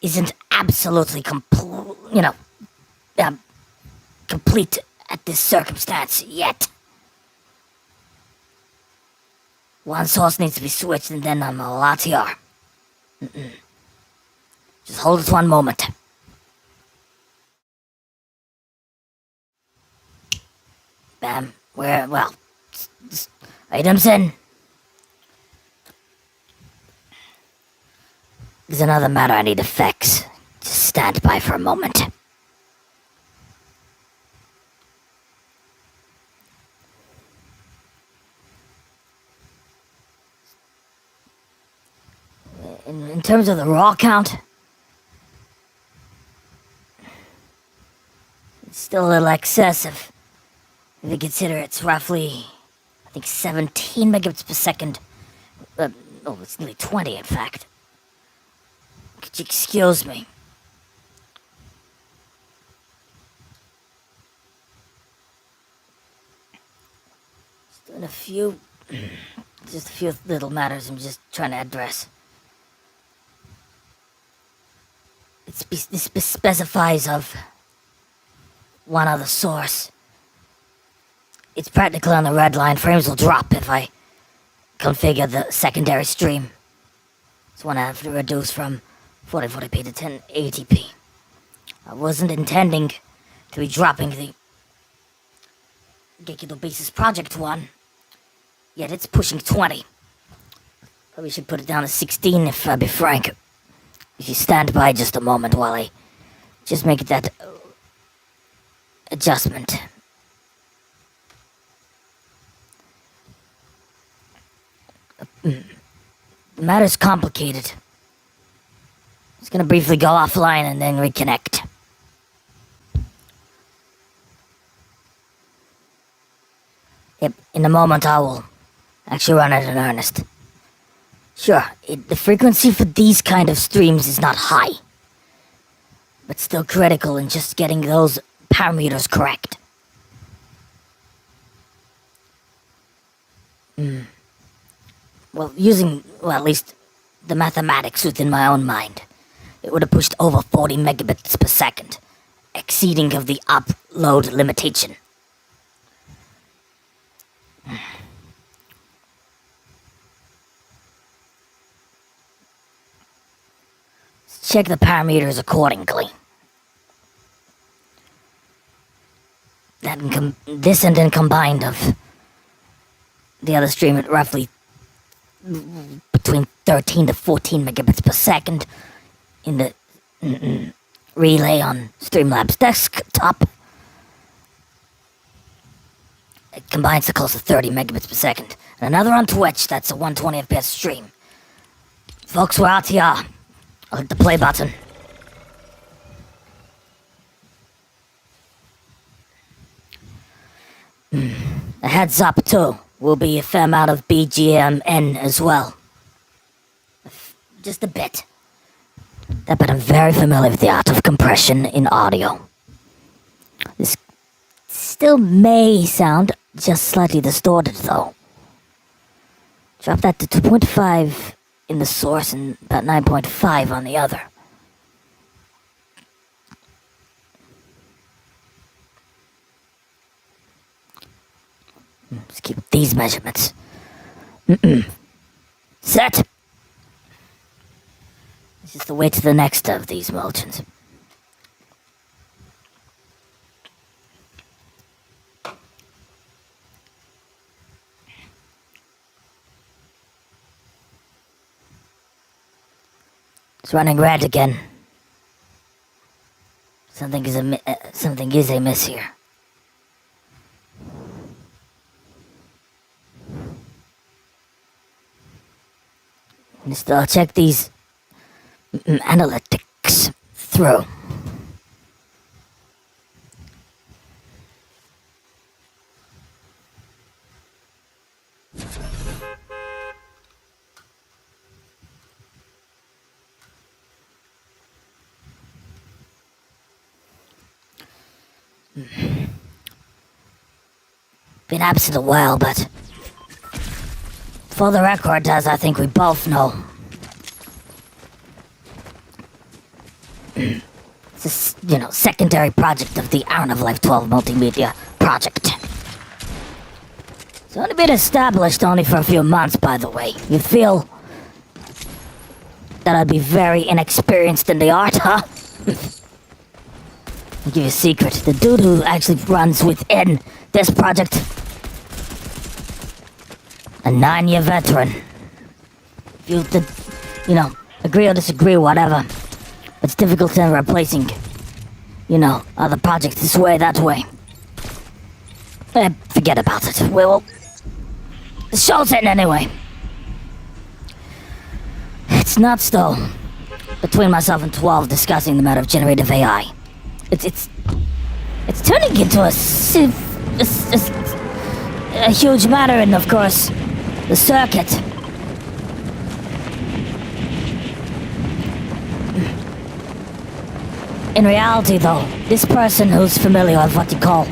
isn't absolutely complete at this circumstance yet. One source needs to be switched and then I'm all RTR. Just hold it 1 moment. Bam. Items in. There's another matter I need to fix. Just stand by for a moment. In terms of the raw count, it's still a little excessive. If you consider it's roughly, I think, 17 megabits per second. It's nearly 20, in fact. Could you excuse me? Just a few little matters I'm just trying to address. This specifies of one other source. It's practically on the red line. Frames will drop if I configure the secondary stream. It's one I have to reduce from 4040p to 1080p. I wasn't intending to be dropping the Gekido Basis Project one, yet it's pushing 20. Probably should put it down to 16 if I'll be frank. If you stand by just a moment while I just make that adjustment. The matter's complicated. It's gonna briefly go offline and then reconnect. Yep, in a moment I will actually run it in earnest. Sure, the frequency for these kind of streams is not high, but still critical in just getting those parameters correct. At least the mathematics within my own mind, it would have pushed over 40 megabits per second, exceeding of the upload limitation. Check the parameters accordingly. This and then combined of the other stream at roughly between 13 to 14 megabits per second in the relay on Streamlabs desktop. It combines to close to 30 megabits per second. And another on Twitch, that's a 120 FPS stream. Folks, we're out here. I'll hit the play button. A heads up too, will be a fair amount of BGMN as well. Just a bit. But I'm very familiar with the art of compression in audio. This still may sound just slightly distorted though. Drop that to 2.5 in the source and about 9.5 on the other. Let's keep these measurements. Set! It's just the way to the next of these motions. It's running red again. Something is amiss here. I'll check these analytics through. Been absent a while, but for the record, as I think we both know, It's a, secondary project of the Iron of Life 12 multimedia project. It's only been established only for a few months, by the way. You feel that I'd be very inexperienced in the art, huh? I'll give you a secret. The dude who actually runs within this project, a 9-year veteran. If you agree or disagree, whatever. It's difficult in replacing, other projects this way, that way. Forget about it. The show's in anyway. It's nuts, though. Between myself and 12 discussing the matter of generative AI. It's turning into a huge matter, and of course, the circuit. In reality, though, this person who's familiar with what you call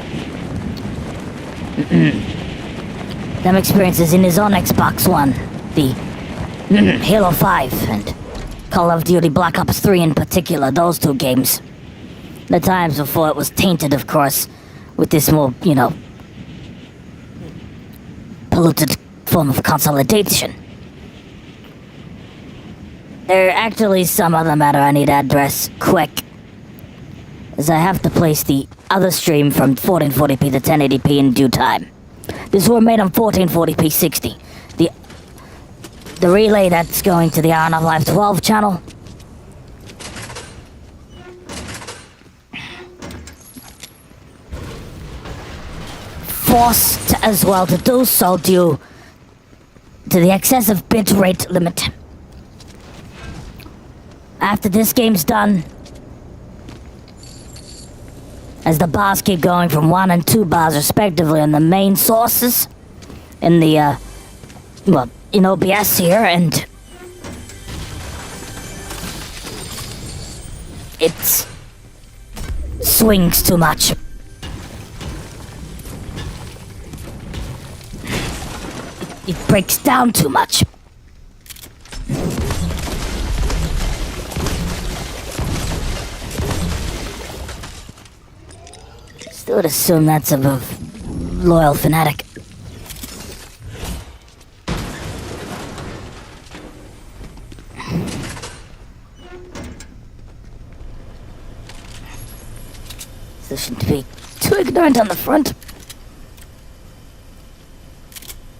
them experiences in his own Xbox One, the Halo 5 and Call of Duty Black Ops 3 in particular, those two games. The times before it was tainted, of course, with this more, polluted form of consolidation. There actually is some other matter I need to address quick, as I have to place the other stream from 1440p to 1080p in due time. This were made on 1440p 60. The relay that's going to the Iron of Life 12 channel. Forced as well to do so due to the excessive bitrate limit. After this game's done, as the bars keep going from 1 and 2 bars respectively on the main sources in the in OBS here, and it swings too much. It breaks down too much. Still would assume that's of a loyal fanatic. Still shouldn't be too ignorant on the front.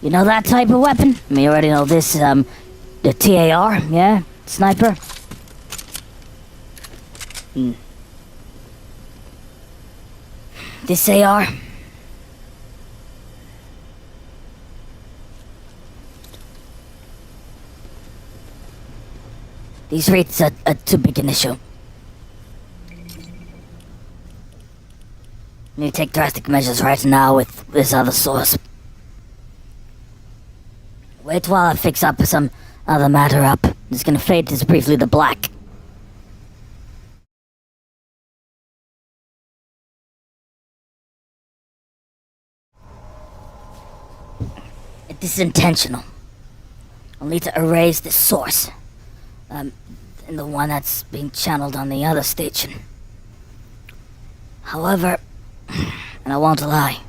You know that type of weapon? I mean, you already know this, the TAR, yeah? Sniper? This AR? These rates are too big an issue. I need to take drastic measures right now with this other source. Wait while I fix up some other matter up. I'm just gonna fade this briefly to black. It is intentional. I'll need to erase this source. And the one that's being channeled on the other station. However, and I won't lie,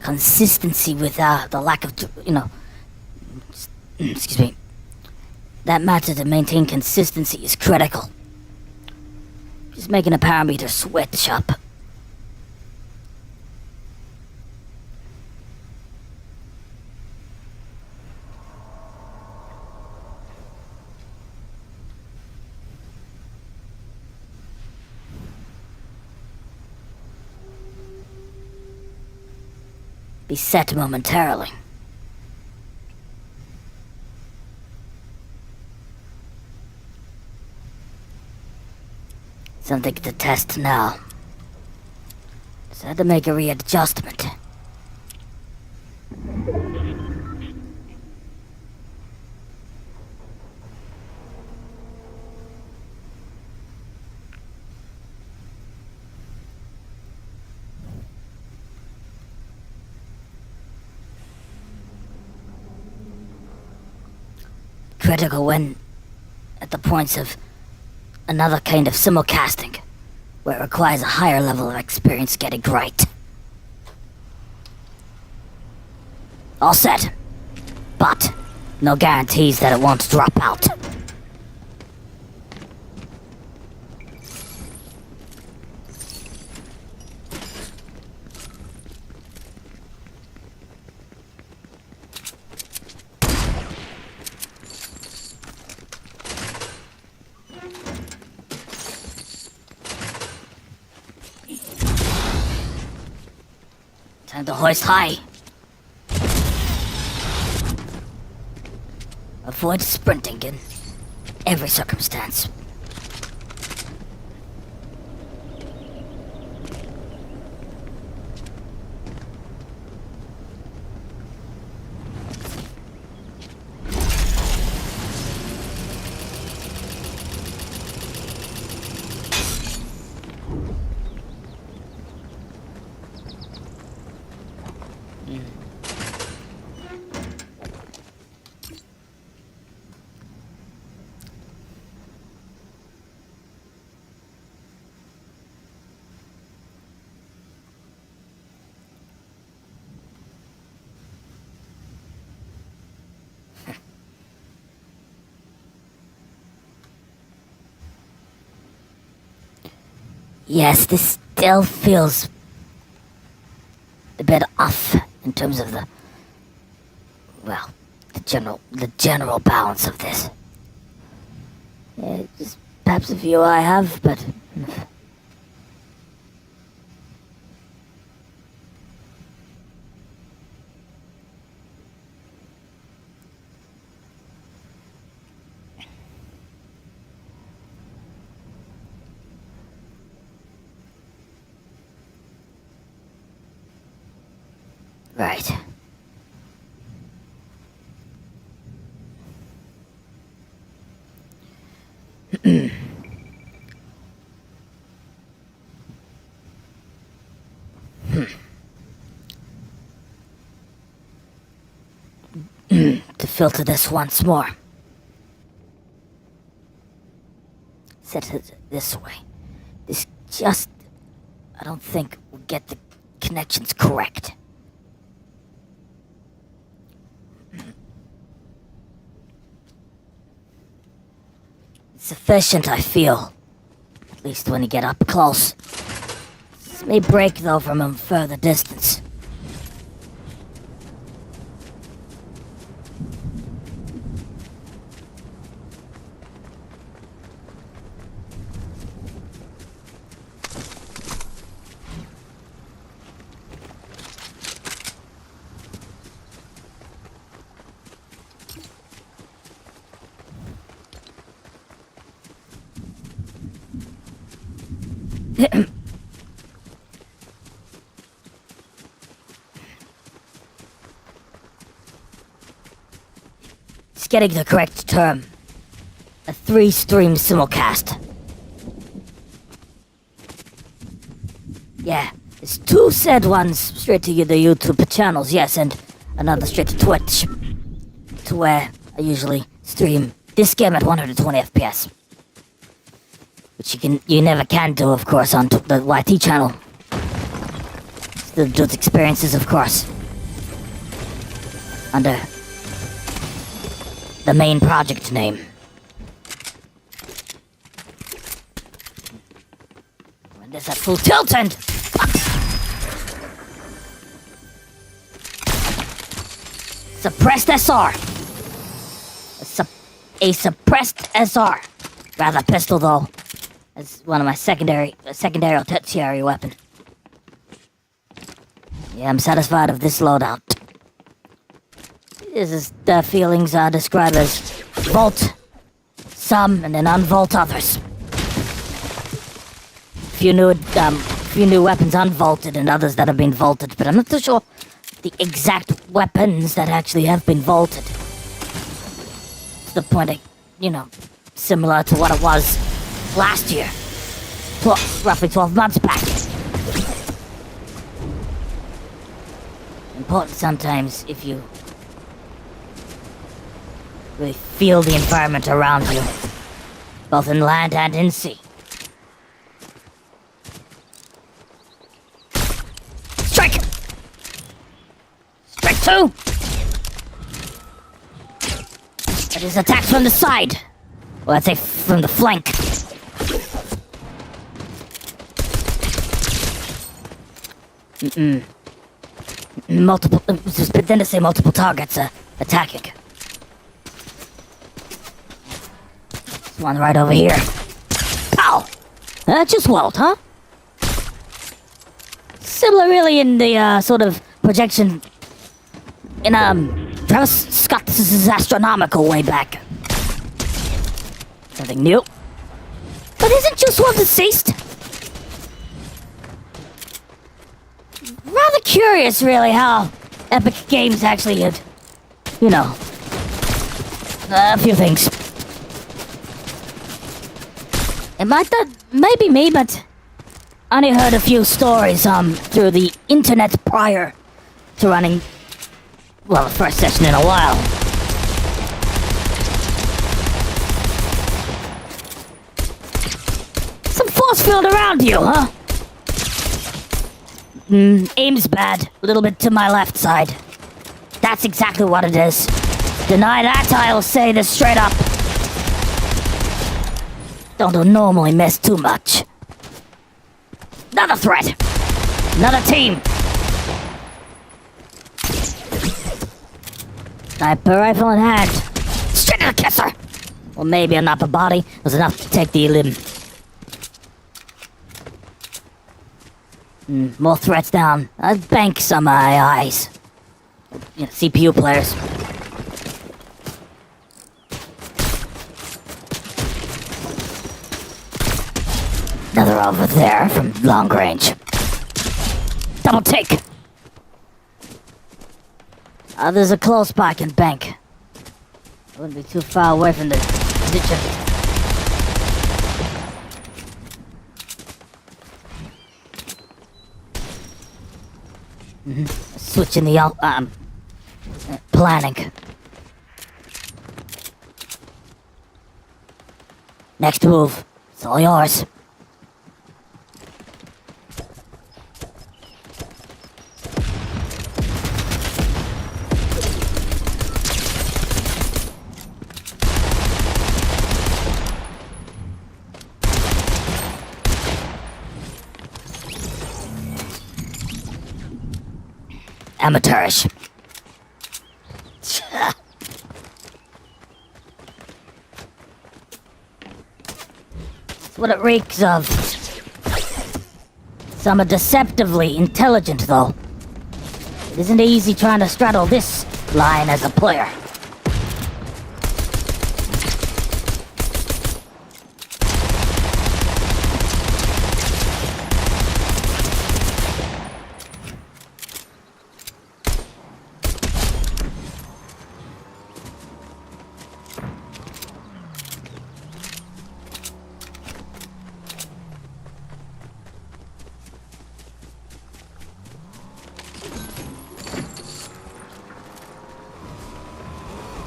consistency with the lack of, excuse me, that matter to maintain consistency is critical. Just making a parameter switch up. Be set momentarily. Something to test now. Just had to make a readjustment. Critical when at the points of another kind of simulcasting, where it requires a higher level of experience getting right. All set, but no guarantees that it won't drop out. Time to hoist high. Avoid sprinting in every circumstance. Yes, this still feels a bit off in terms of the general balance of this. It's perhaps a view I have, but right. To filter this once more. Set it this way. This just, I don't think will get the connections correct. It's sufficient, I feel. At least when you get up close. This may break, though, from a further distance. It's getting the correct term. A 3-stream simulcast. Yeah, there's 2 said ones straight to the YouTube channels, yes, and another straight to Twitch. To where I usually stream this game at 120 FPS. Which you never can do, of course, on the YT channel. Those experiences, of course. Under the main project name. When this at full tilt and... Suppressed SR. A suppressed SR. Rather pistol, though. As one of my secondary or tertiary weapon. Yeah, I'm satisfied of this loadout. This is the feelings I describe as vault some and then unvault others. Few new weapons unvaulted and others that have been vaulted, but I'm not too sure the exact weapons that actually have been vaulted. To the point, similar to what it was last year, roughly 12 months back. Important sometimes if you really feel the environment around you, both in land and in sea. Strike! Strike 2! It is attacks from the side. Well, I'd say from the flank. Multiple, but then to say multiple targets attacking. This one right over here. Pow! Just walled, huh? Similar really in the sort of projection in Travis Scott's astronomical way back. Something new. But isn't just one deceased? Rather curious, really, how Epic Games actually had, you know, a few things. It might not, maybe me, but I only heard a few stories through the internet prior to running, well, the first session in a while. Some force field around you, huh? Aim's bad. A little bit to my left side. That's exactly what it is. Deny that, I'll say this straight up. Don't normally miss too much. Another threat! Another team! Sniper rifle in hand. Straight to the kisser! Well, maybe an upper body was enough to take the limb. More threats down. I'd bank some of my eyes. You know, CPU players. Another over there from long range. Double take. There's a close by I can bank. I wouldn't be too far away from the position. Switching the planning. Next move. It's all yours. Amateurish. That's what it reeks of. Some are deceptively intelligent, though. It isn't easy trying to straddle this line as a player.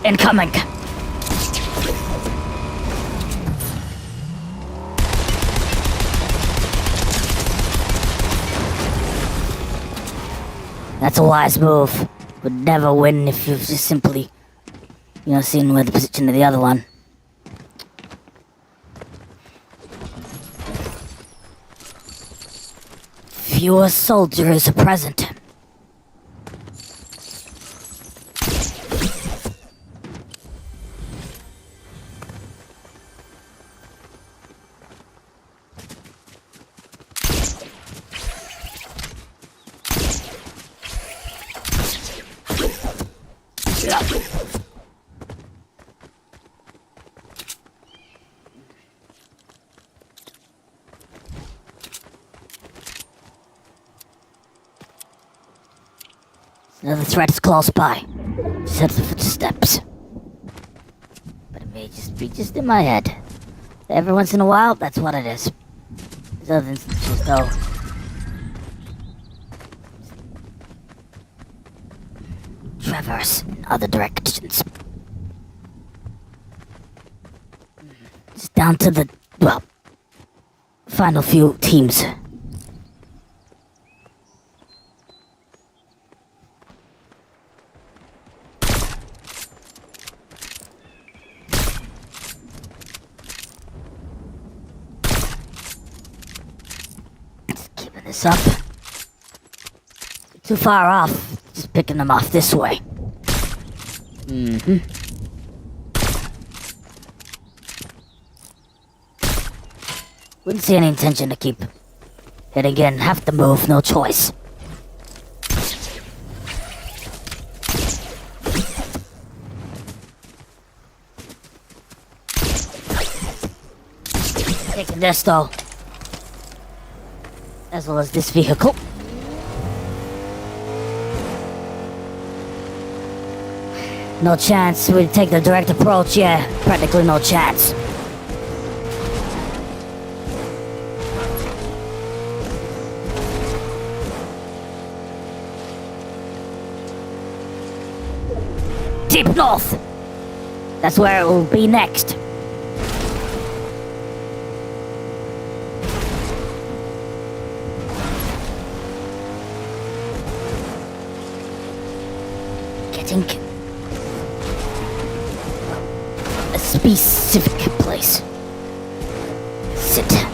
Incoming! That's a wise move. Would never win if you've just simply, you know, seen where the position of the other one. Fewer soldiers are present. Another threat is close by. Just heard the footsteps. But it may just be just in my head. Every once in a while, that's what it is. There's other instances, though. Traverse in other directions. Just down to the, well, final few teams. Just keeping this up. Too far off. Just picking them off this way. Wouldn't see any intention to keep it again. Have to move, no choice. Taking this though. As well as this vehicle. No chance. We take the direct approach, yeah. Practically no chance. Deep north! That's where it will be next. Getting a specific place. Sit.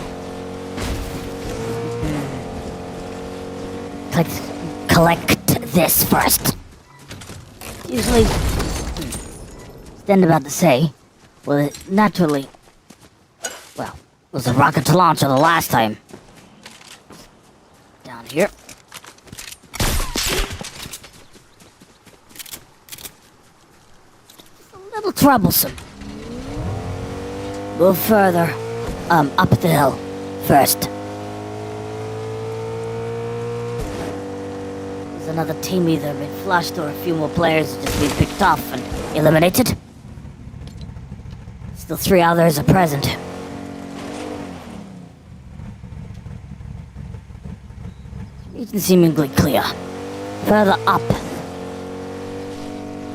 Collect this first. Usually, stand about to say, well, it naturally, well, was a rocket launcher the last time. Down here. A little troublesome. Move further, up the hill first. There's another team either been flushed or a few more players just been picked off and eliminated. Still 3 others are present. Region seemingly clear. Further up.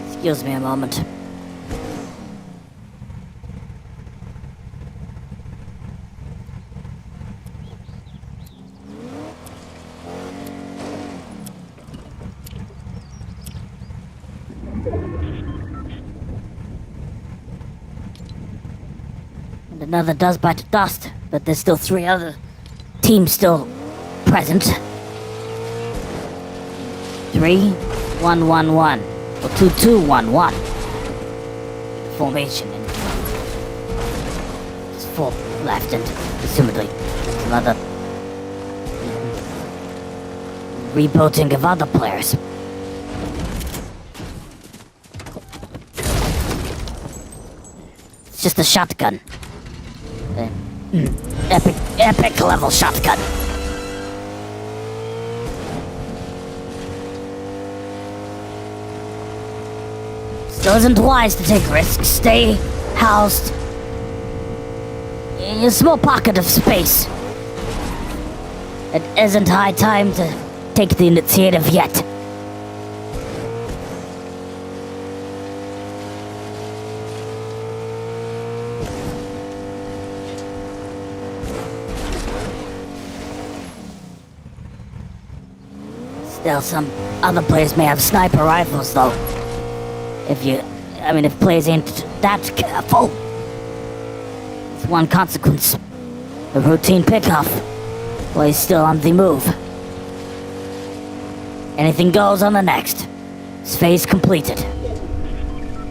Excuse me a moment. Another does bite dust, but there's still 3 other teams still present. 3, 1, 1, 1, or 2, 2, 1, 1. Formation and just 4 left, and presumably some other rebooting of other players. It's just a shotgun. Epic level shotgun. Still isn't wise to take risks. Stay housed in a small pocket of space. It isn't high time to take the initiative yet. Still, some other players may have sniper rifles, though. If players ain't that careful. It's one consequence. A routine pickoff, while he's still on the move. Anything goes on the next. This phase completed.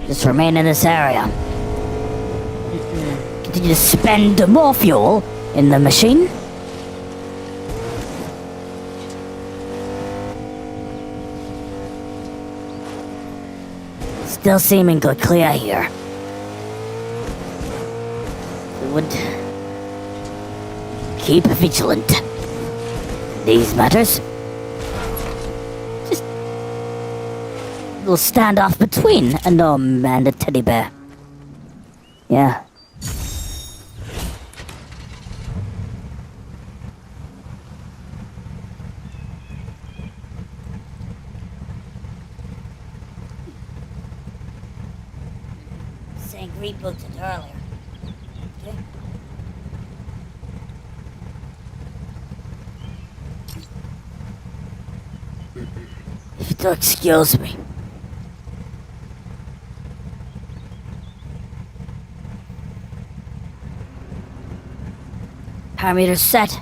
Just remain in this area. Continue to spend more fuel in the machine. Still seemingly clear here. We would keep vigilant. These matters. Just a little standoff between a gnome and a teddy bear. Yeah. Rebooted earlier. If you'll excuse me. Parameters set.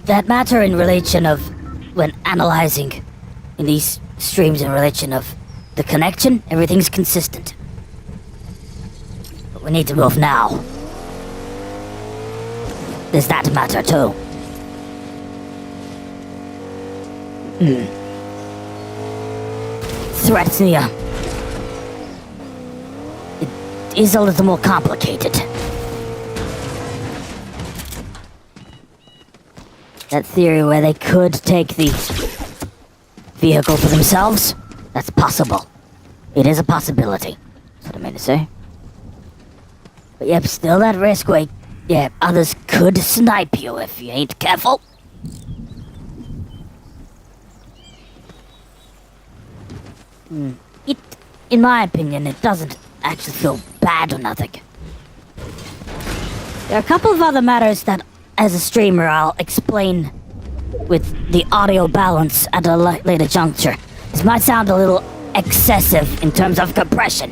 That matter in relation of when analyzing in these streams in relation of the connection, everything's consistent. But we need to move now. There's that matter too. Threats near. It is a little more complicated. That theory where they could take the vehicle for themselves, that's possible. It is a possibility. That's what I meant to say. But yep, still that risk where, yeah, others could snipe you if you ain't careful. It, in my opinion, it doesn't actually feel bad or nothing. There are a couple of other matters that, as a streamer, I'll explain with the audio balance at a later juncture. This might sound a little excessive in terms of compression.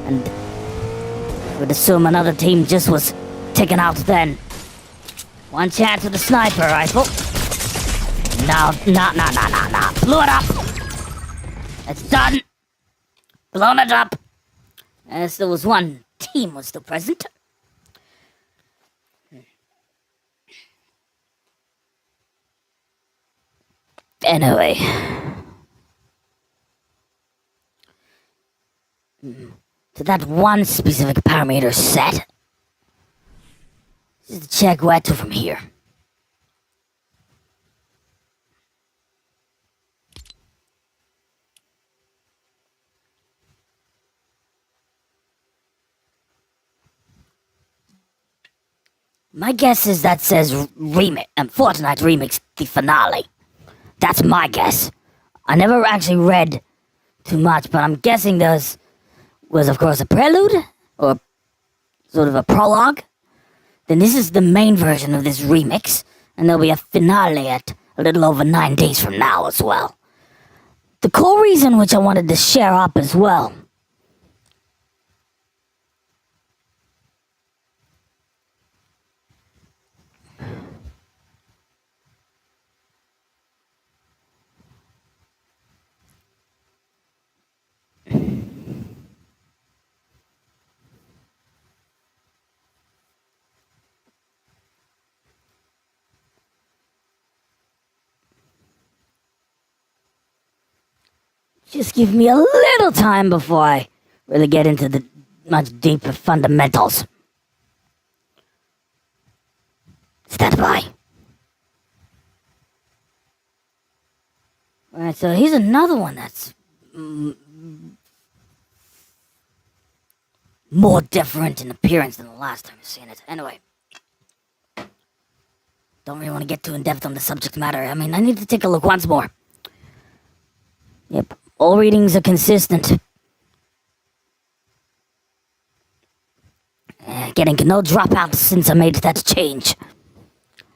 And I would assume another team just was taken out then. One chance with the sniper rifle. No. Blew it up. It's done. Blown it up. As there was one team was still present. Anyway. So that one specific parameter set. Just check where to from here. My guess is that says Fortnite Remix the finale. That's my guess. I never actually read too much, but I'm guessing was of course a prelude, or sort of a prologue. Then this is the main version of this remix, and there'll be a finale at a little over 9 days from now as well. The core reason which I wanted to share up as well. Just give me a little time before I really get into the much deeper fundamentals. Stand by. Alright, so here's another one that's more different in appearance than the last time I've seen it. Anyway. Don't really want to get too in-depth on the subject matter. I mean, I need to take a look once more. Yep. All readings are consistent. Getting no dropouts since I made that change.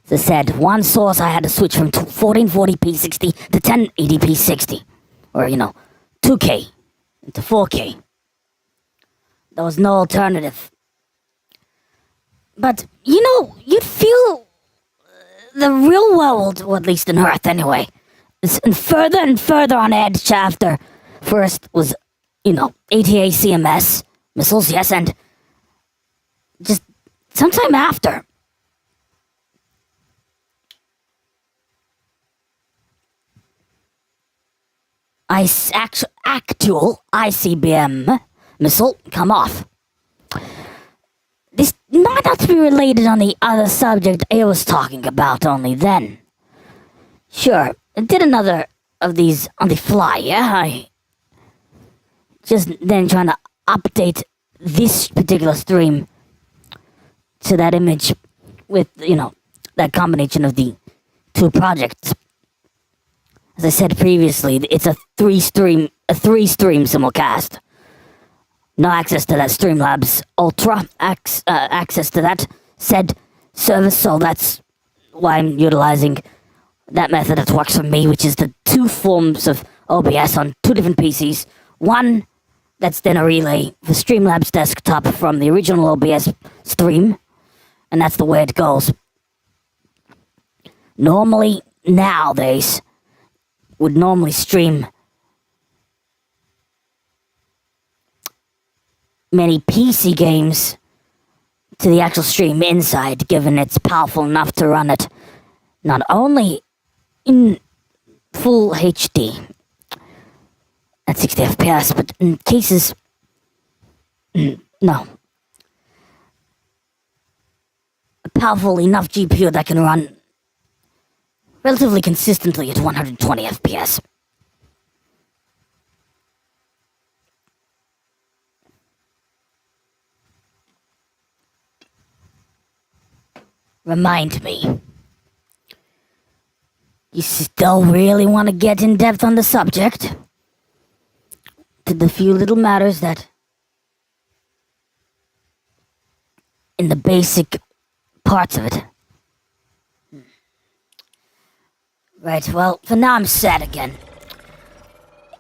As I said, one source I had to switch from 1440p 60 to 1080p 60. Or, 2K into 4K. There was no alternative. But, you'd feel the real world, or at least in Earth anyway, is further and further on edge after first was, ATA CMS missiles, yes, and just sometime after. Actual ICBM missile come off. This might not be related on the other subject I was talking about only then. Sure, it did another of these on the fly, yeah? I just then trying to update this particular stream to that image with, that combination of the two projects. As I said previously, it's a three-stream simulcast. No access to that Streamlabs Ultra, access to that said service, so that's why I'm utilizing that method that works for me, which is the two forms of OBS on two different PCs. One that's then a relay for Streamlabs desktop from the original OBS stream, and that's the way it goes. Normally, nowadays, would normally stream many PC games to the actual stream inside, given it's powerful enough to run it not only in full HD at 60 FPS, but in cases, no, a powerful enough GPU that can run relatively consistently at 120 FPS. Remind me, you still really want to get in depth on the subject? To the few little matters that, in the basic parts of it. Right, well, for now I'm sad again.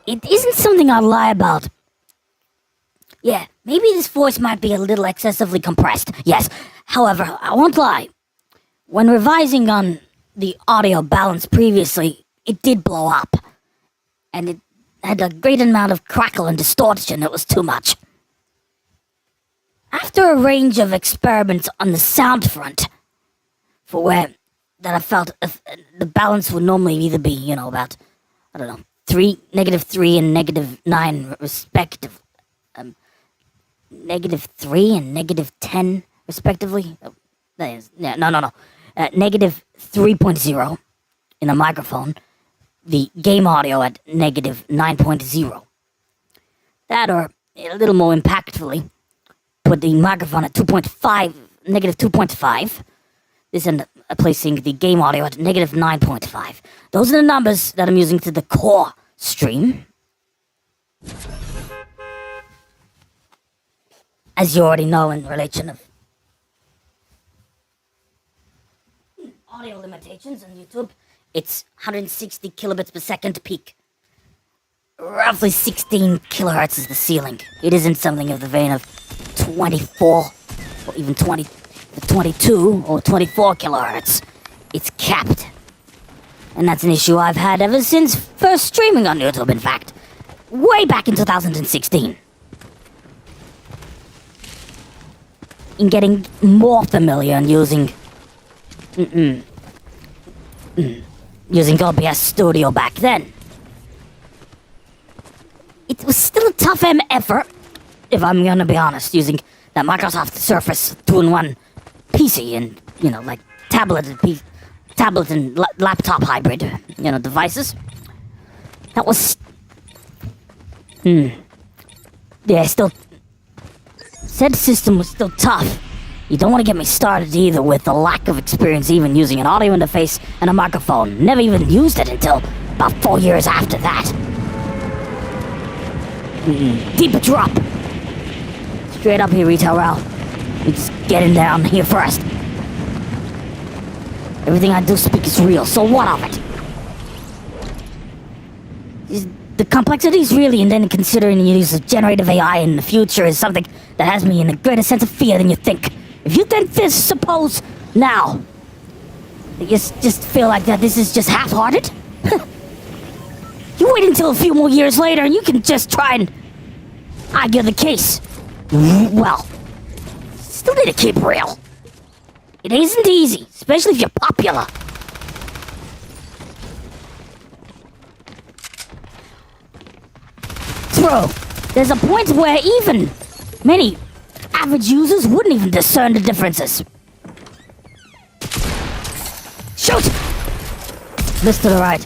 It isn't something I'll lie about. Yeah, maybe this voice might be a little excessively compressed, yes. However, I won't lie. When revising on the audio balance previously, it did blow up. And it had a great amount of crackle and distortion. It was too much. After a range of experiments on the sound front, for where that I felt the balance would normally either be, about, I don't know, -3 and -9 respective. -3 and -10 respectively. That is, no. -3.0 in the microphone. The game audio at -9.0. That, or a little more impactfully, put the microphone at -2.5. This and placing the game audio at -9.5. Those are the numbers that I'm using to the core stream. As you already know, in relation of audio limitations on YouTube, it's 160 kilobits per second peak. Roughly 16 kilohertz is the ceiling. It isn't something of the vein of 24 or even 22 or 24 kilohertz. It's capped. And that's an issue I've had ever since first streaming on YouTube, in fact. Way back in 2016. In getting more familiar and using OBS Studio back then. It was still a tough effort, if I'm gonna be honest, using that Microsoft Surface 2-in-1 PC and, like tablet and laptop hybrid, devices. That was... Yeah, still... Said system was still tough. You don't want to get me started either with the lack of experience even using an audio interface and a microphone. Never even used it until about 4 years after that. Deeper drop. Straight up here, Retail Rao. We just get in down here first. Everything I do speak is real, so what of it? The complexities really, and then considering the use of generative AI in the future is something that has me in a greater sense of fear than you think. If you think this, suppose, now, you just feel like that this is just half-hearted? You wait until a few more years later and you can just try and argue the case. Well, still need to keep real. It isn't easy, especially if you're popular. True, there's a point where even many average users wouldn't even discern the differences. Shoot! Missed to the right.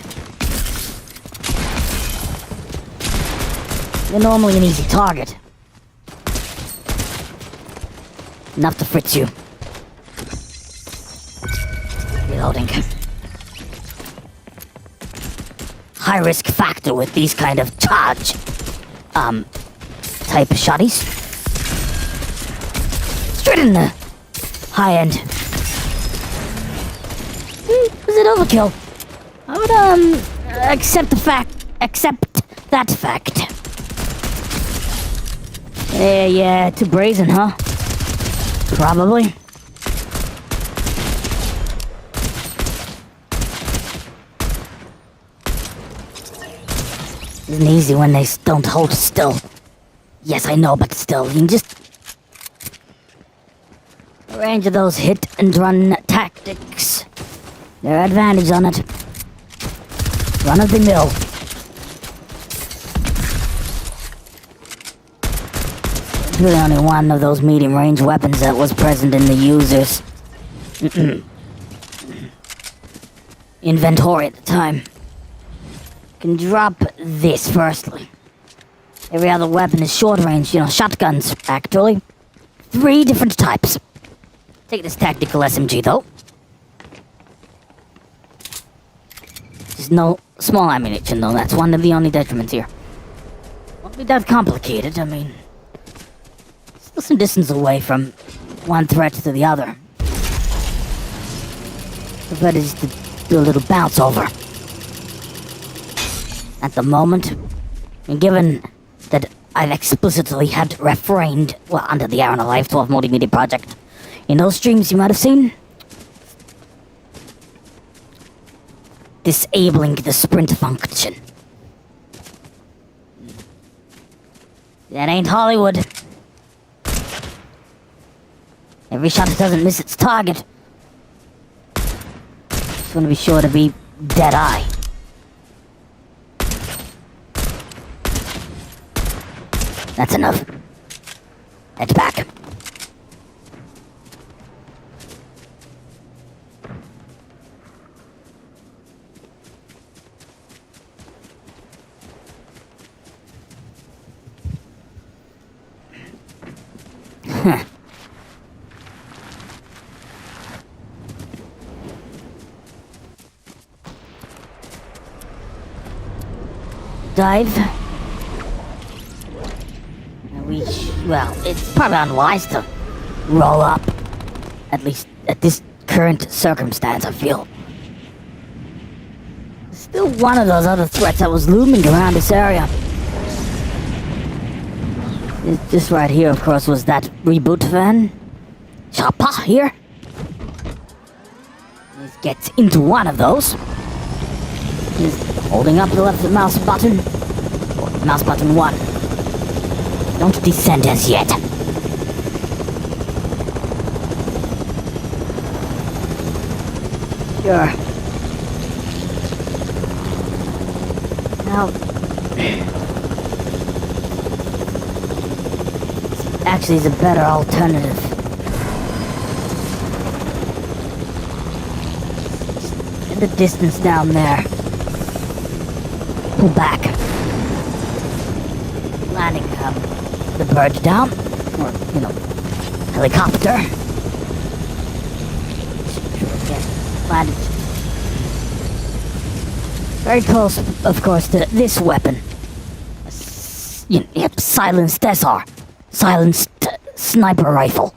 You're normally an easy target. Enough to fritz you. Reloading. High risk factor with these kind of charge type shotties. Straight in the high end. Was it overkill? I would accept that fact. Yeah, too brazen, huh? Probably. Isn't easy when they don't hold still. Yes, I know, but still, you can just... The range of those hit and run tactics. There are advantages on it. Run of the mill. Really only one of those medium range weapons that was present in the user's inventory at the time. Can drop this firstly. Every other weapon is short range, shotguns, actually. 3 different types. Take this tactical SMG though. There's no small ammunition though, that's one of the only detriments here. Won't be that complicated, I mean... Still some distance away from one threat to the other. The better is to do a little bounce over. At the moment, and given that I've explicitly had refrained, under the Hour and a Life 12 multimedia project, in those streams you might have seen, disabling the sprint function. That ain't Hollywood. Every shot that doesn't miss its target, it's gonna be sure to be dead-eye. That's enough. Head back. Huh. Dive. Well, it's probably unwise to roll up. At least at this current circumstance, I feel. Still one of those other threats that was looming around this area. This right here, of course, was that reboot van. Choppa here. He gets into one of those. He's holding up the left mouse button. Mouse button 1. Don't descend as yet. Sure. Now... actually is a better alternative. In the distance down there. Pull back. Landing the bird down, or, helicopter. Landed very close, of course, to this weapon. Yep, silenced SR. Silenced sniper rifle.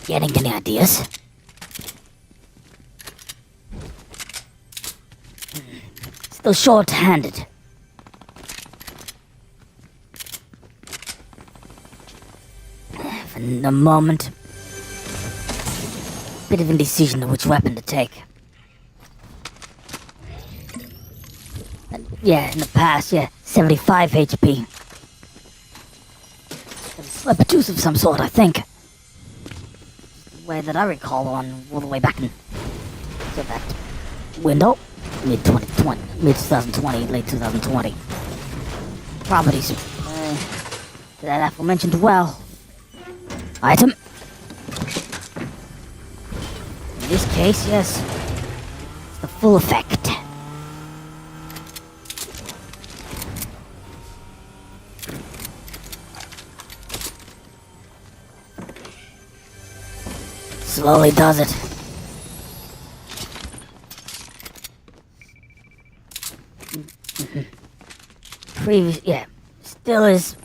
Getting any ideas? Still short-handed. For the moment, bit of indecision of which weapon to take. Yeah, in the past, 75 HP. A juice of some sort, I think. Way that I recall on all the way back in to that window, mid 2020, late 2020. Properties. that aforementioned well. Item. In this case, yes. It's the full effect. Slowly does it. Still is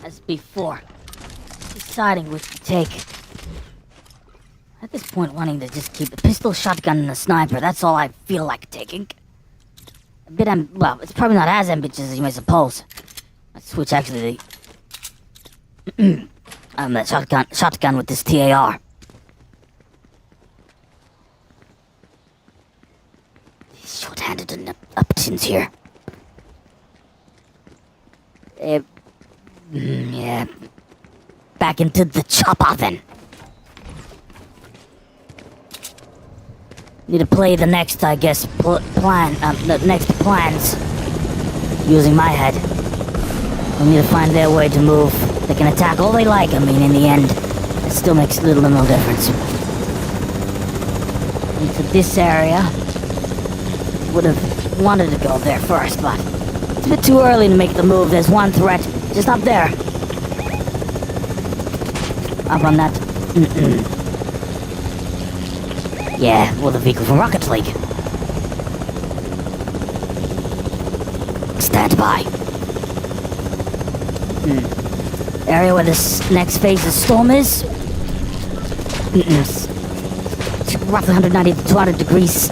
as before. Deciding which to take. At this point, wanting to just keep the pistol, shotgun, and the sniper. That's all I feel like taking. Well, it's probably not as ambitious as you may suppose. Let's switch actually the shotgun with this TAR. He's short-handed and uppitins here. Yeah. Back into the chopper then. Need to play the next, I guess, the next plans. Using my head. We need to find their way to move. They can attack all they like, I mean, in the end. It still makes little to no difference. Into this area. Would have wanted to go there first, but it's a bit too early to make the move. There's one threat. Just up there. Up on that. Yeah, well, the vehicle from Rocket League. Stand by. Area where this next phase of storm is. It's roughly 190 to 200 degrees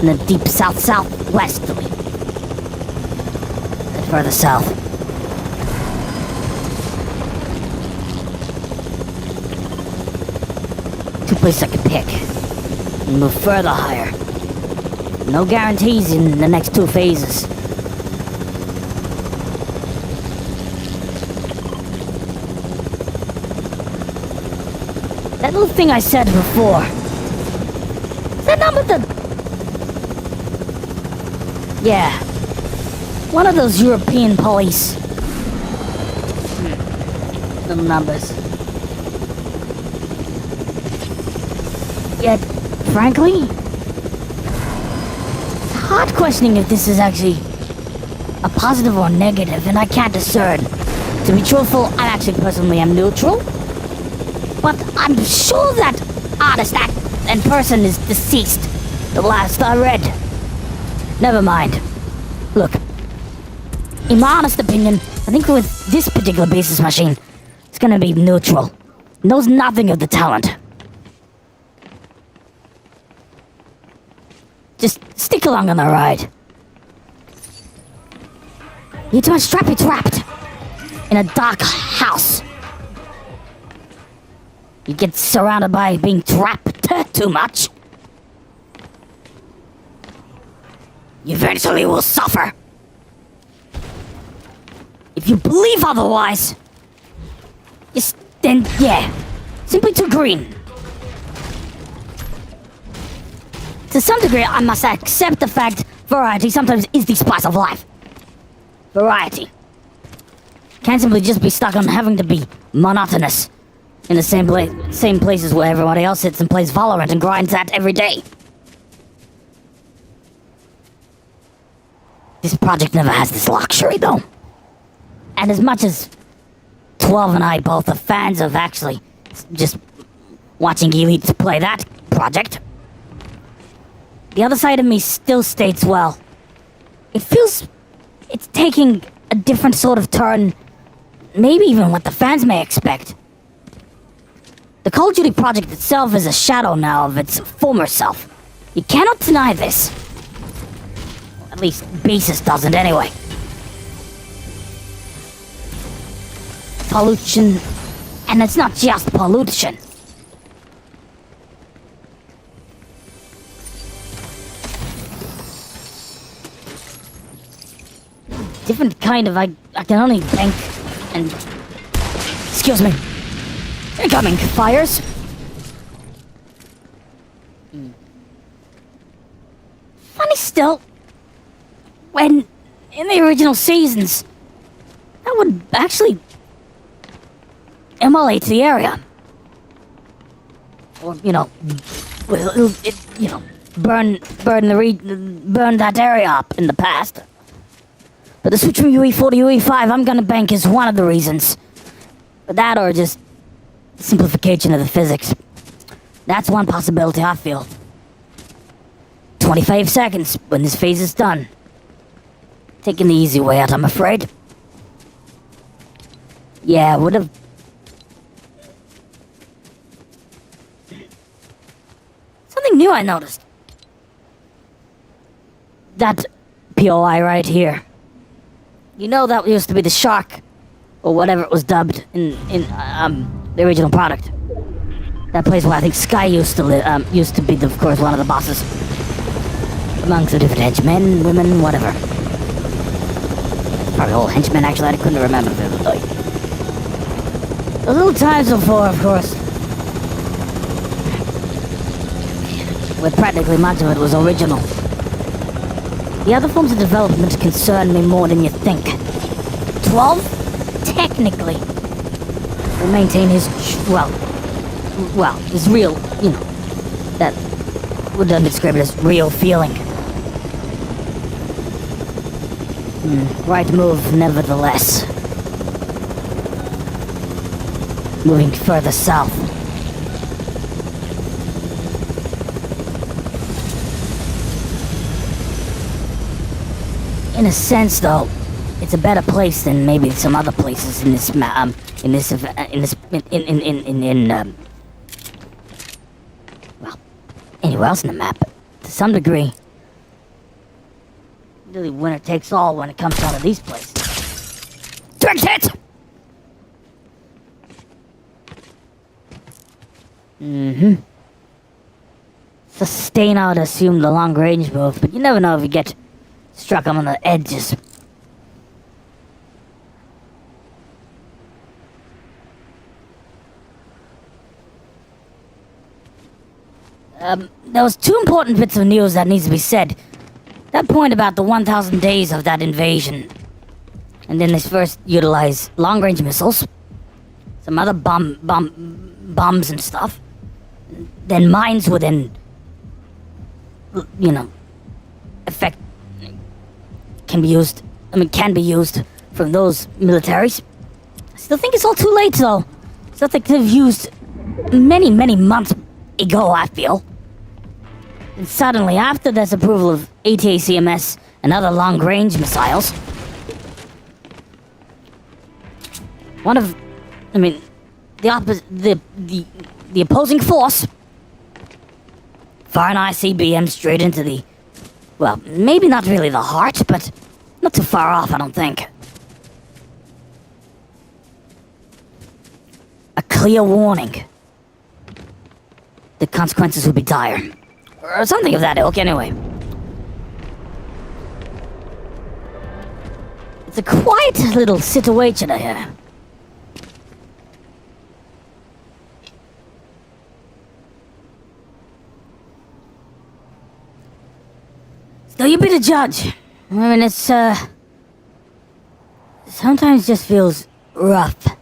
in the deep south-southwesterly. And further south. Two places I could pick. And move further higher. No guarantees in the next two phases. That little thing I said before. Is that not with the... Yeah. One of those European police. Little numbers. Yet, frankly, it's hard questioning if this is actually a positive or negative, and I can't discern. To be truthful, I actually personally am neutral. But I'm sure that artist and person is deceased. The last I read. Never mind. Look, in my honest opinion, I think with this particular basis machine, it's gonna be neutral. Knows nothing of the talent. Just stick along on the ride. You too much trapped in a dark house. You get surrounded by being trapped too much. You eventually will suffer. If you believe otherwise, then yeah, simply too green. To some degree, I must accept the fact variety sometimes is the spice of life. Variety. Can't simply just be stuck on having to be monotonous in the same places where everybody else sits and plays Valorant and grinds at every day. This project never has this luxury, though. And as much as 12 and I both are fans of actually just watching elites play that project, the other side of me still states, well, it feels it's taking a different sort of turn, maybe even what the fans may expect. The Call of Duty project itself is a shadow now of its former self. You cannot deny this. At least Basis doesn't anyway. Pollution, and it's not just pollution. Different kind of, I can only bank and... Excuse me. Incoming fires. Funny still, when in the original seasons, that would actually immolate the area. Or, burn that area up in the past. But the switch from UE4 to UE5, I'm gonna bank is one of the reasons. But that or just simplification of the physics. That's one possibility I feel. 25 seconds when this phase is done. Taking the easy way out, I'm afraid. Yeah, would have... Something new I noticed. That POI right here. You know that used to be the shark, or whatever it was dubbed in the original product. That place where I think Sky used to be, of course, one of the bosses. Amongst the different henchmen, women, whatever. Probably all henchmen, actually, I couldn't remember vividly. Those little times before, of course. Where practically much of it was original. The other forms of development concern me more than you think. 12? Technically. Will maintain his, his real, that would have been described as real feeling. Right move, nevertheless. Moving further south. In a sense, though, it's a better place than maybe some other places in this anywhere else in the map. To some degree, really winner takes all when it comes down to these places. Direct hit! Sustain, I would assume, the long range move, but you never know if you get struck him on the edges. There was two important bits of news that needs to be said. That point about the 1,000 days of that invasion. And then they first utilized long-range missiles. Some other bombs and stuff. Then mines would then, affect... can be used from those militaries. I still think it's all too late, though. Stuff they could have used many, many months ago, I feel. And suddenly, after this approval of ATACMS and other long-range missiles, the opposing force fire an ICBM straight into the, well, maybe not really the heart, but not too far off, I don't think. A clear warning. The consequences would be dire. Or something of that ilk, anyway. It's a quiet little situation here. So you be the judge. I mean, it's, sometimes just feels rough.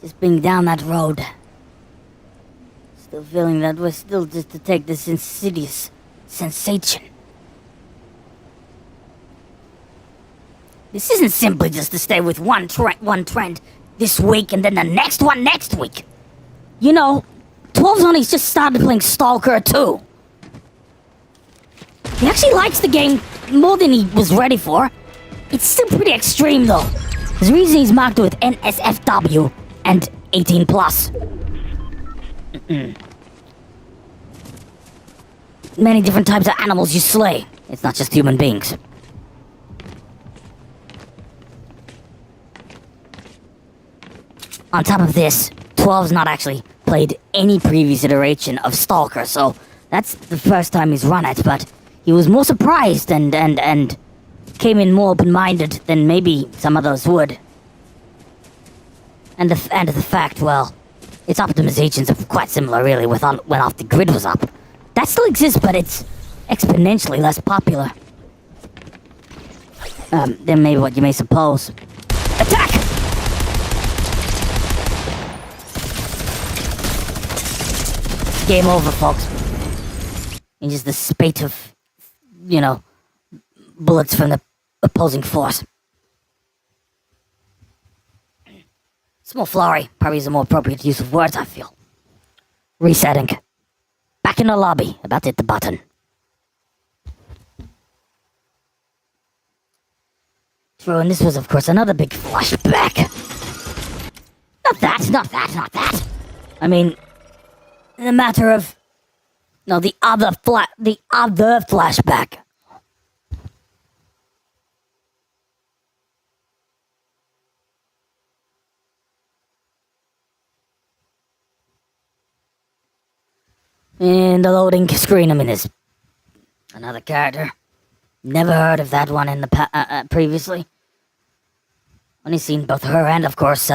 Just being down that road. Still feeling that we're still just to take this insidious sensation. This isn't simply just to stay with one trend this week and then the next one next week. 12's only just started playing Stalker 2. He actually likes the game more than he was ready for. It's still pretty extreme, though. There's a reason he's marked with NSFW and 18+. Many different types of animals you slay. It's not just human beings. On top of this, 12's not actually played any previous iteration of Stalker, so that's the first time he's run it, but he was more surprised and came in more open-minded than maybe some others would. And the fact, well, its optimizations are quite similar, really, when Off the Grid was up. That still exists, but it's exponentially less popular than maybe what you may suppose. Attack! game over, folks. In just the spate of, bullets from the opposing force. Small flurry probably is a more appropriate use of words, I feel. Resetting. Back in the lobby, about to hit the button. True, and this was, of course, another big flashback. Not that. I mean, in the matter of... No, the other flashback. In the loading screen, there's another character. Never heard of that one in the previously. Only seen both her and, of course,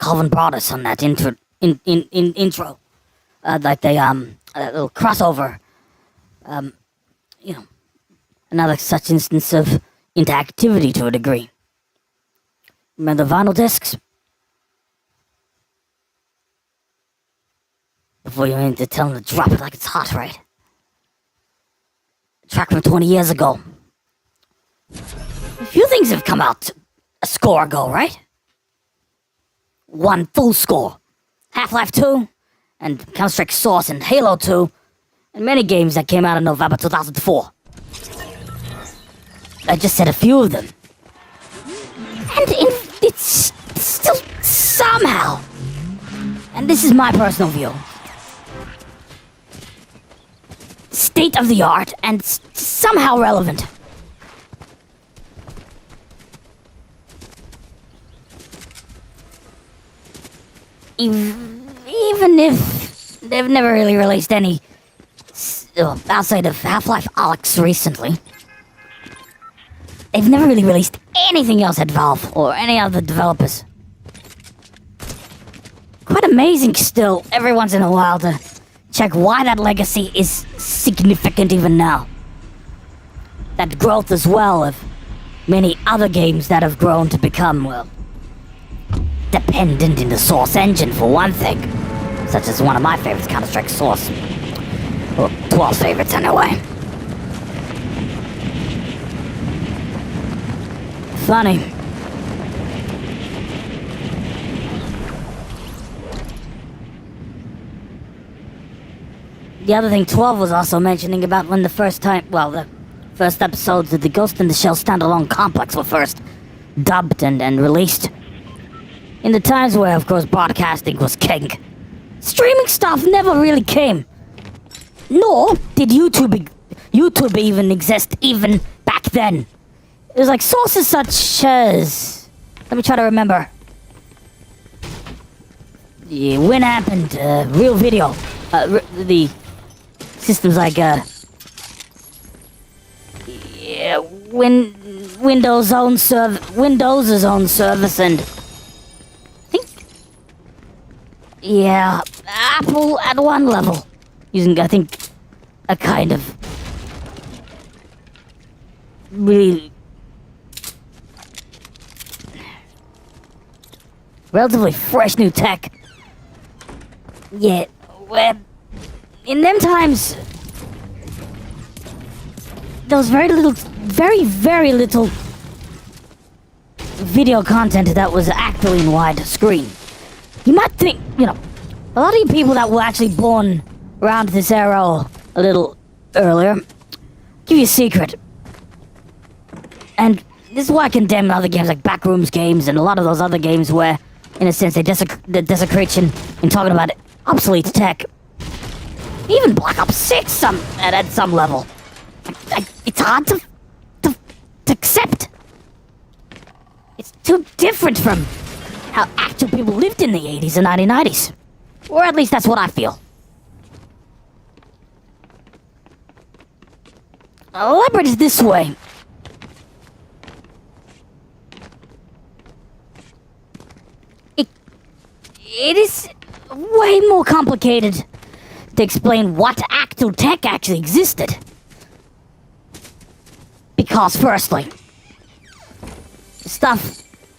Calvin Broadus on that intro. Like they that little crossover. Another such instance of interactivity to a degree. Remember the vinyl discs? Before you need to tell them to drop it like it's hot, right? A track from 20 years ago. A few things have come out a score ago, right? One full score. Half-Life 2, and Counter-Strike Source, and Halo 2, and many games that came out in November 2004. I just said a few of them. And it's still somehow, and this is my personal view, state of the art and somehow relevant. Even if they've never really released any outside of Half-Life Alyx recently, they've never really released anything else at Valve or any other developers. Quite amazing still, every once in a while, to check why that legacy is significant even now. That growth as well of many other games that have grown to become, well, dependent in the Source engine for one thing. Such as one of my favorites, Counter-Strike Source. Well, 12 favorites anyway. Funny. The other thing 12 was also mentioning about when the first episodes of the Ghost in the Shell standalone complex were first dubbed and released. In the times where, of course, broadcasting was king. Streaming stuff never really came. Nor did YouTube even exist even back then. It was like sources such as... Let me try to remember. The Winamp and Real Video. The systems like Windows' own service, and Apple at one level, using I think a kind of really relatively fresh new tech. Yeah, well, in them times, there was very little video content that was actually in widescreen. You might think, a lot of you people that were actually born around this era a little earlier, give you a secret. And this is why I condemn other games like Backrooms games and a lot of those other games where, in a sense, they desecrate in talking about obsolete tech. Even Black Ops 6 at some level. It's hard to accept. It's too different from how actual people lived in the 80s and 1990s. Or at least that's what I feel. I'll elaborate it this way. It is way more complicated to explain what actual tech actually existed. Because firstly,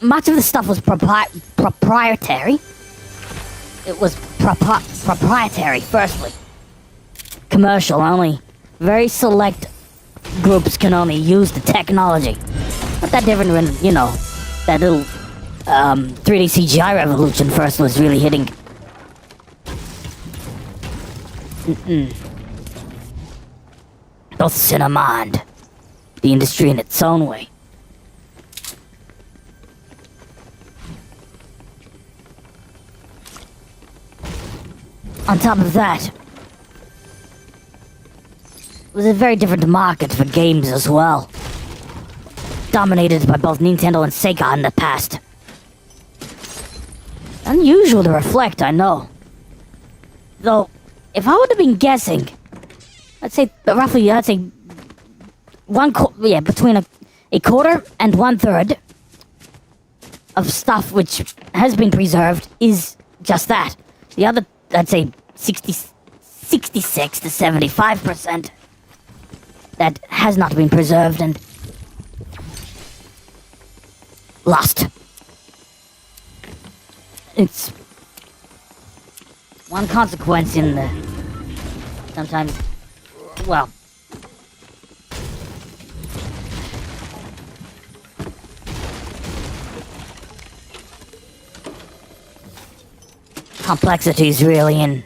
much of the stuff was proprietary. It was proprietary, firstly. commercial. Only very select groups can only use the technology. Not that different when, you know, that little 3D CGI revolution first was really hitting. Both cinema and the industry in its own way. On top of that, it was a very different market for games as well. Dominated by both Nintendo and Sega in the past. Unusual to reflect, I know. Though, if I would have been guessing, I'd say roughly, between a quarter and 1/3 of stuff which has been preserved is just that. The other, I'd say 66 to 75% that has not been preserved and lost. It's one consequence in the sometimes, well, complexities really in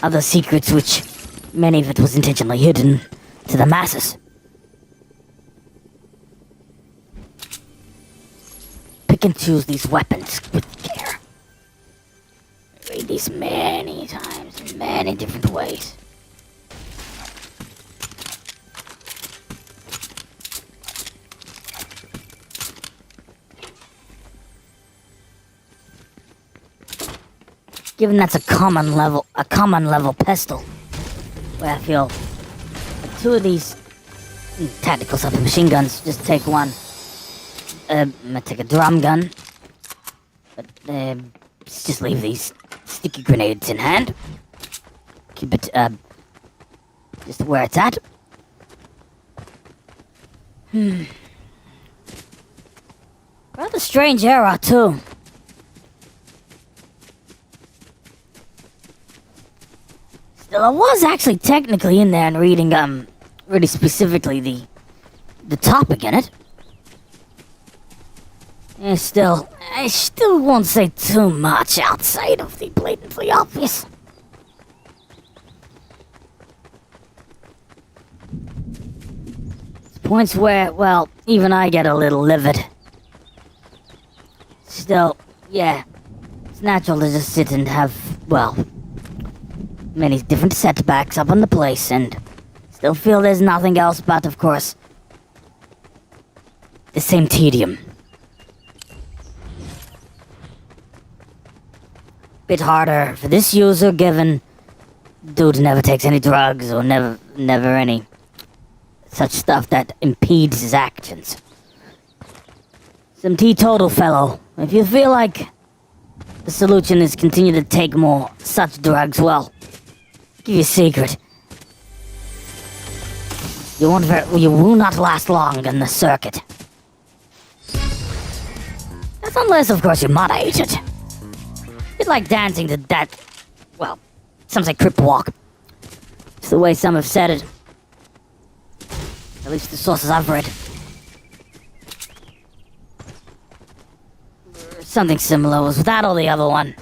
other secrets which many of it was intentionally hidden to the masses. Pick and choose these weapons with care. Read these many times in many different ways. Given that's a common level pistol, where I feel like two of these tactical submachine guns, just take one. I'm gonna take a drum gun, but just leave these sticky grenades in hand. Keep it just where it's at. Rather strange era too. Still, I was actually technically in there and reading really specifically the topic in it. I still won't say too much outside of the blatantly obvious. It's points where, well, even I get a little livid. Still, yeah, it's natural to just sit and have, well, many different setbacks up on the place and still feel there's nothing else but, of course, the same tedium. Bit harder for this user, given dude never takes any drugs or never any such stuff that impedes his actions. Some teetotal fellow. If you feel like the solution is continue to take more such drugs, well, give you a secret. You will not last long in the circuit. That's unless, of course, you moderate it. It's like dancing to that, well, some say crip walk. It's the way some have said it. At least the sources I've read. Something similar. Was that or the other one?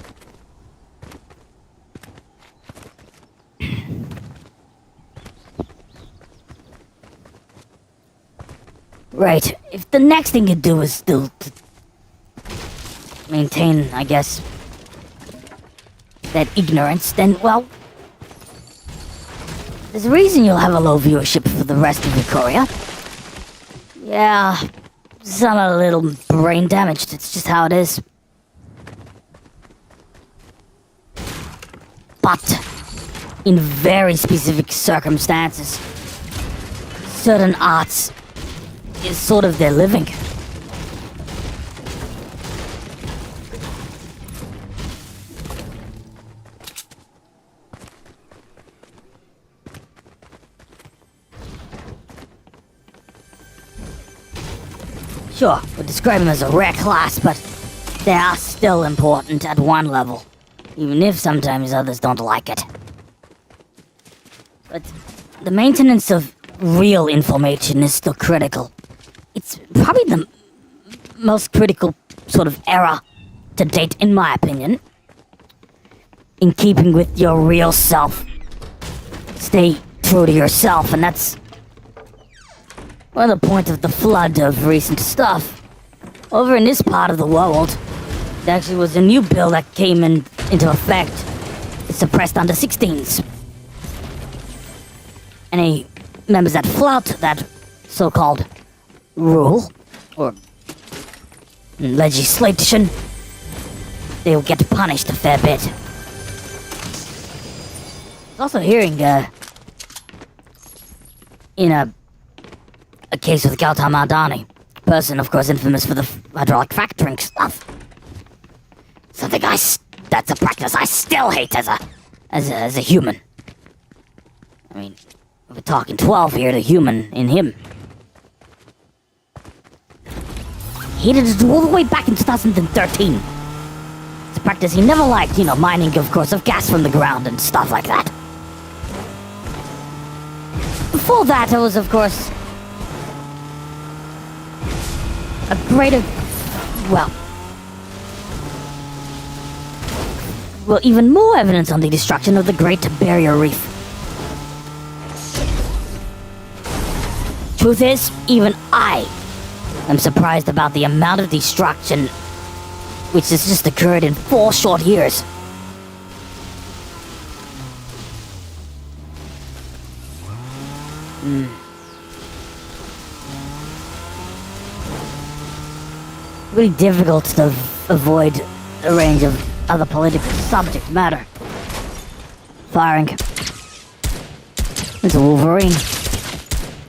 Right. If the next thing you do is still to maintain, I guess, that ignorance, then, well, there's a reason you'll have a low viewership for the rest of your career. Yeah, some are a little brain damaged, it's just how it is. But, in very specific circumstances, certain arts is sort of their living. Sure, we describe them as a rare class, but they are still important at one level, even if sometimes others don't like it. But the maintenance of real information is still critical. It's probably the most critical sort of era to date, in my opinion. In keeping with your real self. Stay true to yourself, and that's one of the points of the flood of recent stuff. Over in this part of the world, there actually was a new bill that came into effect. It suppressed under 16s. Any members that flout that so-called rule, or legislation, they will get punished a fair bit. I was also hearing, in a case with Gautam Adani, person, of course, infamous for the hydraulic fracturing stuff. Something that's a practice I still hate as a human. I mean, we're talking 12 here, the human in him. He did it all the way back in 2013. It's a practice he never liked, mining, of course, of gas from the ground and stuff like that. Before that, it was, of course, a greater, even more evidence on the destruction of the Great Barrier Reef. Truth is, even I am surprised about the amount of destruction which has just occurred in 4 short years. Really difficult to avoid a range of other political subject matter. Firing. It's a Wolverine.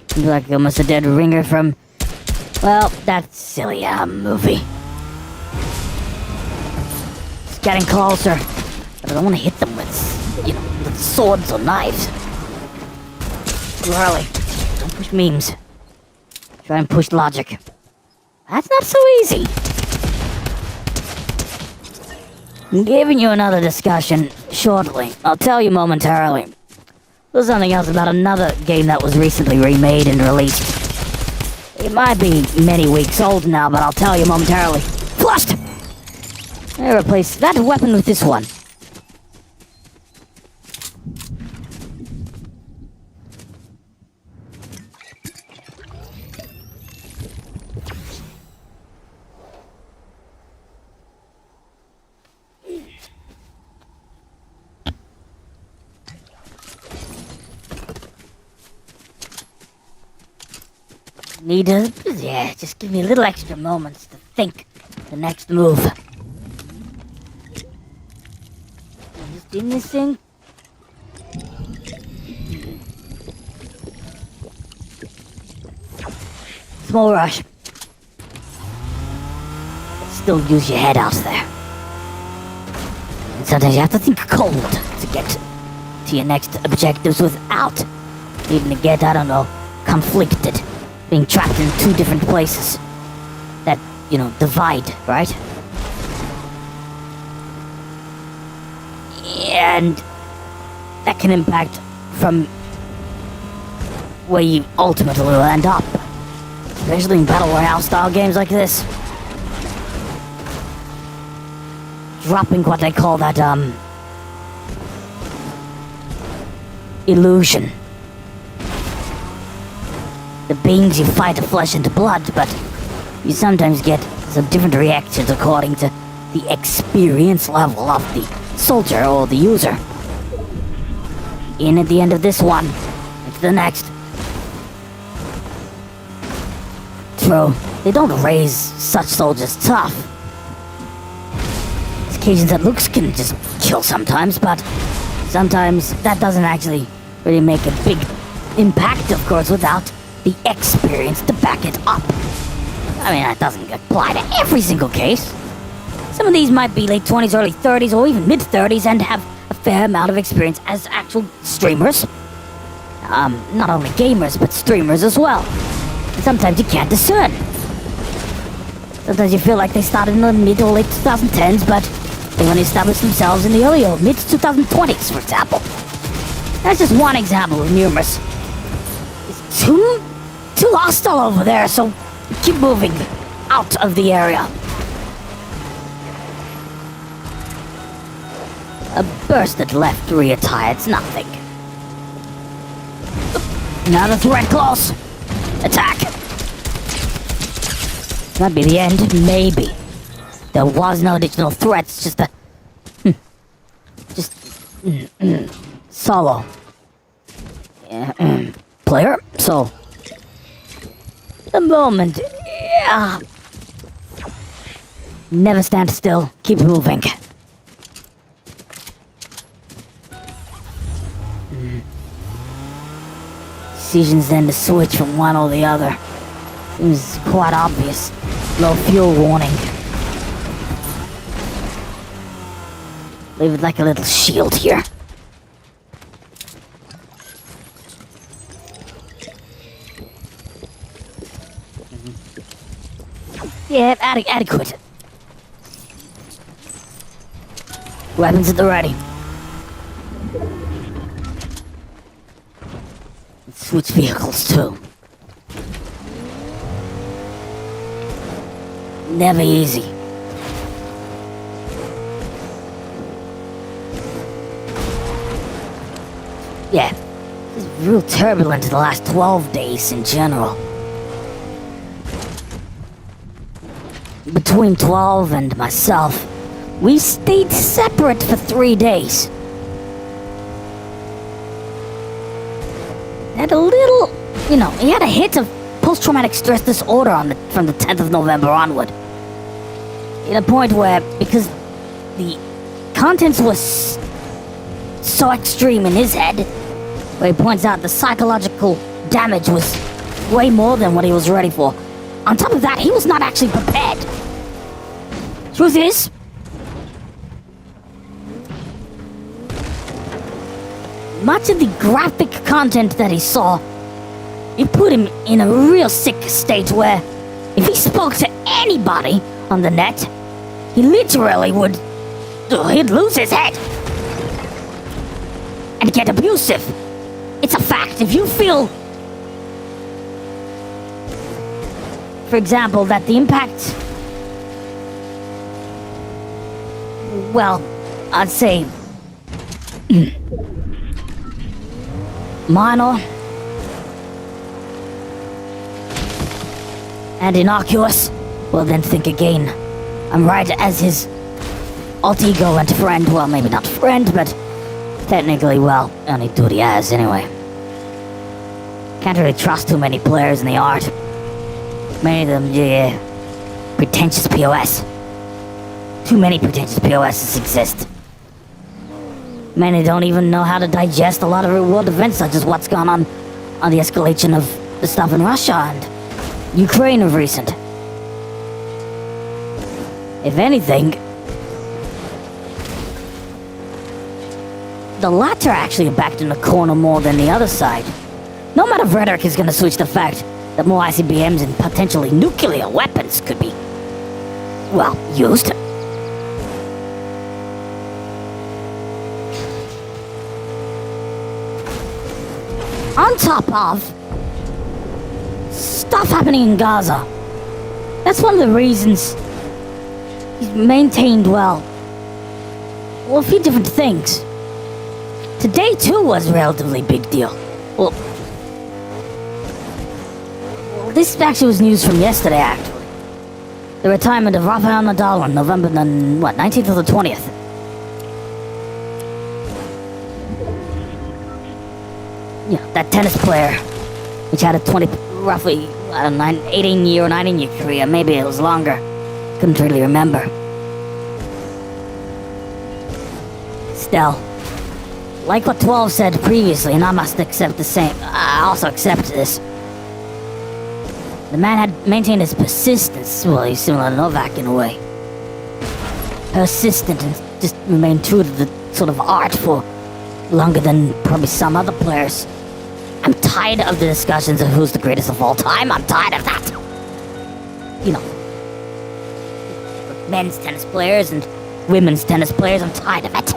Seems like almost a dead ringer from, that silly movie. It's getting closer, but I don't want to hit them with swords or knives. Too early. Don't push memes. Try and push logic. That's not so easy. I'm giving you another discussion shortly. I'll tell you momentarily. There's something else about another game that was recently remade and released. It might be many weeks old now, but I'll tell you momentarily. Flushed! I replaced that weapon with this one. Just give me a little extra moments to think the next move. Just in this thing. Small rush. Still use your head out there. And sometimes you have to think cold to get to your next objectives without needing to get, conflicted. Being trapped in 2 different places that, divide, right? And that can impact from where you ultimately will end up. Especially in Battle Royale style games like this. Dropping what they call that, illusion. The beings you fight are flesh and blood, but you sometimes get some different reactions according to the experience level of the soldier or the user. In at the end of this one, into the next. True, they don't raise such soldiers tough. There's occasions that looks can just kill sometimes, but sometimes that doesn't actually really make a big impact, of course, without the experience to back it up. I mean, that doesn't apply to every single case. Some of these might be late 20s, early 30s, or even mid 30s and have a fair amount of experience as actual streamers. Not only gamers, but streamers as well. And sometimes you can't discern. Sometimes you feel like they started in the mid or late 2010s, but they only established themselves in the early or mid 2020s, for example. That's just one example of numerous. It's too hostile over there, so keep moving out of the area. A bursted left rear tire, it's nothing. Another threat close. Attack. Might be the end, maybe. There was no additional threats, just a... solo. Player, so... The moment... Yeah. Never stand still, keep moving. Decisions then to switch from one or the other. Seems quite obvious. Low fuel warning. Leave it like a little shield here. Yeah, adequate. Weapons at the ready. Switch vehicles too. Never easy. Yeah, it's real turbulent the last 12 days in general. Between 12 and myself, we stayed separate for 3 days. Had a little, he had a hit of post-traumatic stress disorder from the 10th of November onward. In a point where, because the contents was so extreme in his head, where he points out the psychological damage was way more than what he was ready for. On top of that, he was not actually prepared. Truth is, much of the graphic content that he saw, it put him in a real sick state where if he spoke to anybody on the net, he literally he'd lose his head and get abusive. It's a fact. If you feel, for example, that the impact, well, I'd say minor and innocuous, well then think again. I'm right as his alt ego and friend, well maybe not friend, but technically, well, only duty as anyway. Can't really trust too many players in the art. Many of them, yeah, pretentious POS. Too many pretentious POSs exist. Many don't even know how to digest a lot of real-world events, such as what's gone on the escalation of the stuff in Russia and Ukraine of recent. If anything, the latter actually are backed in the corner more than the other side. No matter if rhetoric is gonna switch the fact that more ICBMs and potentially nuclear weapons could be, well, used. On top of stuff happening in Gaza. That's one of the reasons he's maintained well, a few different things. Today too was a relatively big deal. Well, this actually was news from yesterday, actually. The retirement of Rafael Nadal on November 19th or the 20th. Yeah, that tennis player, which had a roughly 18-year career. Maybe it was longer. Couldn't really remember. Still, like what 12 said previously, and I must accept the same. I also accept this. The man had maintained his persistence. Well, he's similar to Novak in a way. Persistent and just remained true to the sort of art for longer than probably some other players. I'm tired of the discussions of who's the greatest of all time. I'm tired of that. Men's tennis players and women's tennis players. I'm tired of it.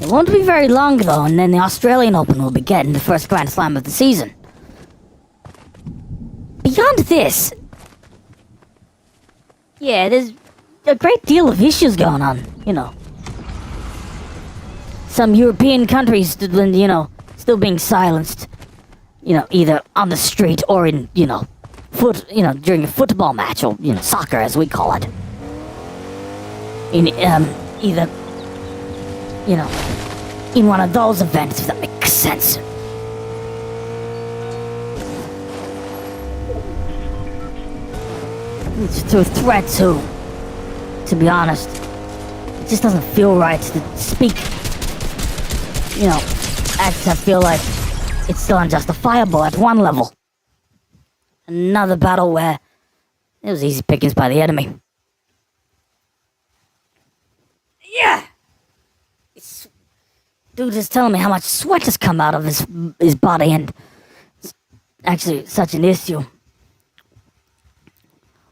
It won't be very long, though, and then the Australian Open will be getting the first Grand Slam of the season. Beyond this, yeah, there's a great deal of issues going on, you know. Some European countries, still being silenced, either on the street or in, during a football match, or, soccer as we call it. In, either, in one of those events, if that makes sense. It's through threat, too. To be honest, it just doesn't feel right to speak. I feel like it's still unjustifiable at one level. Another battle where it was easy pickings by the enemy. Yeah! Dude is telling me how much sweat has come out of his body, and it's actually such an issue.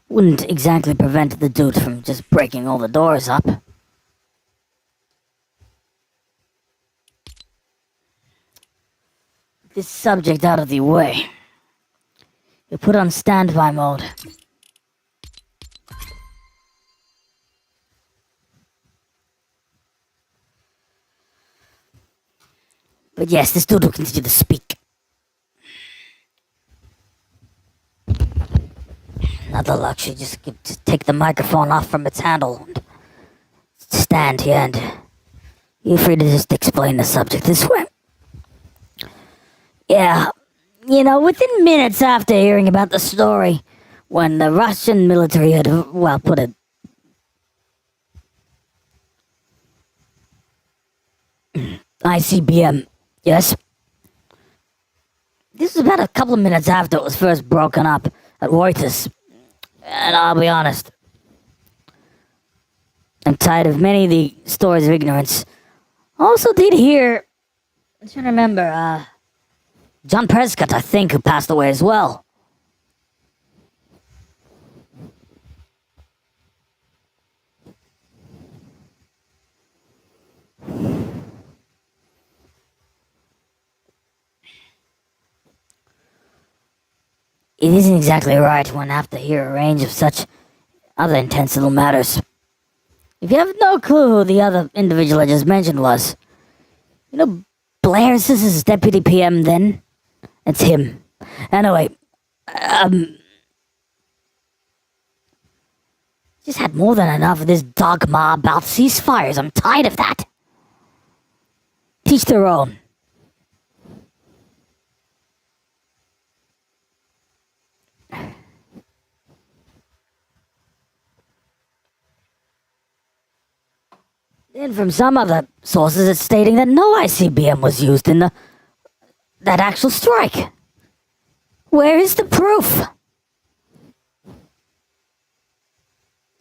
Wouldn't exactly prevent the dude from just breaking all the doors up. This subject out of the way. You put on standby mode. But yes, this dude will continue to speak. Another luxury, just take the microphone off from its handle and stand here, and you're free to just explain the subject this way. Yeah, within minutes after hearing about the story, when the Russian military had, put it... ICBM, yes? This was about a couple of minutes after it was first broken up at Reuters. And I'll be honest, I'm tired of many of the stories of ignorance. Also did hear, I'm trying to remember, John Prescott, I think, who passed away as well. It isn't exactly right when I have to hear a range of such other intense little matters. If you have no clue who the other individual I just mentioned was, Blair's his deputy PM then? It's him. Anyway, just had more than enough of this dogma about ceasefires. I'm tired of that. Teach their own. Then from some other sources it's stating that no ICBM was used in that actual strike. Where is the proof?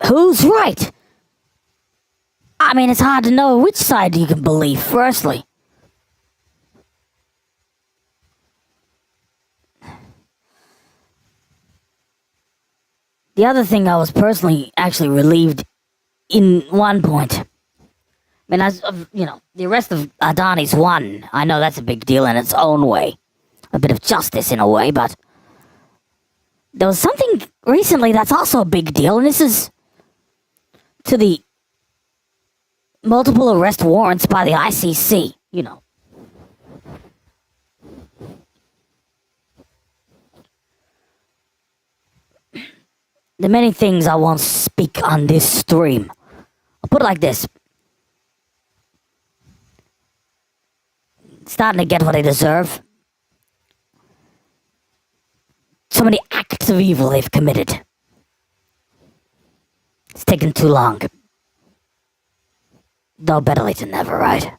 Who's right? I mean, it's hard to know which side you can believe, firstly. The other thing, I was personally actually relieved in one point. I mean, the arrest of Adani's won. I know that's a big deal in its own way. A bit of justice in a way, but there was something recently that's also a big deal, and this is to the multiple arrest warrants by the ICC, The many things I won't speak on this stream. I'll put it like this. Starting to get what they deserve. So many acts of evil they've committed. It's taken too long. Though better late than never, right?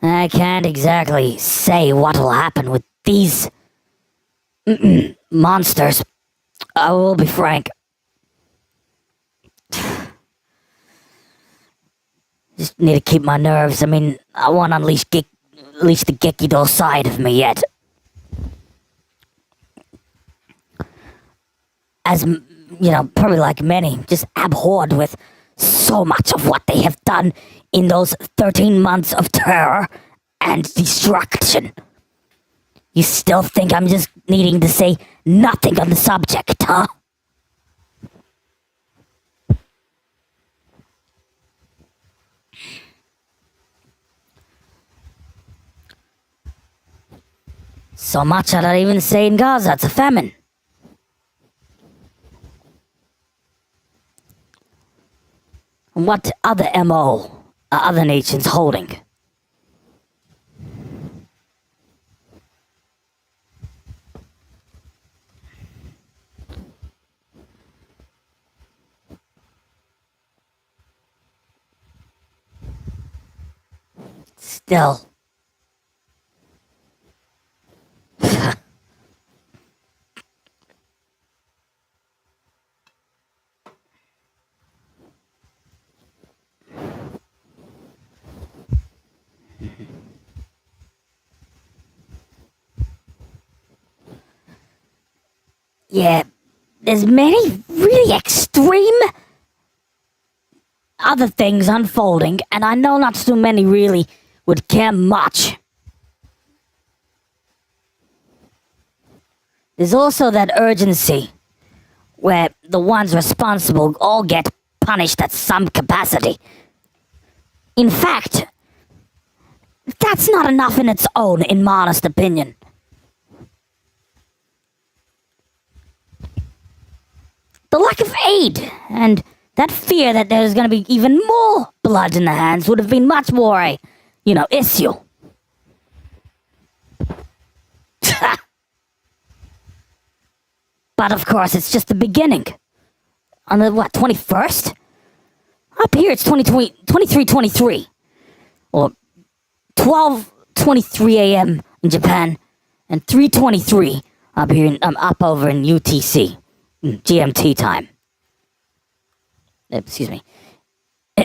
I can't exactly say what will happen with these monsters. I will be frank. Just need to keep my nerves. I mean, I won't unleash the Gekido side of me yet. As probably like many, just abhorred with so much of what they have done in those 13 months of terror and destruction. You still think I'm just needing to say nothing on the subject, huh? So much that I even say in Gaza it's a famine. What other MO are other nations holding? Still. Yeah, there's many really extreme other things unfolding, and I know not too many really would care much. There's also that urgency where the ones responsible all get punished at some capacity. In fact, that's not enough in its own, in my honest opinion. The lack of aid and that fear that there's going to be even more blood in the hands would have been much more a, issue. But of course, it's just the beginning. On the, 21st? Up here it's 23:23. Or 12:23 a.m. in Japan, and 3:23 up here, up over in UTC. GMT time. Excuse me.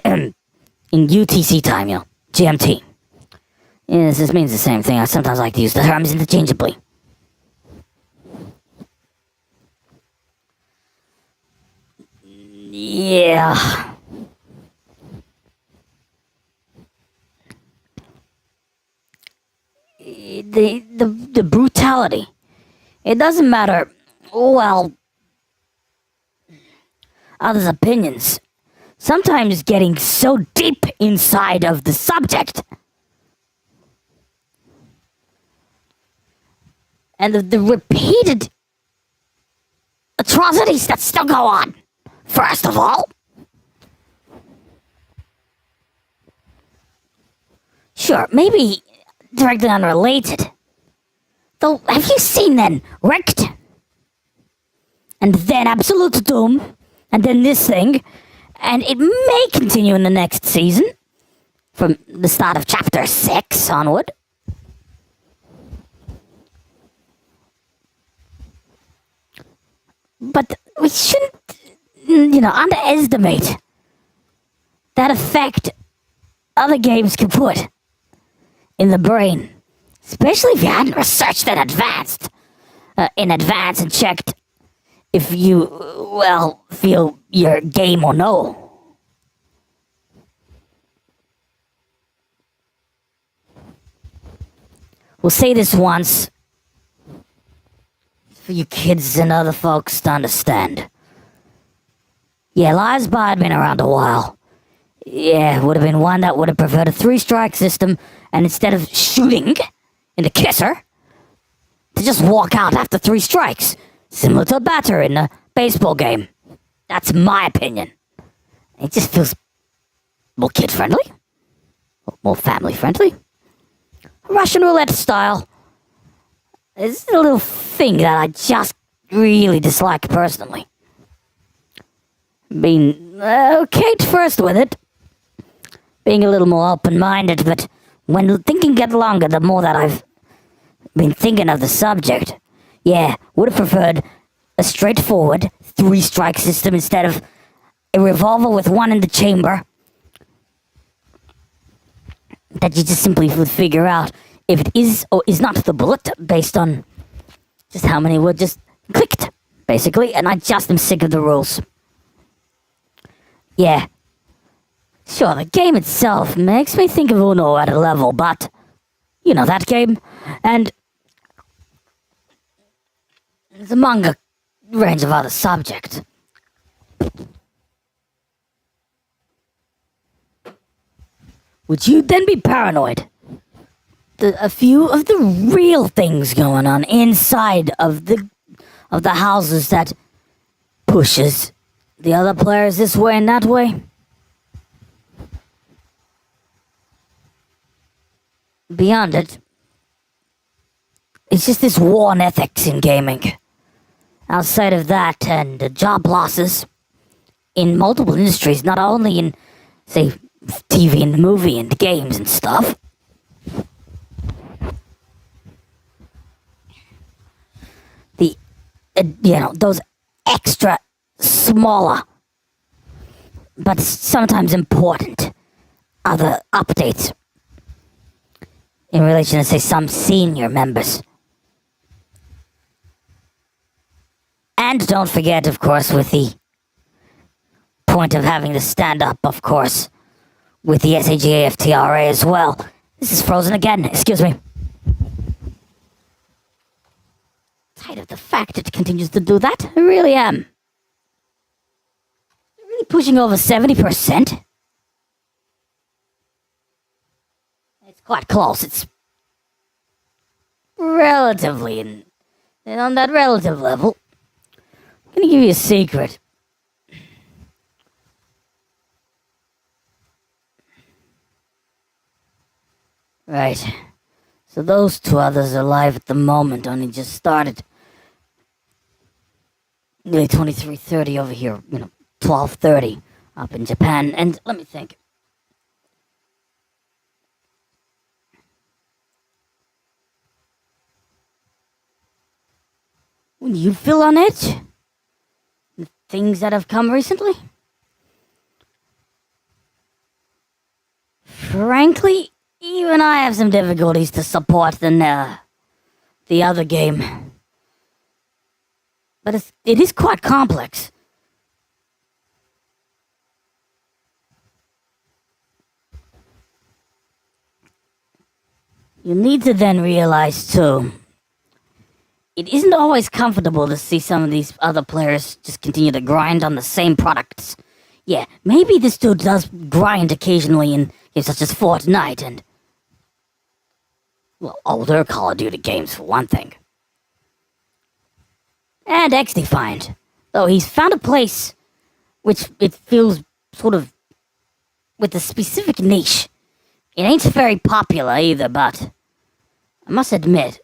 In UTC time, GMT. Yes, this means the same thing. I sometimes like to use the terms interchangeably. Yeah. The brutality. It doesn't matter, others' opinions. Sometimes getting so deep inside of the subject. And the repeated atrocities that still go on. First of all. Sure, maybe directly unrelated. Though, have you seen then Wrecked? And then Absolute Doom? And then this thing? And it may continue in the next season. From the start of chapter 6 onward. But we shouldn't, underestimate that effect other games can put in the brain. Especially if you hadn't researched in advance and checked if you, feel your game or no. We'll say this once for you kids and other folks to understand. Yeah, Liesby had been around a while. Yeah, would have been one that would have preferred a 3-strike system, and instead of shooting in the kisser, to just walk out after 3 strikes, similar to a batter in a baseball game. That's my opinion. It just feels more kid-friendly, more family-friendly. Russian roulette style. It's a little thing that I just really dislike personally. Being okay at first with it. Being a little more open-minded, but when thinking gets longer, the more that I've been thinking of the subject. Yeah, would have preferred a straightforward 3-strike system instead of a revolver with 1 in the chamber. That you just simply would figure out if it is or is not the bullet based on just how many were just clicked basically, and I just am sick of the rules. Yeah. Sure, the game itself makes me think of Uno at a level, but... You know that game? And... It's among a range of other subjects. Would you then be paranoid? A few of the real things going on inside of the houses that pushes the other players this way and that way. Beyond it, it's just this war on ethics in gaming. Outside of that and the job losses in multiple industries, not only in, say, TV and movie and games and stuff. Those extra smaller, but sometimes important other updates in relation to, say, some senior members. And don't forget, of course, with the point of having to stand up, of course, with the SAGAFTRA as well. This is frozen again, excuse me. Tired of the fact it continues to do that. I really am. Really pushing over 70%? It's quite close. It's relatively on that relative level. I'm gonna give you a secret. Right. So those two others are live at the moment, only just started. Nearly 23:30 over here, 12:30 up in Japan. And let me think. When you feel on edge? The things that have come recently? Frankly, even I have some difficulties to support the other game. But it is quite complex. You need to then realize too, it isn't always comfortable to see some of these other players just continue to grind on the same products. Yeah, maybe this dude does grind occasionally in games such as Fortnite and, well, older Call of Duty games for one thing. And X-Defined, though he's found a place which it feels sort of with a specific niche. It ain't very popular either, but I must admit,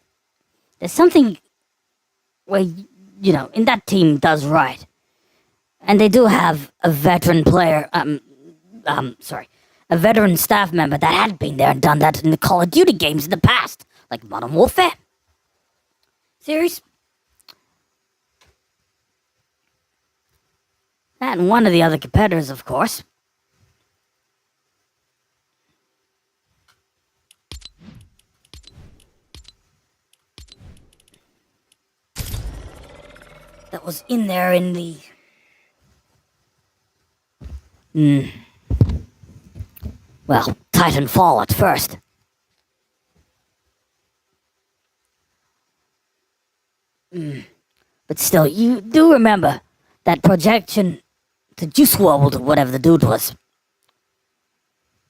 there's something where, in that team does right. And they do have a veteran player, a veteran staff member that had been there and done that in the Call of Duty games in the past, like Modern Warfare series. And one of the other competitors, of course. That was in there in the... Well, Titanfall at first. But still, you do remember that projection to Juice WRLD, whatever the dude was.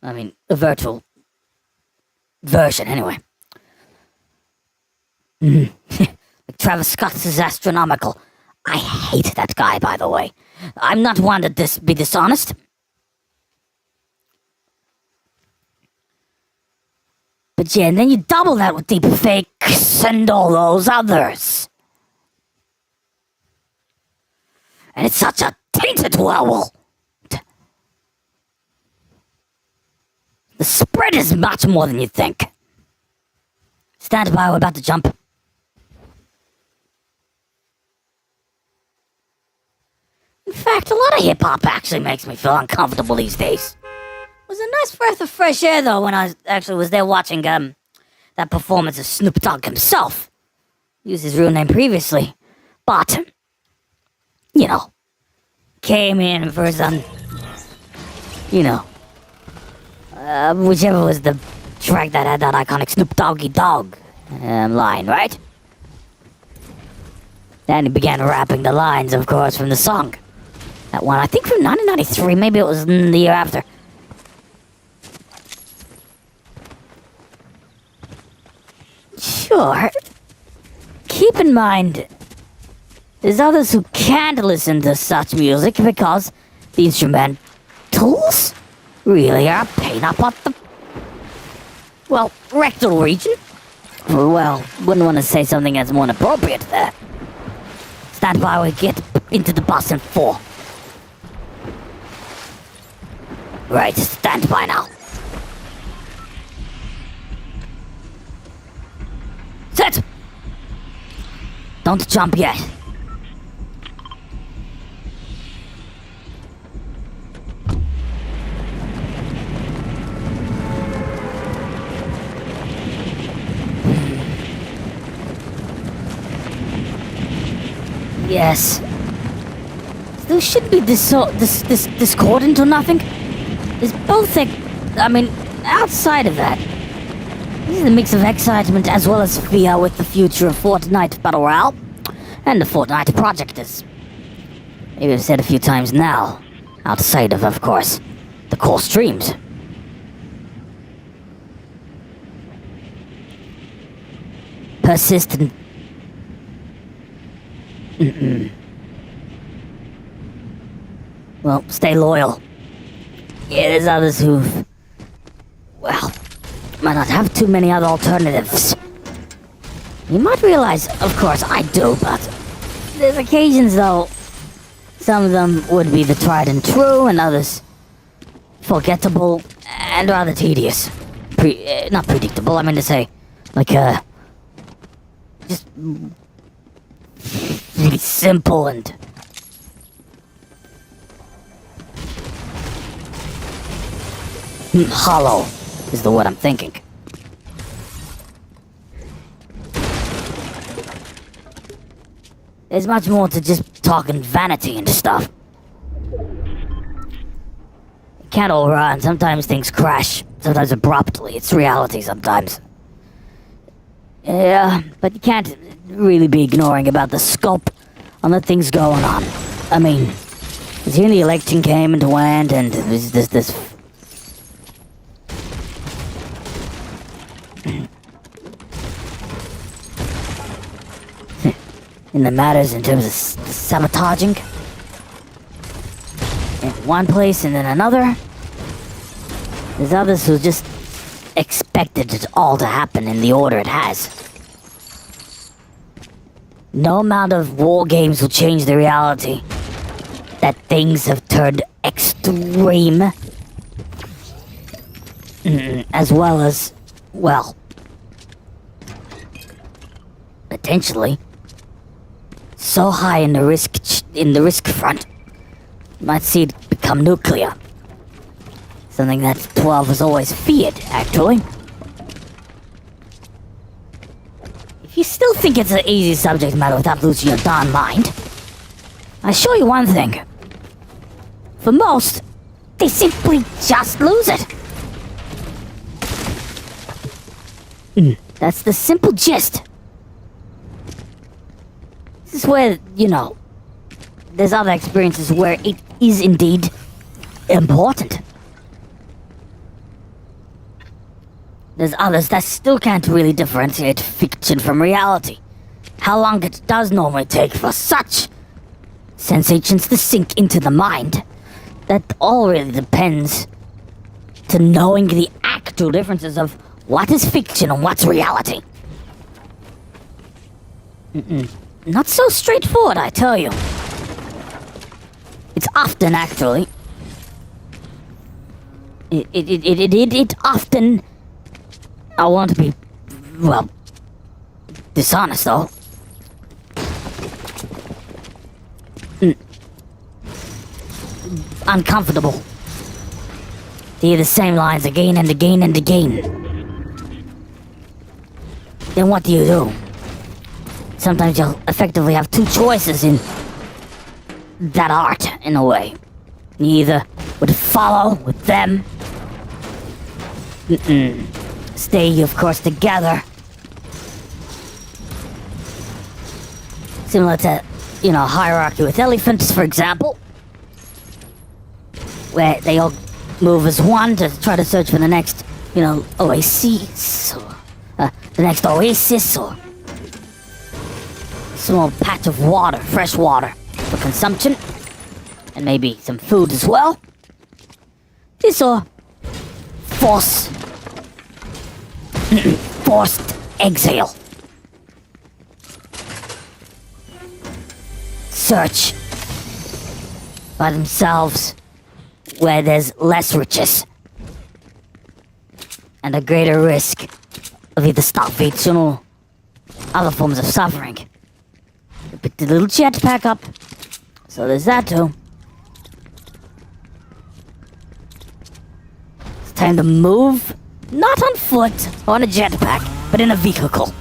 I mean, a virtual version, anyway. Like Travis Scott's is astronomical. I hate that guy, by the way. I'm not one to be dishonest. But yeah, and then you double that with deepfakes and all those others. And it's such a tainted world. The spread is much more than you think. Stand by, we're about to jump. In fact, a lot of hip-hop actually makes me feel uncomfortable these days. It was a nice breath of fresh air, though, when I actually was there watching, that performance of Snoop Dogg himself. Used his real name previously. But you know, came in for some, you know, whichever was the track that had that iconic Snoop Doggy Dogg line, right? Then he began rapping the lines, of course, from the song. That one, I think from 1993, maybe it was the year after. Sure. Keep in mind, there's others who can't listen to such music because the instrumentals really are a pain up on the, well, rectal region. Well, wouldn't want to say something that's more appropriate there. Stand by, we get into the bus in 4. Right, stand by now. Sit! Don't jump yet. Yes. There should be discordant or nothing. There's both outside of that. This is a mix of excitement as well as fear with the future of Fortnite Battle Royale and the Fortnite project is, maybe I've said a few times now, outside of course, the core streams. Persistent. Well, stay loyal. Yeah, there's others who've, well, might not have too many other alternatives. You might realize, of course, I do, but there's occasions, though, some of them would be the tried and true, and others forgettable and rather tedious. Not predictable, I mean to say, like, just really simple and hollow is the word I'm thinking. There's much more to just talking vanity and stuff. It can't all run. Sometimes things crash. Sometimes abruptly. It's reality sometimes. Yeah, but you can't really be ignoring about the scope on the things going on. I mean, here the election came and went, and there's this in the matters in terms of sabotaging in one place and then another. There's others who just expected it all to happen in the order it has. No amount of war games will change the reality that things have turned extreme, as well as, well, potentially so high in the risk front, you might see it become nuclear. Something that 12 has always feared, actually. If you still think it's an easy subject matter without losing your darn mind, I assure you one thing. For most, they simply just lose it. That's the simple gist. This is where, you know, there's other experiences where it is indeed important. There's others that still can't really differentiate fiction from reality. How long it does normally take for such sensations to sink into the mind, that all really depends to knowing the actual differences of what is fiction and what's reality. Not so straightforward, I tell you. It's often, actually. It often... I want to be, well, dishonest, though. Uncomfortable to hear the same lines again and again and again. Then what do? Sometimes you'll effectively have two choices in that art, in a way. You either would follow with them, stay, of course, together. Similar to, hierarchy with elephants, for example. Where they all move as one to try to search for the next, oasis, or the next oasis, or small patch of water, fresh water, for consumption, and maybe some food as well. This or forced exile. Search by themselves where there's less riches and a greater risk of either starvation or other forms of suffering. Pick the little jetpack up, so there's that too. It's time to move, not on foot or on a jetpack, but in a vehicle.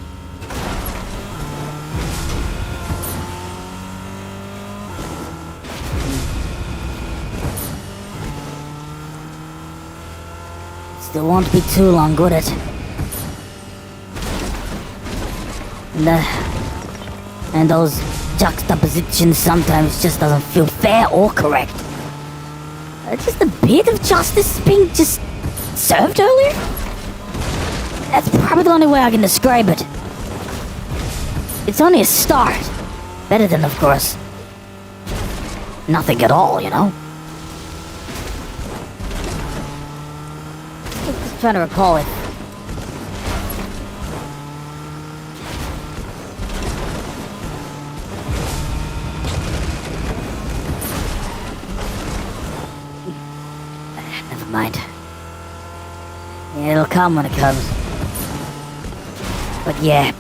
Still won't be too long, would it? And those juxtapositions sometimes just doesn't feel fair or correct. Just a bit of justice being just served earlier? That's probably the only way I can describe it. It's only a start. Better than, of course, nothing at all, Just trying to recall it. Never mind. Yeah, it'll come when it comes. But yeah,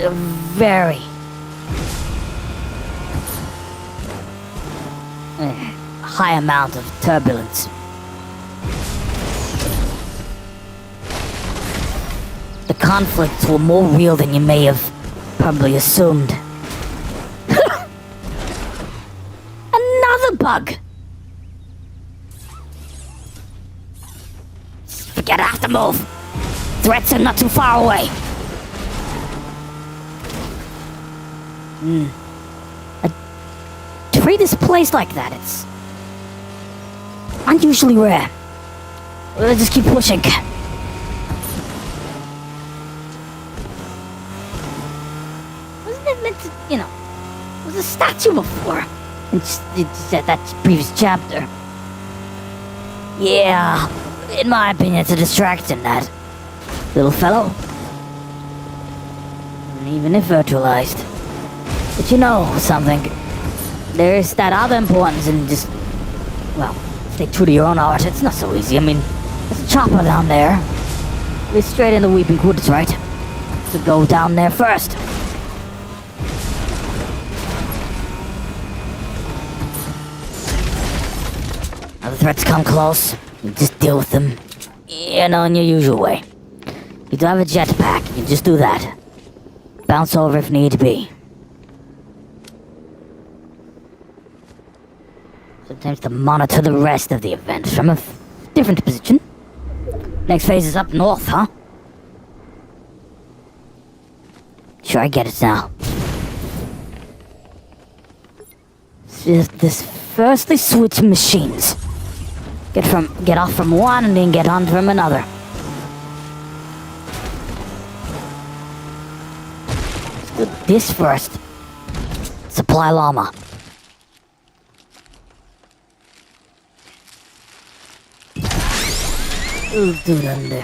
a very high amount of turbulence. The conflicts were more real than you may have probably assumed. Another bug! Forget I have to move. Threats are not too far away. To read this place like that, it's unusually rare. We'll just keep pushing. Wasn't it meant to, it was a statue before. It's that previous chapter. Yeah, in my opinion, it's a distraction, that little fellow. Even if virtualized. But you know something, there is that other importance in just, stay true to your own art. It's not so easy. I mean, there's a chopper down there. We're straight in the Weeping Woods, right? So go down there first. Now the threats come close, you just deal with them, in your usual way. You do have a jetpack, you just do that. Bounce over if need be. Sometimes to monitor the rest of the event from a different position. Next phase is up north, huh? Sure, I get it now. This firstly switch machines. Get off from one and then get on from another. Let's do this first. Supply llama. Ooh, dude under.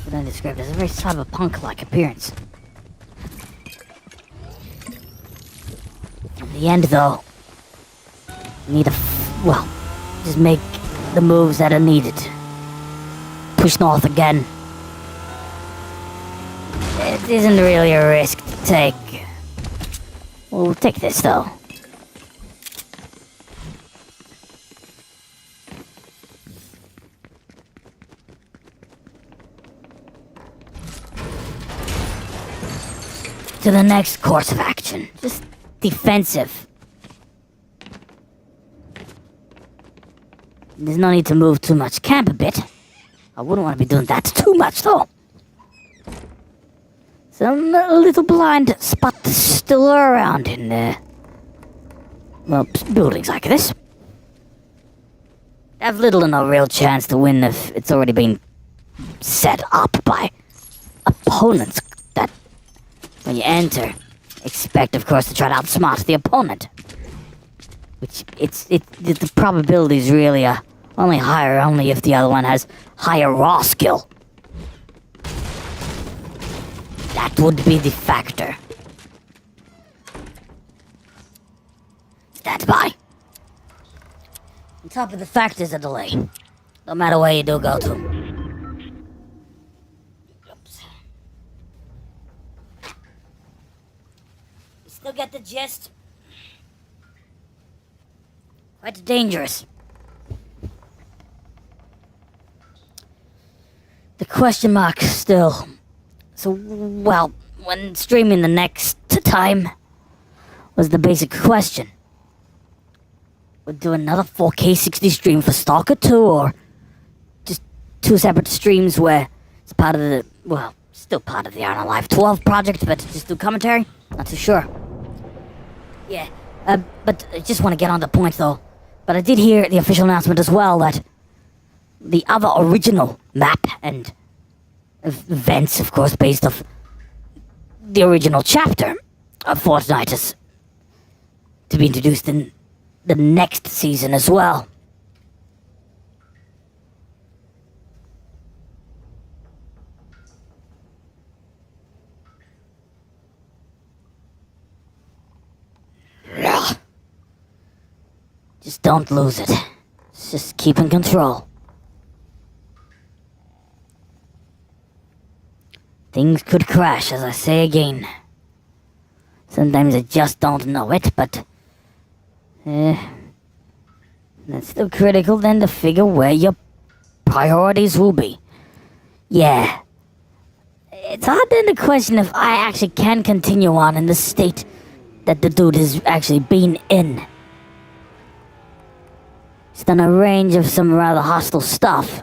What I described as a very cyberpunk-like appearance. In the end, though, you need just make the moves that are needed. Push north again. It isn't really a risk to take. We'll take this, though. To the next course of action. Just defensive. There's no need to move too much camp a bit. I wouldn't want to be doing that too much, though. Some little blind spot still around in, buildings like this. Have little or no real chance to win if it's already been set up by opponents that, when you enter, expect, of course, to try to outsmart the opponent. Which, the probabilities really are only higher only if the other one has higher raw skill. That would be the factor. Stand by. On top of the fact is a delay. No matter where you do go to. Oops. You still get the gist? Quite dangerous. The question mark still. So, well, when streaming the next time was the basic question. Would do another 4K 60 stream for Stalker 2, or just two separate streams where it's part of the, well, still part of the Iron Alive 12 project, but just do commentary? Not too sure. Yeah, but I just want to get on the point though. But I did hear the official announcement as well that the other original map and events, of course, based off the original chapter of Fortnite is to be introduced in the next season as well. Just don't lose it. Just keep in control. Things could crash, as I say again. Sometimes I just don't know it, but that's still critical then to figure where your priorities will be. Yeah. It's hard then to question if I actually can continue on in the state that the dude has actually been in. He's done a range of some rather hostile stuff.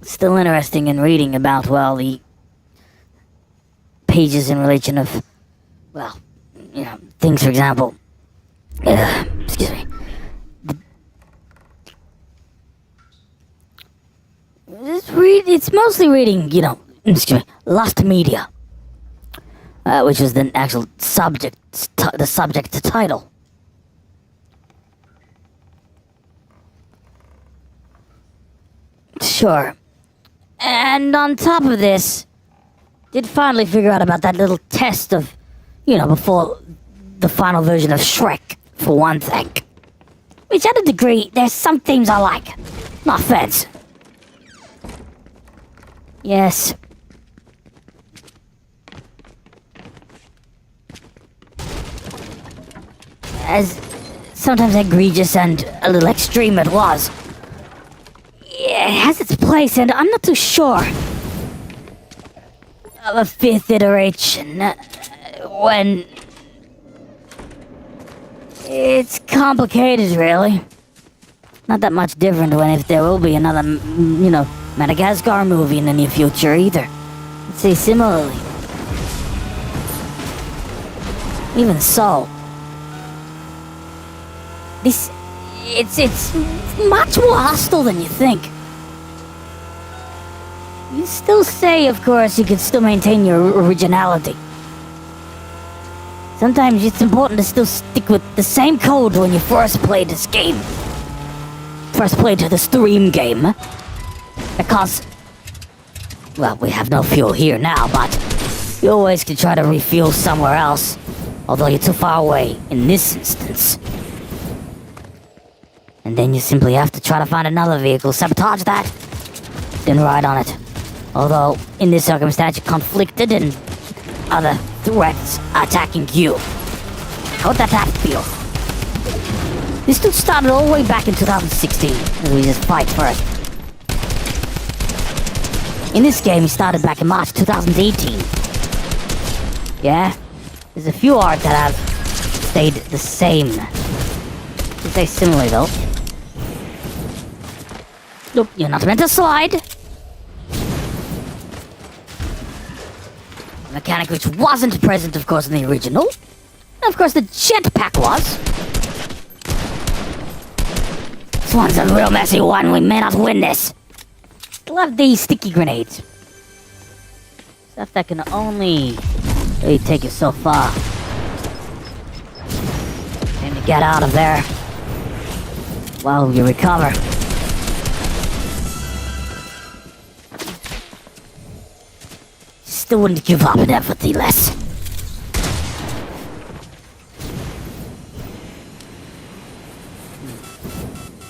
Still interesting in reading about, well, the pages in relation of, well, you know, things, for example, excuse me. It's mostly reading, you know, excuse me, Lost Media, which is the actual subject, the subject title. Sure. And on top of this, did finally figure out about that little test of, you know, before the final version of Shrek, for one thing. Which, at a degree, there's some themes I like. No offense. Yes. As sometimes egregious and a little extreme it was, it has its place, and I'm not too sure of a fifth iteration when it's complicated, really. Not that much different when if there will be another, you know, Madagascar movie in the near future either. Let's say similarly. Even so, it's much more hostile than you think. You still say, of course, you can still maintain your originality. Sometimes it's important to still stick with the same code when you first played this game. First played the stream game. Because, well, we have no fuel here now, but you always can try to refuel somewhere else. Although you're too far away in this instance. And then you simply have to try to find another vehicle, sabotage that, then ride on it. Although, in this circumstance, you're conflicted and other threats attacking you. How would that feel? This dude started all the way back in 2016. We just fight first. In this game, he started back in March 2018. Yeah? There's a few art that have stayed the same. To say similarly, though. Nope, you're not meant to slide. A mechanic which wasn't present, of course, in the original. And of course, the jetpack was. This one's a real messy one. We may not win this. Still have these sticky grenades. Stuff that can only really take you so far. Time to get out of there while you recover. Still wouldn't give up, nevertheless.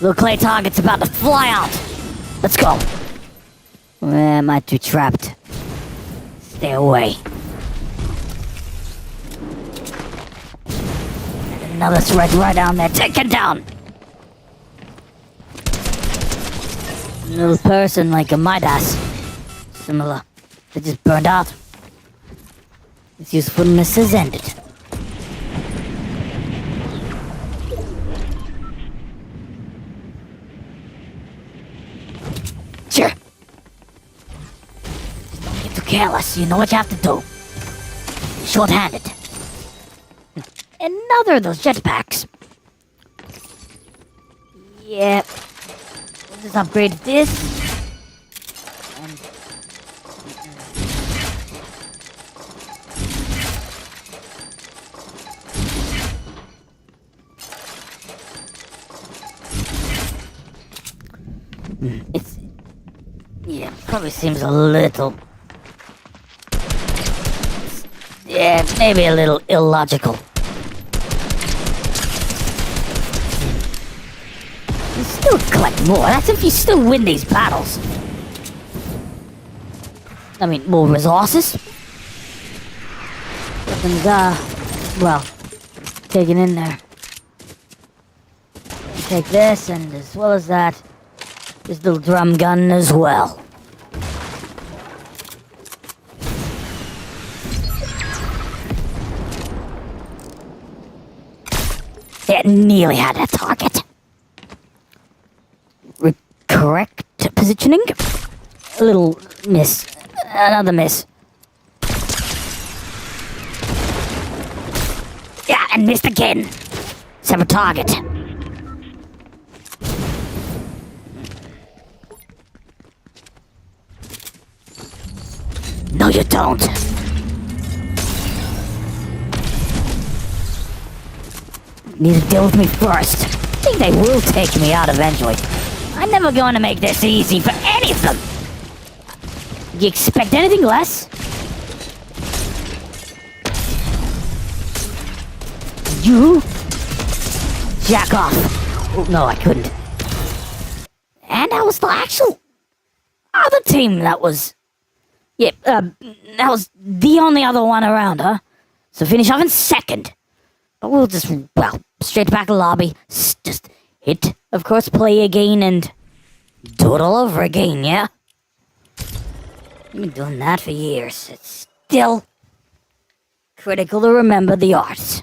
Little clay target's about to fly out. Let's go. Am I too trapped? Stay away. And another threat right down there. Take it down. A little person like a Midas. Similar. They just burned out. Its usefulness has ended. Sure. Just don't get too careless. You know what you have to do. Short-handed. Another of those jetpacks. Yep. We'll just upgrade this. And it's... yeah, probably seems a little... yeah, maybe a little illogical. You still collect more. That's if you still win these battles. I mean, more resources. Weapons, well, taken in there. Take this, and as well as that, this little drum gun as well. It nearly had a target. Correct positioning? A little miss. Another miss. Yeah, and missed again. Separate target. No, you don't. Need to deal with me first. I think they will take me out eventually. I'm never going to make this easy for any of them. You expect anything less? You? Jack off. Oh, no, I couldn't. And that was the actual other team that was... yeah, that was the only other one around, huh? So finish off in second. But we'll just, well, straight back to the lobby. Just hit, of course, play again and do it all over again, yeah? I've been doing that for years. It's still critical to remember the arts.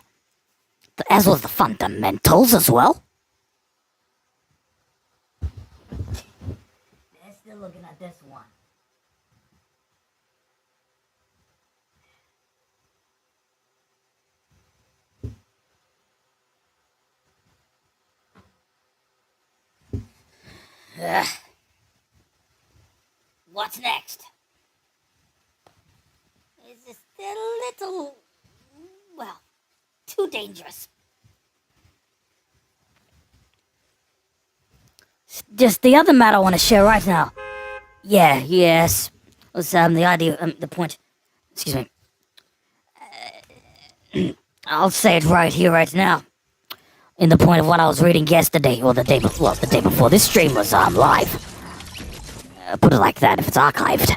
As well as the fundamentals as well. They're still looking at this one. What's next? Is this a little, well, too dangerous? Just the other matter I want to share right now. Yes. Was the idea, the point. Excuse me. I'll say it right here, right now. In the point of what I was reading yesterday, or the day before. Well, the day before this stream was live. Put it like that if it's archived.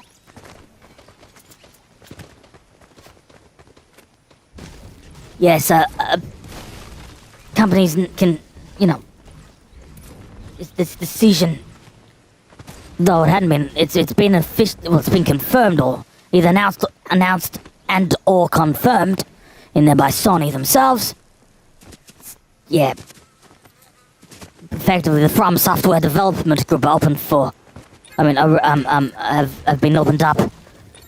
Yes, companies can, you know, this decision though it hadn't been. It's been official. Well, it's been confirmed, or either announced and or confirmed, in there by Sony themselves. Yeah. Effectively, the From Software Development Group opened for. I mean, have been opened up.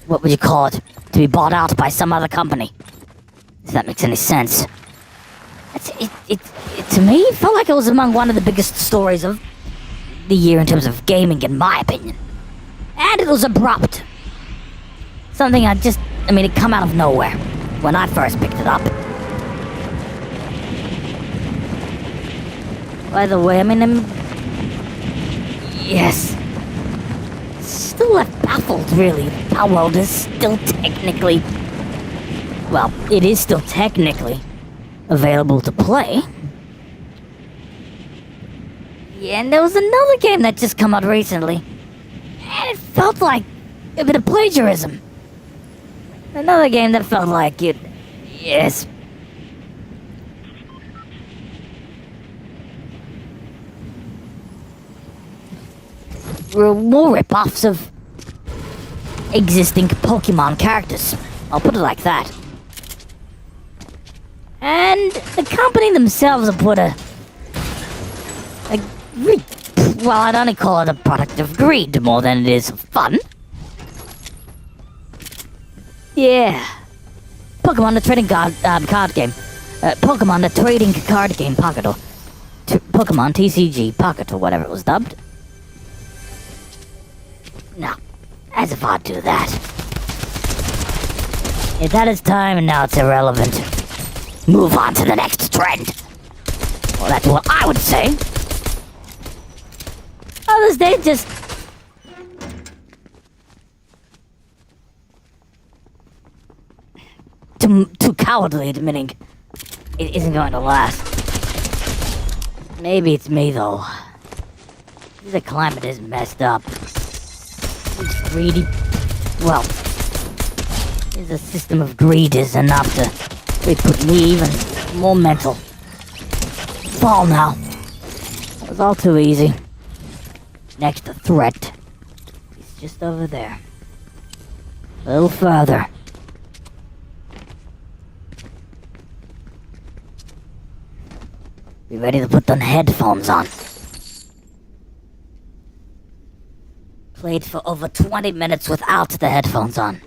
What would you call it? To be bought out by some other company. If that makes any sense. It to me, it felt like it was among one of the biggest stories of the year in terms of gaming, in my opinion. And it was abrupt. Something it come out of nowhere when I first picked it up. By the way, yes. Still left baffled, really, how well this still technically... Well, it is still technically available to play. Yeah, and there was another game that just come out recently. And it felt like a bit of plagiarism. Another game that felt like it... Yes. More rip-offs of existing Pokemon characters. I'll put it like that. And the company themselves have put well, I'd only call it a product of greed more than it is of fun. Yeah. Pokemon the trading card game. Pokemon the trading card game pocket, or Pokemon TCG Pocket, or whatever it was dubbed. No, as if I'd do that. It had its time and now it's irrelevant. Move on to the next trend. Well, that's what I would say. Others, they just... Too cowardly admitting it isn't going to last. Maybe it's me, though. The climate is messed up. It's greedy. Well, the system of greed is enough to put me even more mental. Fall now. It was all too easy. Next threat is just over there. A little further. Be ready to put the headphones on. Played for over 20 minutes without the headphones on.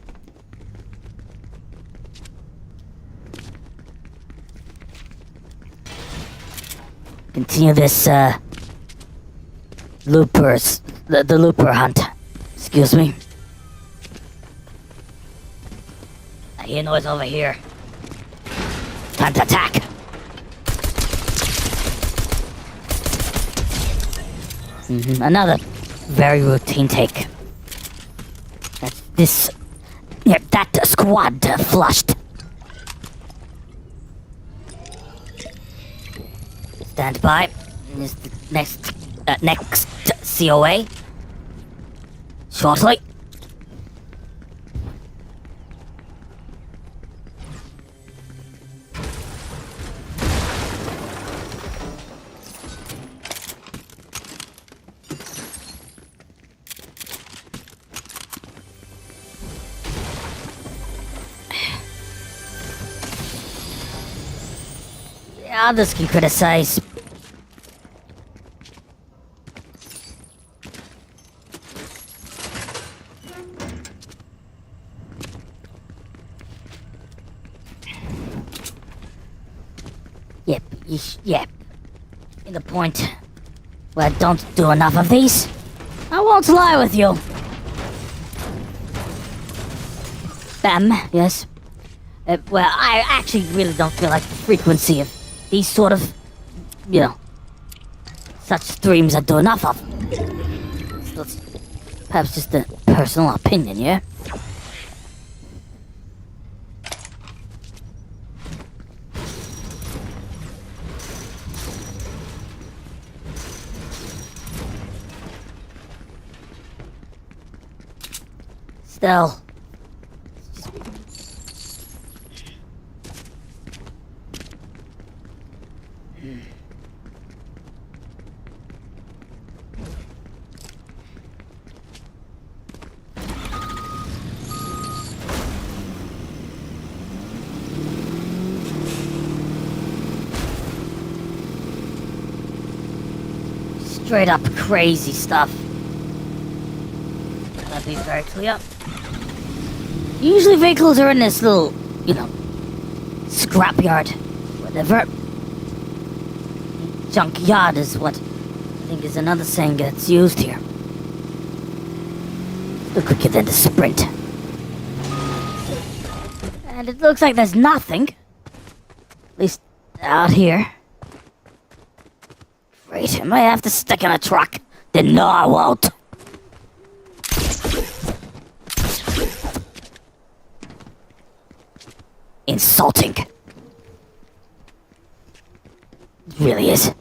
Continue this, the looper hunt. Excuse me. I hear noise over here. Time to attack. Another very routine take. That's this... Yeah, that squad flushed. Stand by. Is the next COA. Shortly. Others can criticize. Yep. In the point where I don't do enough of these, I won't lie with you. Yes. Well, I actually really don't feel like the frequency of these sort of, such streams I do enough of. So it's perhaps just a personal opinion, yeah? Still. Straight up crazy stuff. That'd be very clear. Usually vehicles are in this little, scrapyard. Whatever. Junkyard is what I think is another saying that's used here. Still quicker than the sprint. And it looks like there's nothing. At least out here. Great, I might have to stick in a truck. Then no, I won't. Insulting. It really is.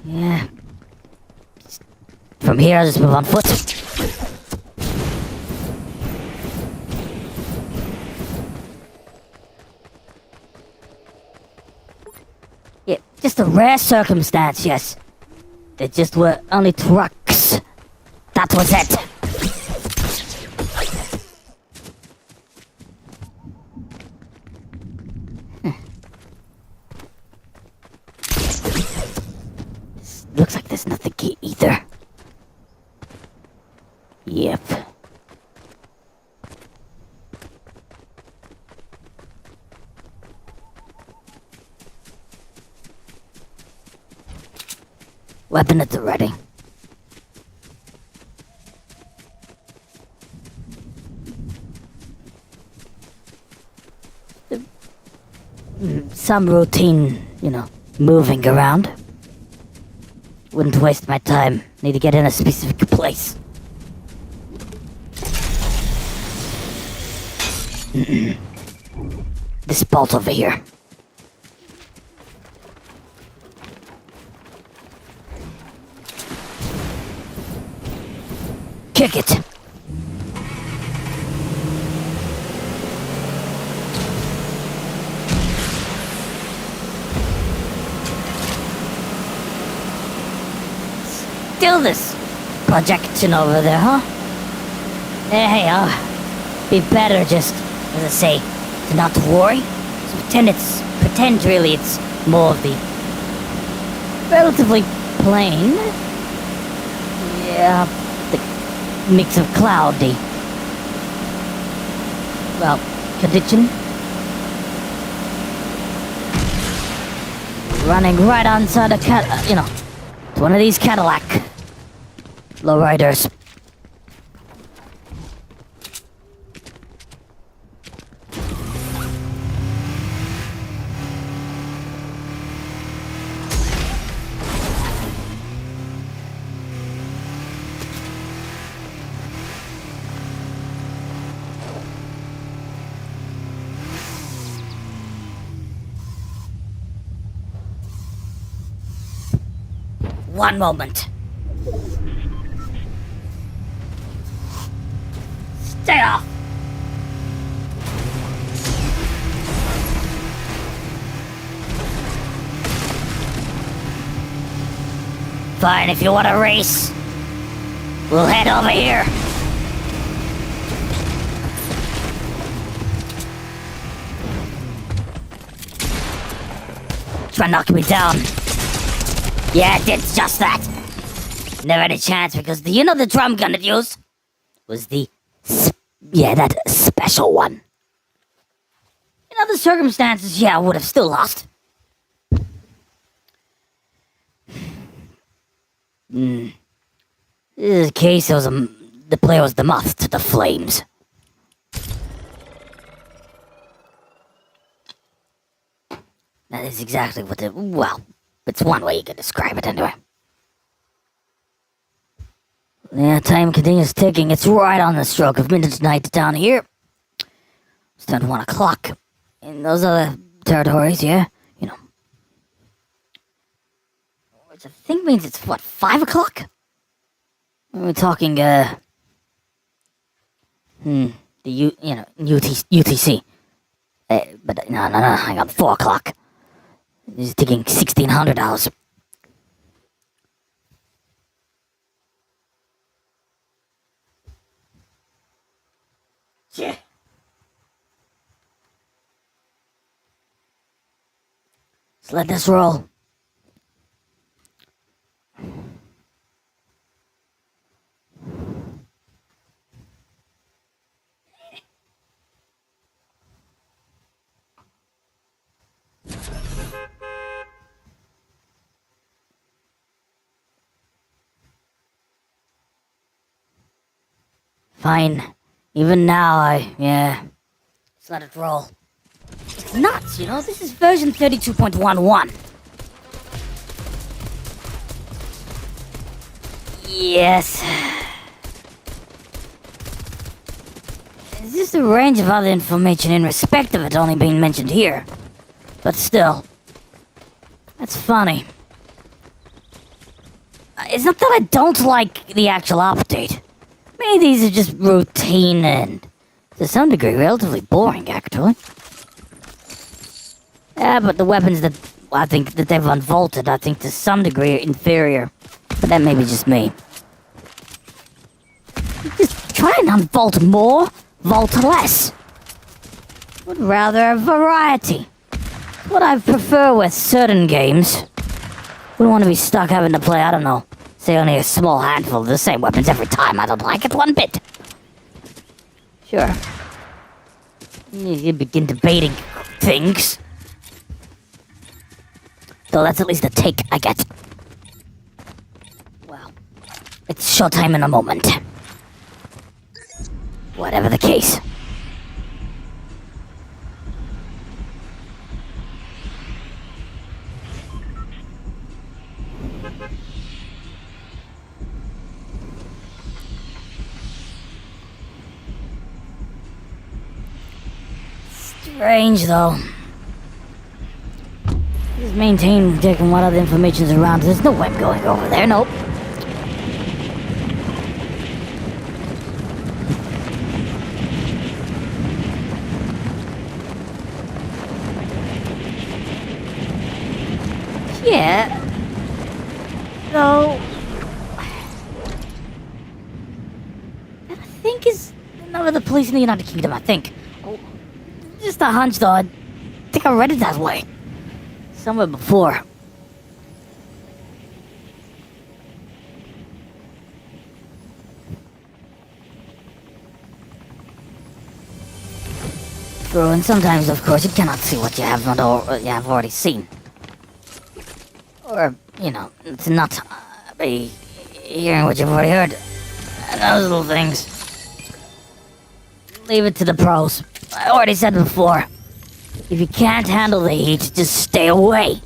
Yeah. From here, I'll just move on foot. Yeah, just a rare circumstance, yes. There just were only trucks. That was it. Looks like there's nothing here either. Yep. Weapon at the ready. Some routine, moving around. Wouldn't waste my time. Need to get in a specific place. This bolt over here. Kick it. Still this projection over there, huh? Hey, be better just, as I say, to not to worry. So pretend really it's more of the relatively plain. Yeah, the mix of cloudy. Well, condition. Running right outside a it's one of these Cadillac lowriders. One moment. Stay off! Fine, if you want to race, we'll head over here. Try knocking me down. Yeah, it did just that. Never had a chance because the drum gun it used was that special one. In other circumstances, yeah, I would have still lost. In this case, the player was the moth to the flames. That is exactly what it's one way you can describe it anyway. Yeah, time continues ticking. It's right on the stroke of midnight down here. It's done 1 o'clock. In those other territories, yeah, Which I think means it's 5 o'clock? We're talking, the UTC. But no, hang on, 4 o'clock. He's taking $1,600. Yeah. Let's let this roll. Fine. Even now, yeah. Let's let it roll. It's nuts, you know? This is version 32.11. Yes. It's just a range of other information in respect of it only being mentioned here. But still. That's funny. It's not that I don't like the actual update. Many of these are just routine and, to some degree, relatively boring, actually. Yeah, but the weapons that I think that they've unvaulted, I think to some degree are inferior. But that may be just me. Just try and unvault more, vault less. Would rather a variety. What I prefer with certain games. Wouldn't want to be stuck having to play, I don't know, say only a small handful of the same weapons every time. I don't like it one bit. Sure. You begin debating things. Though that's at least a take I get. Well, it's showtime in a moment. Whatever the case. Strange, though. Just maintain taking what other information's around. There's no way I'm going over there, nope. Yeah. Though... that I think is none of the police in the United Kingdom, I think. Just a hunch, though. I think I read it that way. Somewhere before. True, and sometimes, of course, you cannot see what you have already seen. Or, you know, to not be hearing what you've already heard. And those little things. Leave it to the pros. I already said before, if you can't handle the heat, just stay away.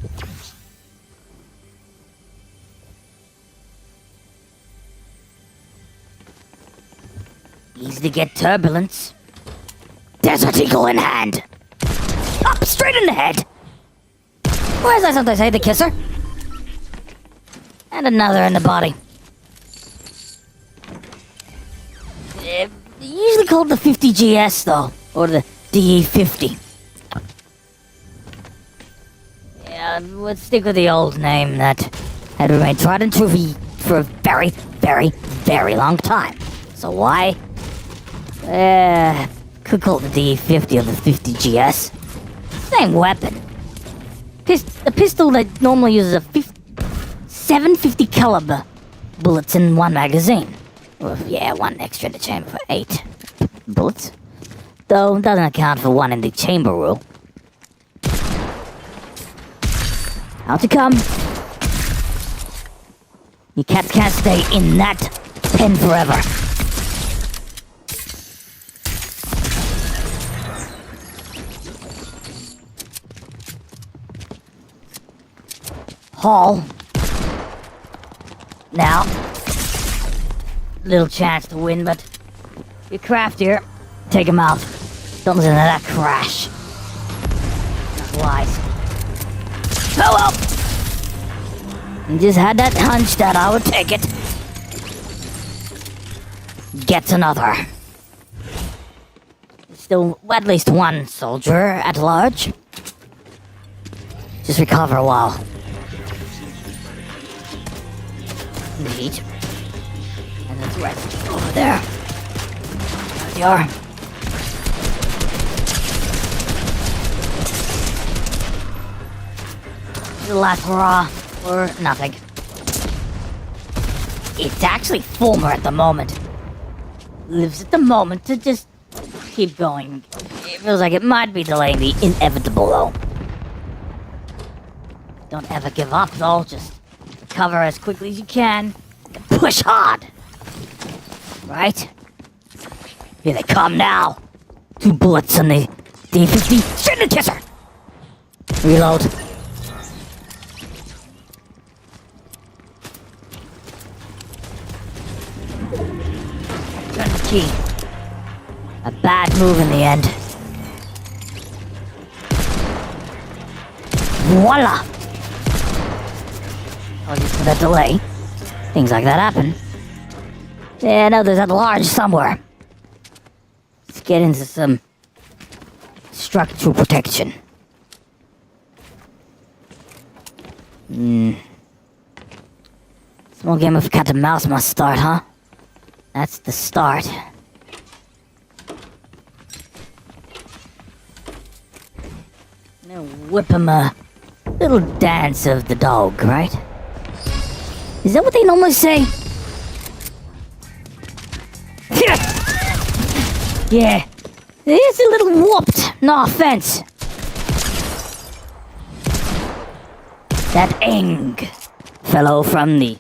Easy to get turbulence. Desert Eagle in hand. Up, straight in the head. Or as I sometimes say, the kisser. And another in the body. Usually called the 50 GS, though. Or the DE50. Yeah, let's stick with the old name that had remained tried and true for a very, very, very long time. So why? Could call it the DE50 or the 50 GS. Same weapon. The pistol that normally uses a 750 caliber bullets in one magazine. Well, yeah, one extra in the chamber for 8 bullets. Though, doesn't account for one in the chamber rule. Out to come. You cats can't stay in that pen forever. Haul. Now. Little chance to win, but you're craftier. Take him out. Don't listen to that crash. Not wise. Oh well! I just had that hunch that I would take it. Gets another. Still at least one soldier at large. Just recover a while. Neat. And the rest over there. There they are. The last hurrah, or nothing. It's actually Fulmer at the moment. Lives at the moment to just keep going. It feels like it might be delaying the inevitable, though. Don't ever give up, though. Just recover as quickly as you can. Push hard. Right? Here they come now. 2 bullets on the D50. Shoot and kiss her. Reload. Turn the key. A bad move in the end. Voila! Apologies for the delay. Things like that happen. Yeah, no, there's a large somewhere. Let's get into some structural protection. Small game of cat and mouse must start, huh? That's the start. Now whip him a little dance of the dog, right? Is that what they normally say? Yeah, it is a little warped, no offense. That Aang fellow from the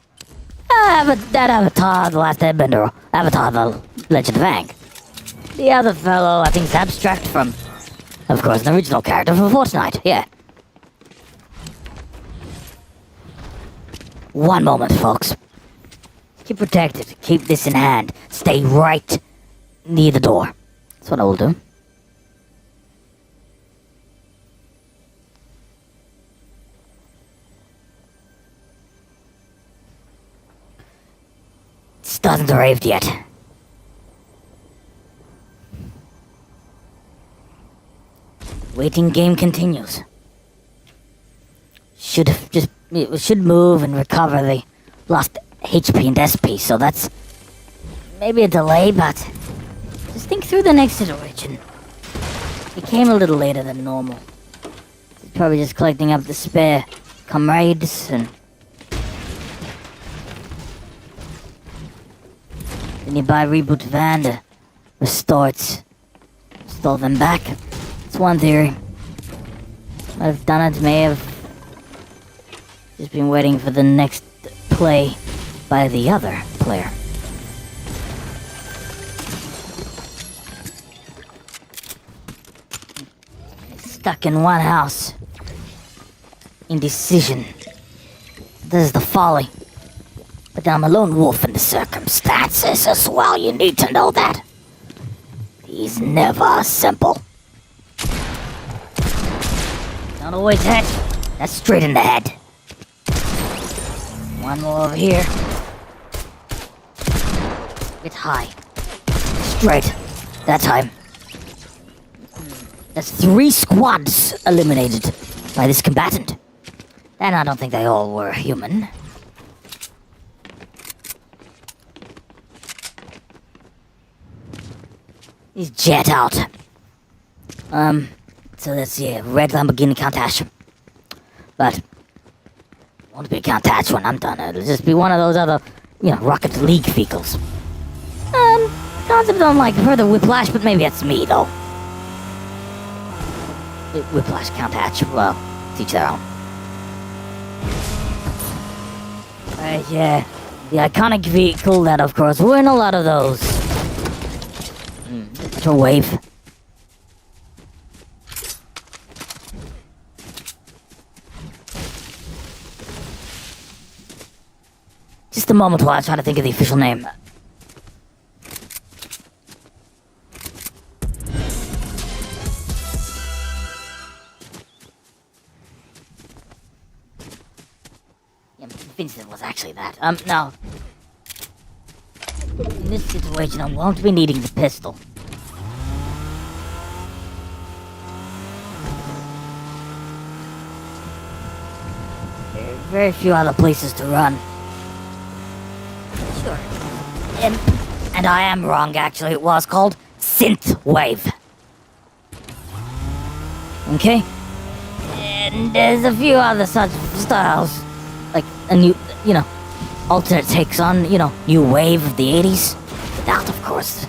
that Avatar, the Last Airbender, Avatar, the Legend of Aang. The other fellow, I think, is abstract from, of course, an original character from Fortnite, yeah. One moment, folks. Keep protected. Keep this in hand. Stay right near the door. That's what I will do. Still hasn't arrived yet. Waiting game continues. It should move and recover the lost HP and SP, so that's maybe a delay, but just think through the next iteration. It came a little later than normal. It's probably just collecting up the spare comrades and then you buy a reboot van to restore them back. It's one theory. Might have done it, may have just been waiting for the next play by the other player. Stuck in one house. Indecision. This is the folly. But I'm a lone wolf in the circumstances as well, you need to know that. He's never simple. Don't always hit. That's straight in the head. One more over here. Bit high. Straight. That time. That's 3 squads eliminated by this combatant. And I don't think they all were human. He's jet out. So let's see, a red Lamborghini Countach. But won't be a Countach when I'm done. It'll just be one of those other, Rocket League vehicles. Concept don't like further Whiplash, but maybe that's me though. Whiplash, Countach, well, teach their own. Right, yeah. The iconic vehicle that, of course, we're in a lot of those. To wave. Just a moment while I try to think of the official name. Yeah, I'm convinced it was actually that. Now, in this situation, I won't be needing the pistol. There are very few other places to run. Sure. And I am wrong, actually. It was called Synthwave. Okay? And there's a few other such styles. Like a new, alternate takes on, new wave of the 80s. Without, of course,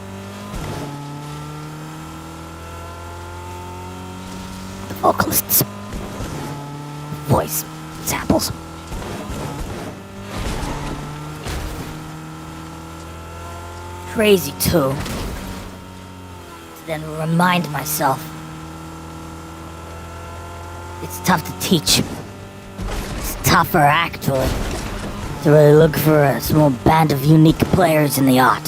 the vocalist's voice samples. Crazy, too. then remind myself. It's tough to teach. It's tougher, actually, to really look for a small band of unique players in the art.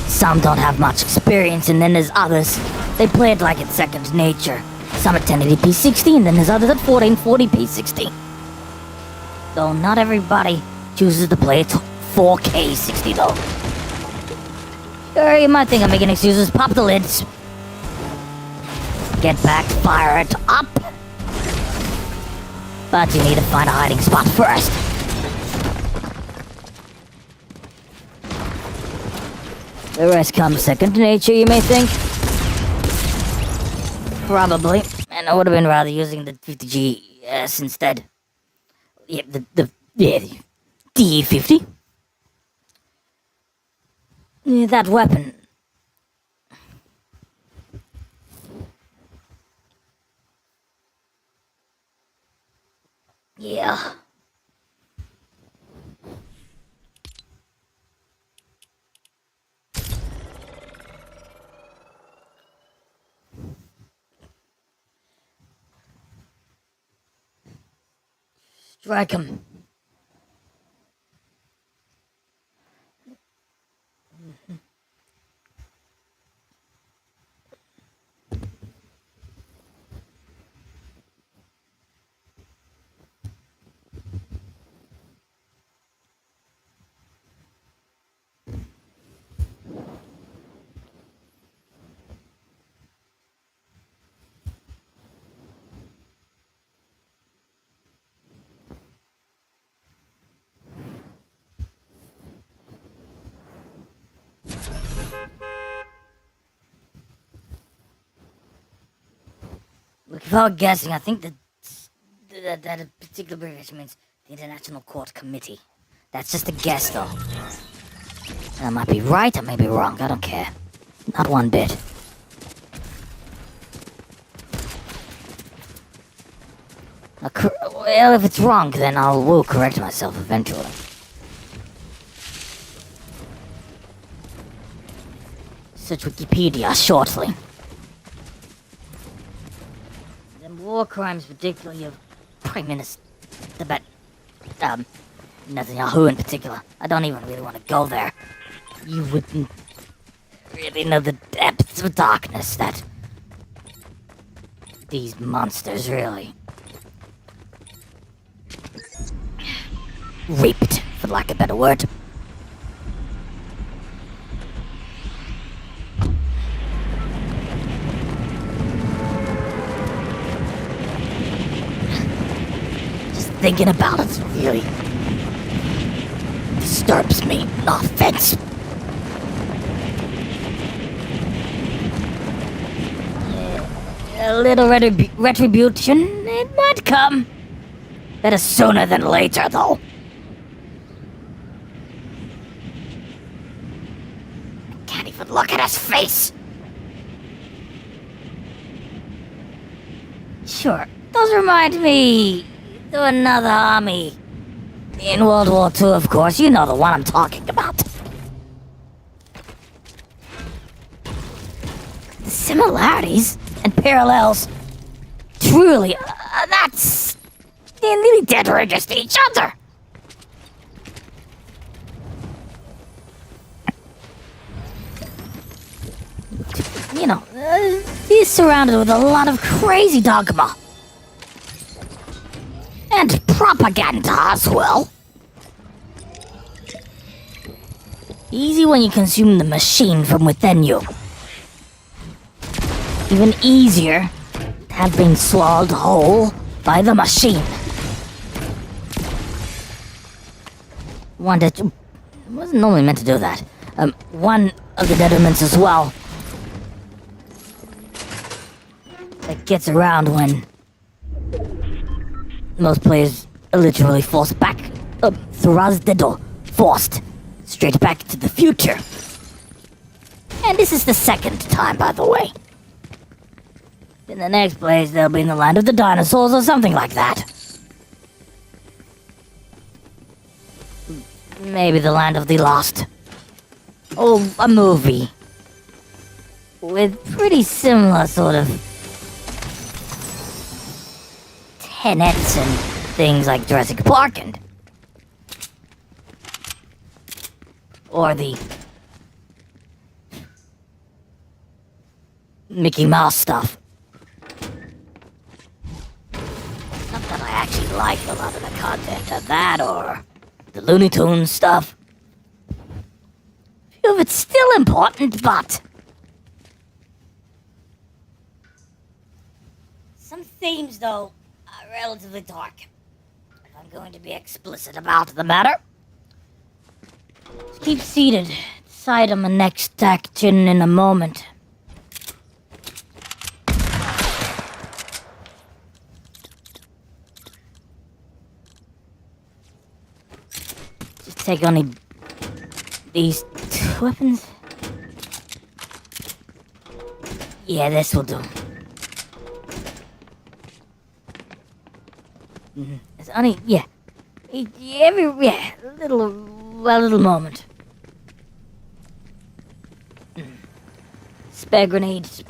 Some don't have much experience, and then there's others. They play it like it's second nature. Some at 1080p 60, and then there's others at 1440p 60. Though not everybody chooses to play it 4K 60 though. Sure, you might think I'm making excuses. Pop the lids. Get back, fire it up. But you need to find a hiding spot first. The rest comes second nature, you may think. Probably. And I would have been rather using the 50GS instead. Yeah, the DE50. Yeah, that weapon. Yeah. Strike him. Look, if I were guessing, I think that a particular abbreviation means the International Court Committee. That's just a guess, though. I might be right, I may be wrong, I don't care. Not one bit. Well, if it's wrong, then I will correct myself eventually. Search Wikipedia shortly. War crimes, particularly of Prime Minister, Netanyahu in particular. I don't even really want to go there. You wouldn't really know the depths of darkness that these monsters really reaped, for lack of a better word. Thinking about it really disturbs me. No offense. A little retribution, it might come. Better sooner than later, though. I can't even look at his face. Sure, those remind me to another army. In World War II, of course. You know the one I'm talking about. The similarities and parallels. Truly, that's... They're nearly dead riggers to each other. You know, he's surrounded with a lot of crazy dogma. And propaganda as well. Easy when you consume the machine from within you. Even easier to have been swallowed whole by the machine. Wasn't normally meant to do that. One of the detriments as well that gets around when most players are literally forced back, forced straight back to the future. And this is the second time, by the way. In the next place, they'll be in the land of the dinosaurs or something like that. Maybe the land of the lost. Oh, a movie. with pretty similar sort of tenets and things like Jurassic Park or the Mickey Mouse stuff. Not that I actually like a lot of the content of that or the Looney Tunes stuff. Few of it's still important, but some themes, though, are relatively dark. If I'm going to be explicit about the matter. Just keep seated. Decide on the next action in a moment. Just take only these two weapons. Yeah, this will do. It's only, yeah. A little moment. Spare grenades.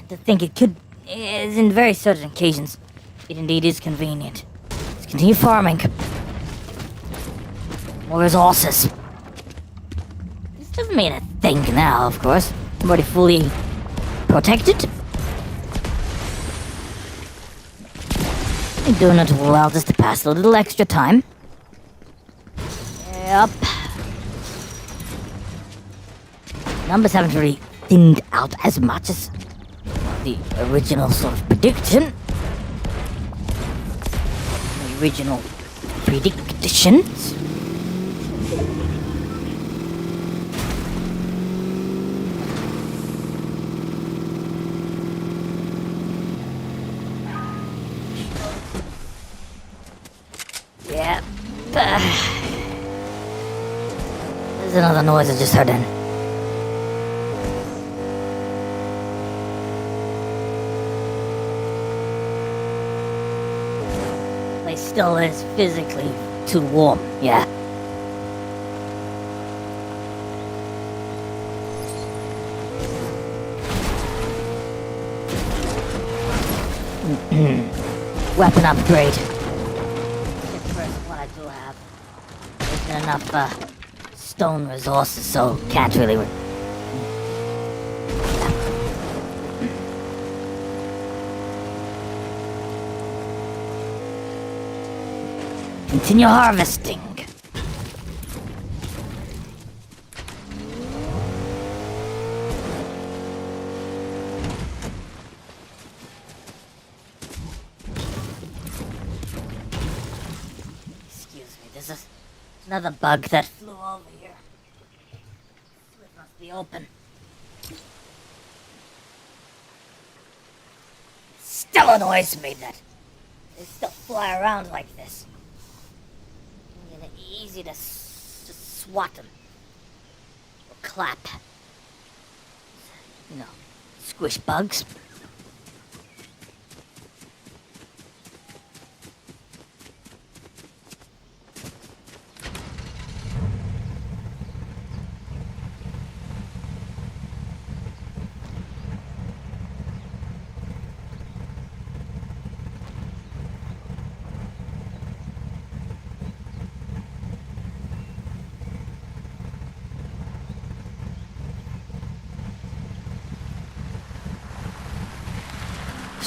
To think it could, is in very certain occasions, it indeed is convenient. Let's continue farming. More resources. This doesn't mean a thing now, of course. I'm already fully protected. I'm doing it well just to pass a little extra time. Yep. Numbers haven't really thinned out as much as the original sort of prediction. The original predictions. Yep. There's another noise I just heard in. Place still is physically too warm, yeah. Weapon upgrade. What I do have isn't enough stone resources, so can't really. Continue harvesting. This is another bug that flew over here. It must be open. Still annoys me that they still fly around like this. And it's easy to swat them. Or clap. You know, squish bugs.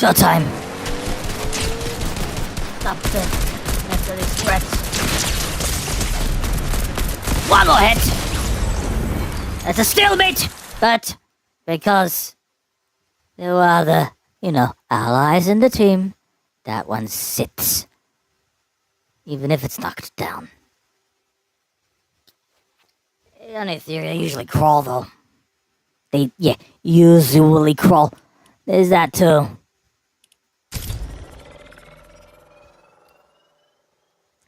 Showtime. Stop the necessary threats. One more hit. That's a stalemate, but because there are the, allies in the team, that one sits. Even if it's knocked down. On a theory, they usually crawl though. They usually crawl. There's that too.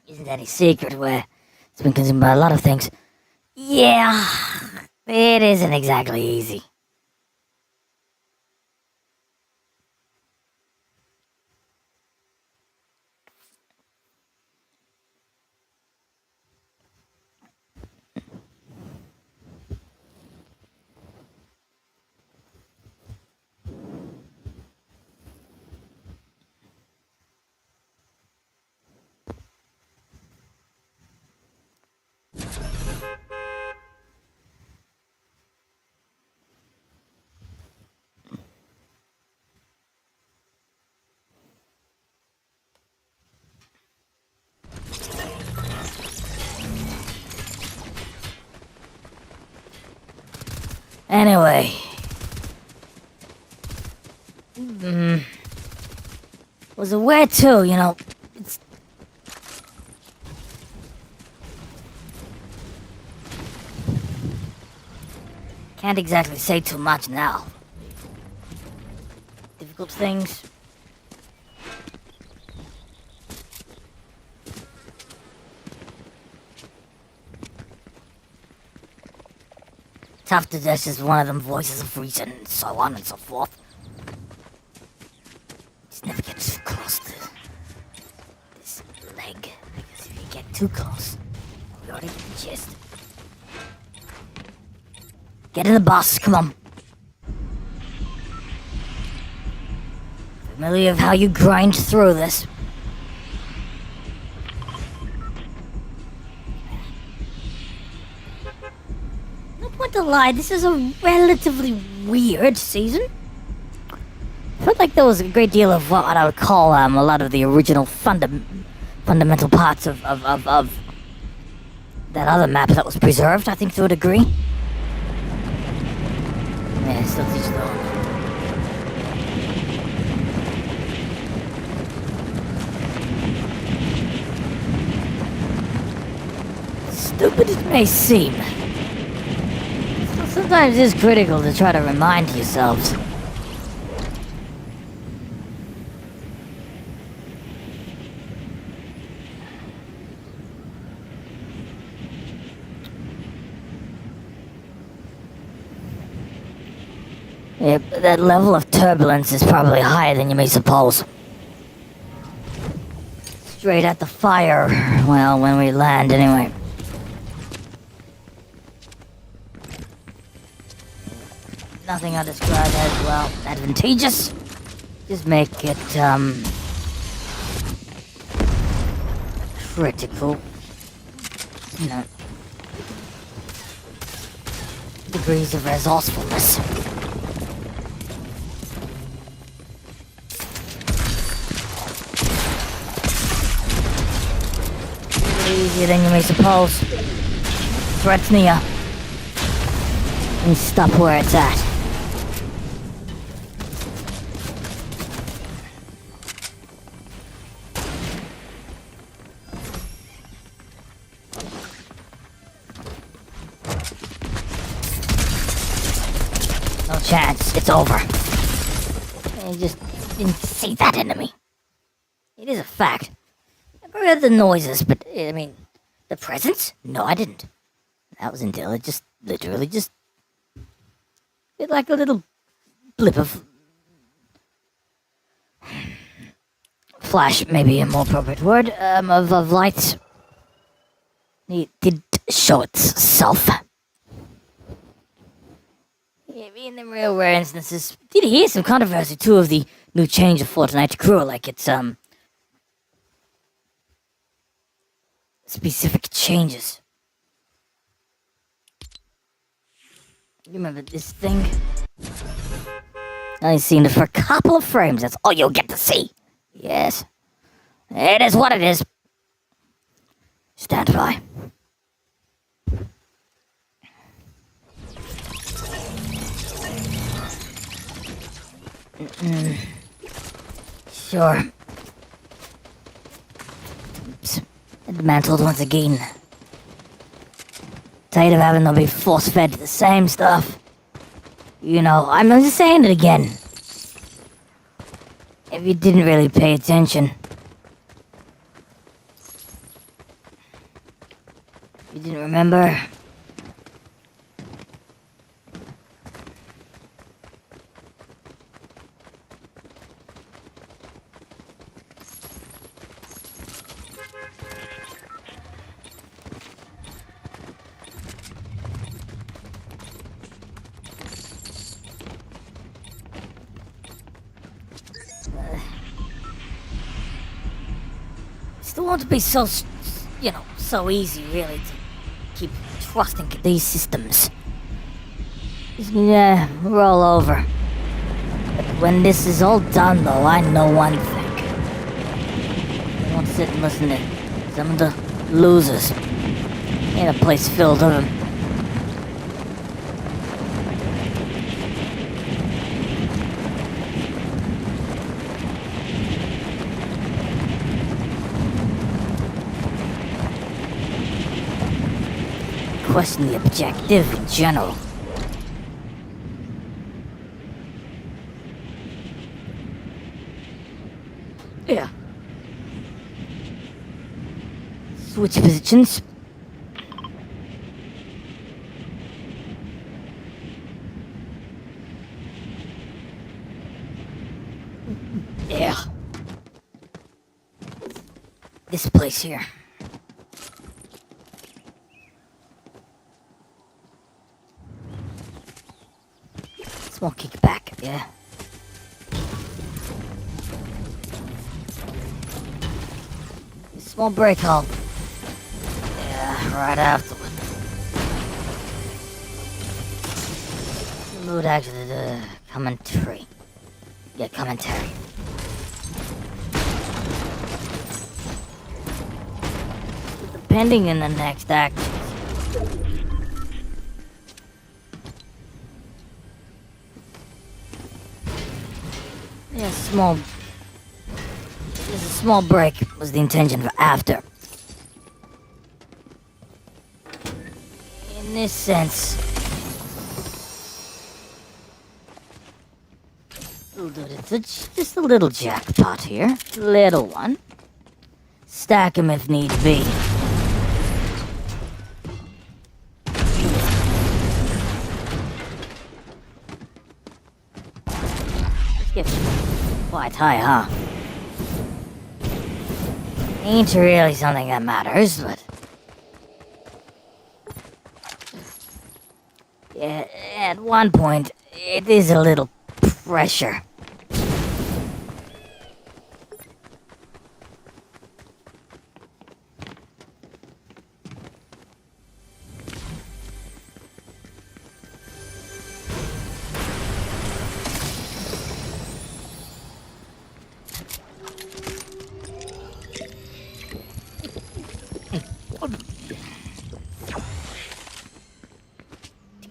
Isn't any secret where it's been consumed by a lot of things. Yeah, it isn't exactly easy. Anyway. Was aware too, you know. It's... Can't exactly say too much now. Difficult things. Tough to judge is one of them voices of reason, and so on and so forth. Just never get too close to this leg, because if you get too close, we already get the gist. Get in the bus, come on. Familiar of how you grind through this. No point to lie, this is a relatively weird season. I felt like there was a great deal of what I would call a lot of the original fundamental parts of that other map that was preserved, I think, to a degree. Yeah, still teach the own. Stupid it may seem, sometimes it is critical to try to remind yourselves. Yeah, that level of turbulence is probably higher than you may suppose. Straight at the fire, well, when we land anyway. Nothing I describe as, well, advantageous. Just make it, critical. You know, degrees of resourcefulness. Easier than you may suppose. Threat's near. And stop where it's at. No chance. It's over. I just didn't see that enemy. It is a fact. I heard the noises, but, I mean, the presence? No, I didn't. That was until it just, literally just, it like a little blip of flash, maybe a more appropriate word, of light. It did show itself. Yeah, in the real rare instances, did hear some controversy too of the new change of Fortnite crew, like it's, specific changes. You remember this thing? I've seen it for a couple of frames, that's all you'll get to see. Yes. It is what it is. Stand by. Sure. Oops. Dismantled once again. Tired of having to be force-fed to the same stuff. You know, I'm just saying it again. If you didn't really pay attention. You didn't remember. Still won't be so, you know, so easy really to keep trusting these systems. Yeah, roll over. But when this is all done though, I know one thing. I won't sit and listen to some of the losers in a place filled with them. question the objective in general. Yeah. Switch positions. Yeah. This place here. Small kickback, yeah. Small break halt. Yeah, right afterward. Mood actually the commentary. Yeah, commentary. Depending in the next act. Yeah, small. Just a small break was the intention for after. In this sense. It's just a little jackpot here. Little one. Stack 'em if need be. Quite high, huh? Ain't really something that matters, but... Yeah, at one point, it is a little pressure.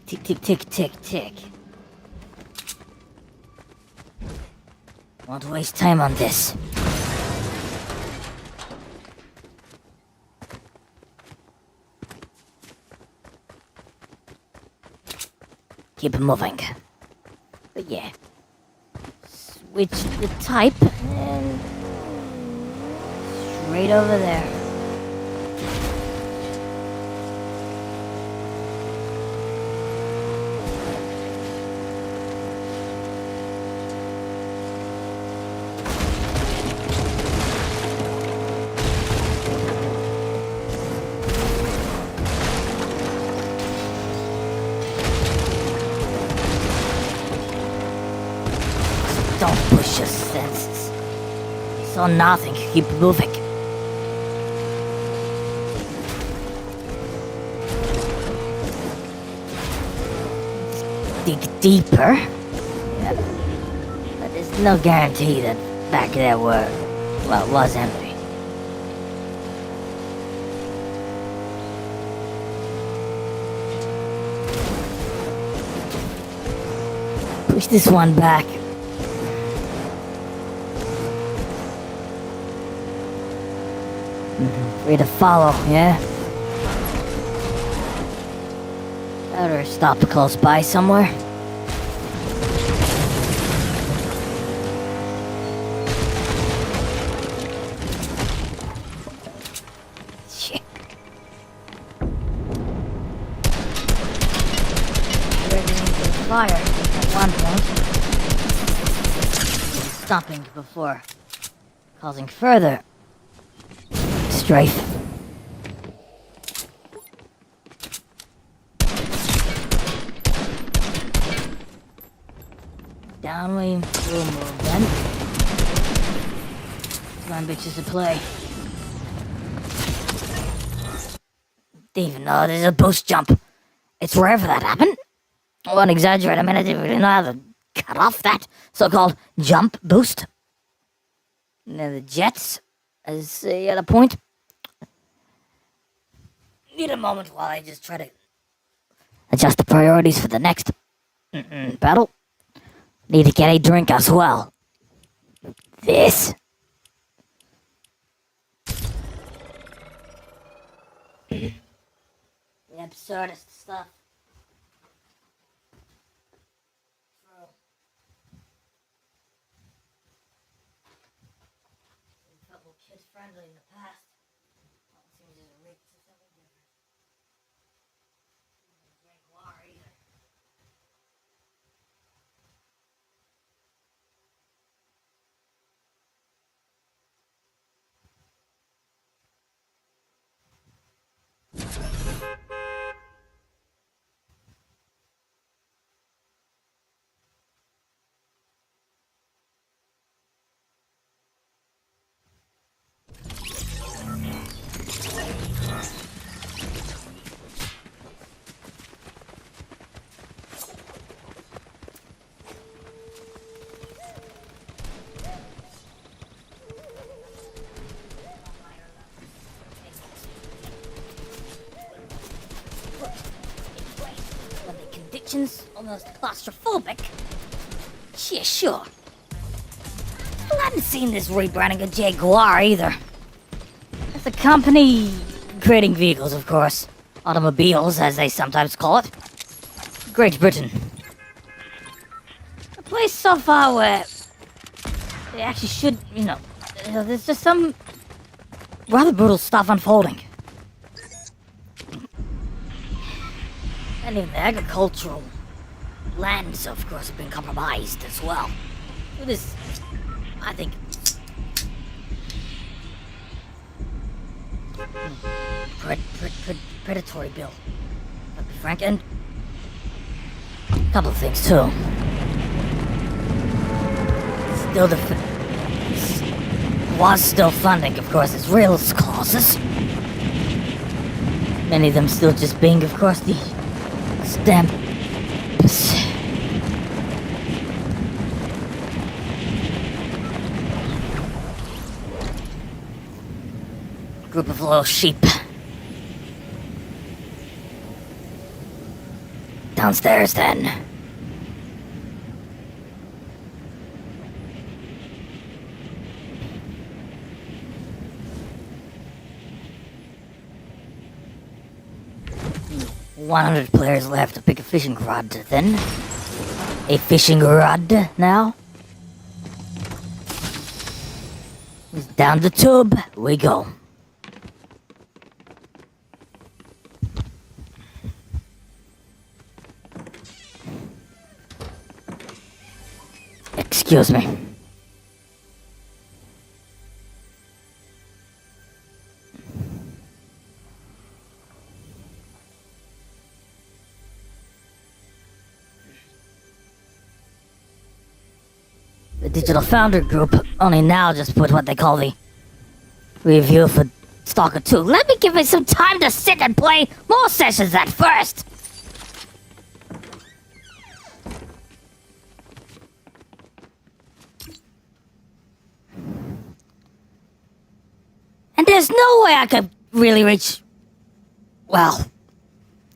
Tick, tick, tick, tick, tick. Won't waste time on this. Keep moving. But yeah. Switch the type and... straight over there. Don't push your senses. Saw nothing. Keep moving. Dig deeper. Yeah. But there's no guarantee that back there was empty. Push this one back. Free to follow, yeah? Better stop close by somewhere. Shit. Ready to fire at one point. Stopping before causing further strife. Downway, we'll move then. Come on, bitches to play. Didn't even know there's a boost jump. It's rare for that to happen. I won't exaggerate, I didn't really know how to cut off that so-called jump boost. Now the jets, as the other point. Need a moment while I just try to adjust the priorities for the next battle. Need to get a drink as well. This. Yeah, absurdist stuff. True. We felt more kid friendly in the past. Well, it seems there's a reek to something different. Jaguar either. When the conditions almost claustrophobic. Yeah, sure. Still hadn't seen this rebranding of Jaguar either. It's a company creating vehicles, of course. Automobiles, as they sometimes call it. Great Britain. A place so far where they actually should, there's just some rather brutal stuff unfolding. And even the agricultural lands, of course, have been compromised as well. It is, I think, predatory bill. I'll be frank, and a couple of things too. Still was still funding, of course, its rails clauses. Many of them still just being, of course, the stamp. Group of loyal sheep. Downstairs, then. "100 players left to pick a fishing rod, then. A fishing rod now. Down the tube we go." Excuse me. The Digital Founder Group only now just put what they call the review for Stalker 2. Let me give me some time to sit and play more sessions at first! And there's no way I could really reach... Well,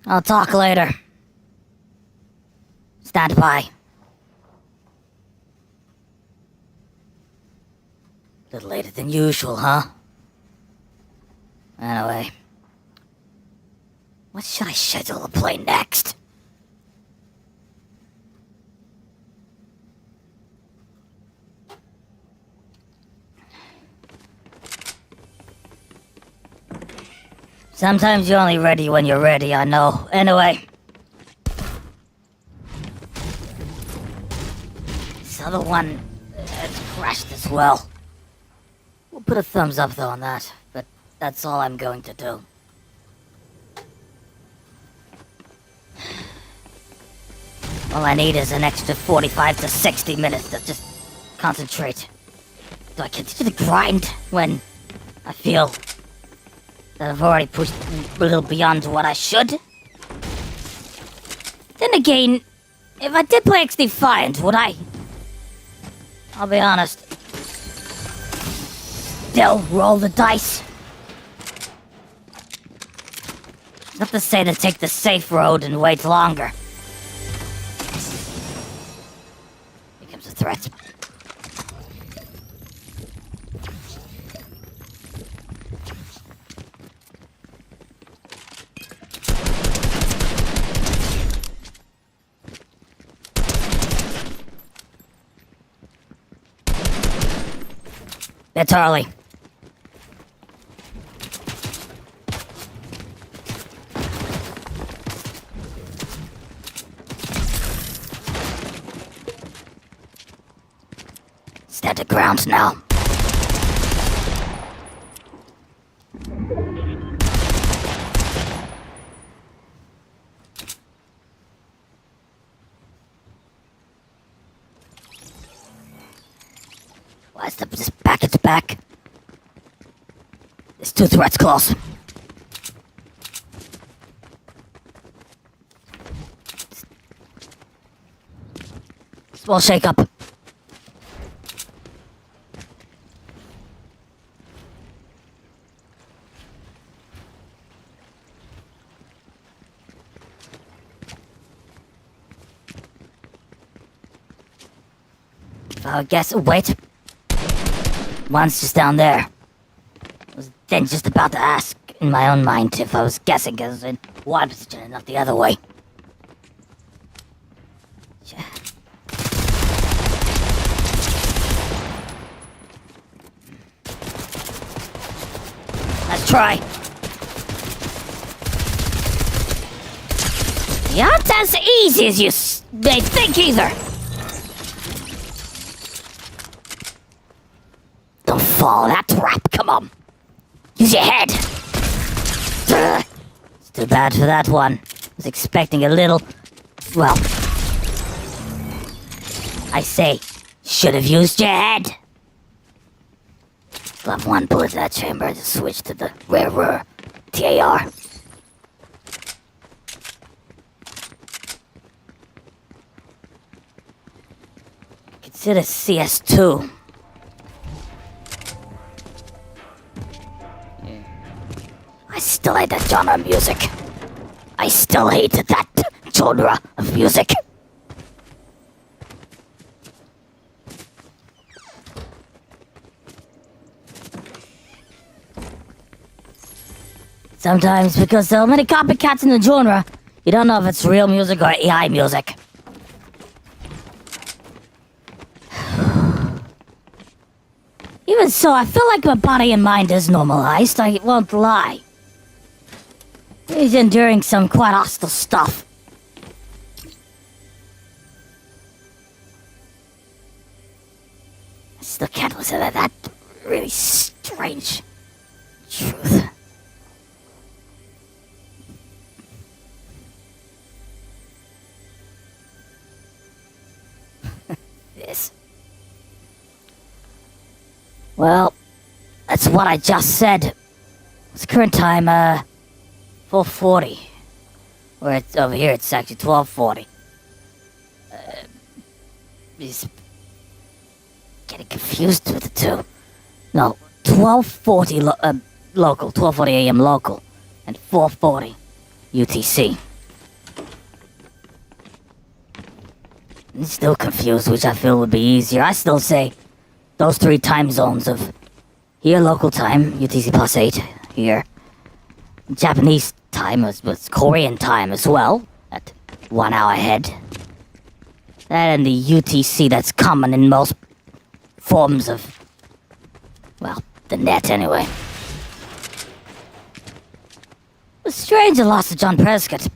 I'll talk later. Stand by. A little later than usual, huh? Anyway. What should I schedule to play next? Sometimes you're only ready when you're ready, I know. Anyway. This other one has crashed as well. We'll put a thumbs up though on that, but that's all I'm going to do. All I need is an extra 45 to 60 minutes to just concentrate. Do I continue to grind when I feel that I've already pushed a little beyond what I should? Then again, if I did play X Defiant, would I? I'll be honest. Still roll the dice. Not to say to take the safe road and wait longer. Becomes a threat. It's early. Stand the ground now. Why is this package back? There's 2 threats close. Small shake up. I guess. Wait. One's just down there. I was then just about to ask in my own mind if I was guessing, because in one position and not the other way. Let's try. You aren't as easy as you may think either. Don't fall in that trap, come on. Use your head. It's too bad for that one. I was expecting a little... Well... I say, should have used your head. Still have 1 bullet in that chamber to switch to the rarer TAR. Consider CS2. I still hate that genre of music. I still hate that genre of music. Sometimes, because there are many copycats in the genre, you don't know if it's real music or AI music. Even so, I feel like my body and mind is normalized, I won't lie. He's enduring some quite hostile stuff. I still can't listen to that really strange truth. This. Well, that's what I just said. It's current time, 4:40. Or it's over here, it's actually 12:40. He's getting confused with the two. No, 12:40 local, 12:40 a.m. local, and 4:40 UTC. He's still confused, which I feel would be easier. I still say those 3 time zones of here local time, UTC +8, here Japanese time was Korean time as well, at 1 hour ahead. And the UTC that's common in most forms of, well, the net anyway. It was strange the loss of John Prescott.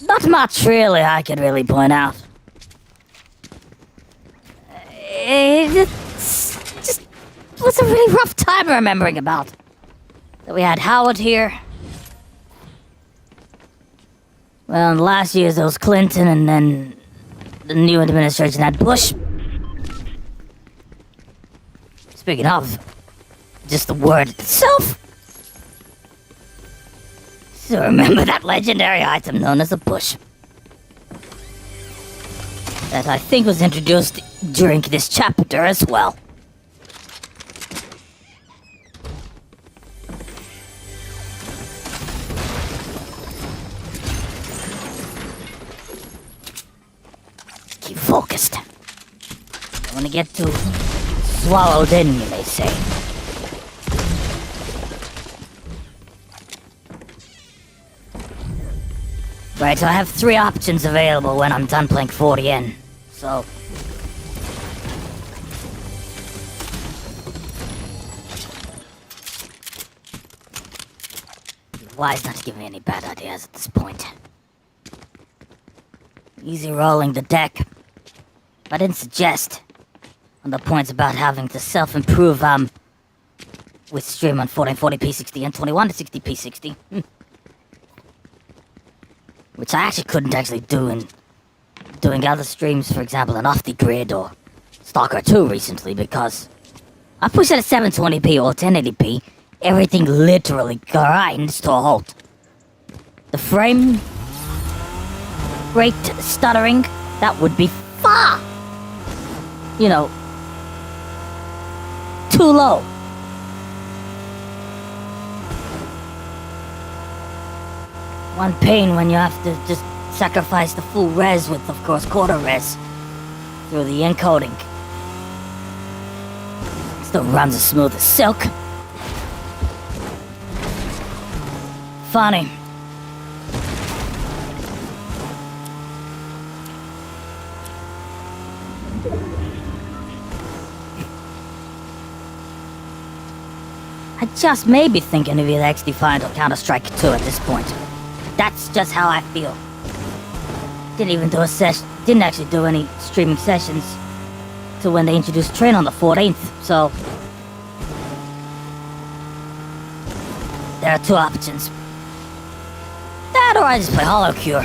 Not much, really, I could really point out. It just was a really rough time remembering about. That we had Howard here. Well, in the last years there was Clinton, and then the new administration had Bush. Speaking of, just the word itself. So remember that legendary item known as a bush. That I think was introduced during this chapter as well. Keep focused. Don't want to get too swallowed in, you may say. Right, so I have 3 options available when I'm done playing 40N. So... wise not to give me any bad ideas at this point. Easy rolling the deck. I didn't suggest on the points about having to self-improve, with stream on 1440p60 and 2160p60. Which I actually couldn't actually do in doing other streams, for example, in Off the Grid or Stalker 2 recently, because I pushed it at 720p or 1080p, everything literally grinds to a halt. The frame rate stuttering, that would be far, you know, too low. One pain when you have to just sacrifice the full res with, of course, quarter res through the encoding. Still runs as smooth as silk. Funny. I just may be thinking of either XD5 or Counter-Strike 2 at this point. That's just how I feel. Didn't even do a didn't actually do any streaming sessions till when they introduced Train on the 14th, so... there are 2 options. That or I just play Hollow Cure.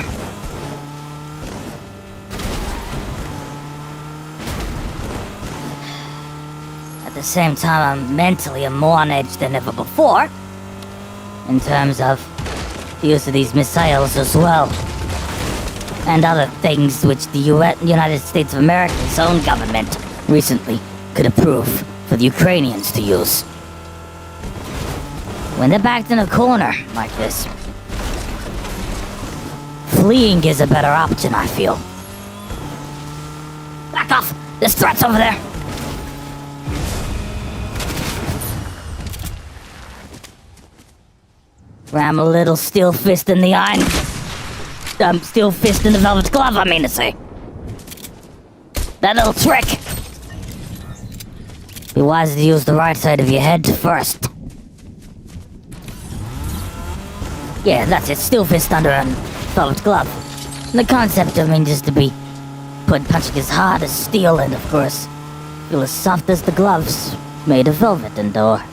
At the same time, I'm mentally more on edge than ever before, in terms of the use of these missiles as well, and other things which the United States of America's own government recently could approve for the Ukrainians to use. When they're backed in a corner like this, fleeing is a better option, I feel. Back off! There's threats over there! Ram a little steel fist in the iron. Steel fist in the velvet glove, I mean to say. That little trick. Be wise to use the right side of your head first. Yeah, that's it. Steel fist under a velvet glove. And the concept, I mean, just to be punching as hard as steel and, of course, feel as soft as the gloves made of velvet and or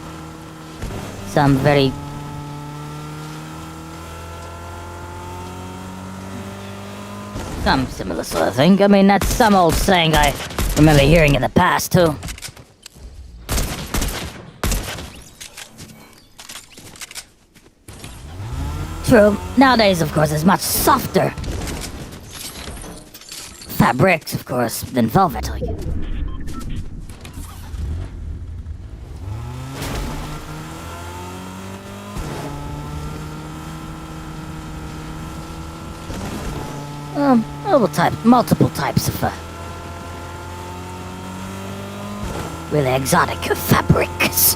some very... some similar sort of thing. I mean, that's some old saying I remember hearing in the past, too. True. Nowadays, of course, there's much softer fabrics, of course, than velvet. Like. Multiple types of really exotic fabrics.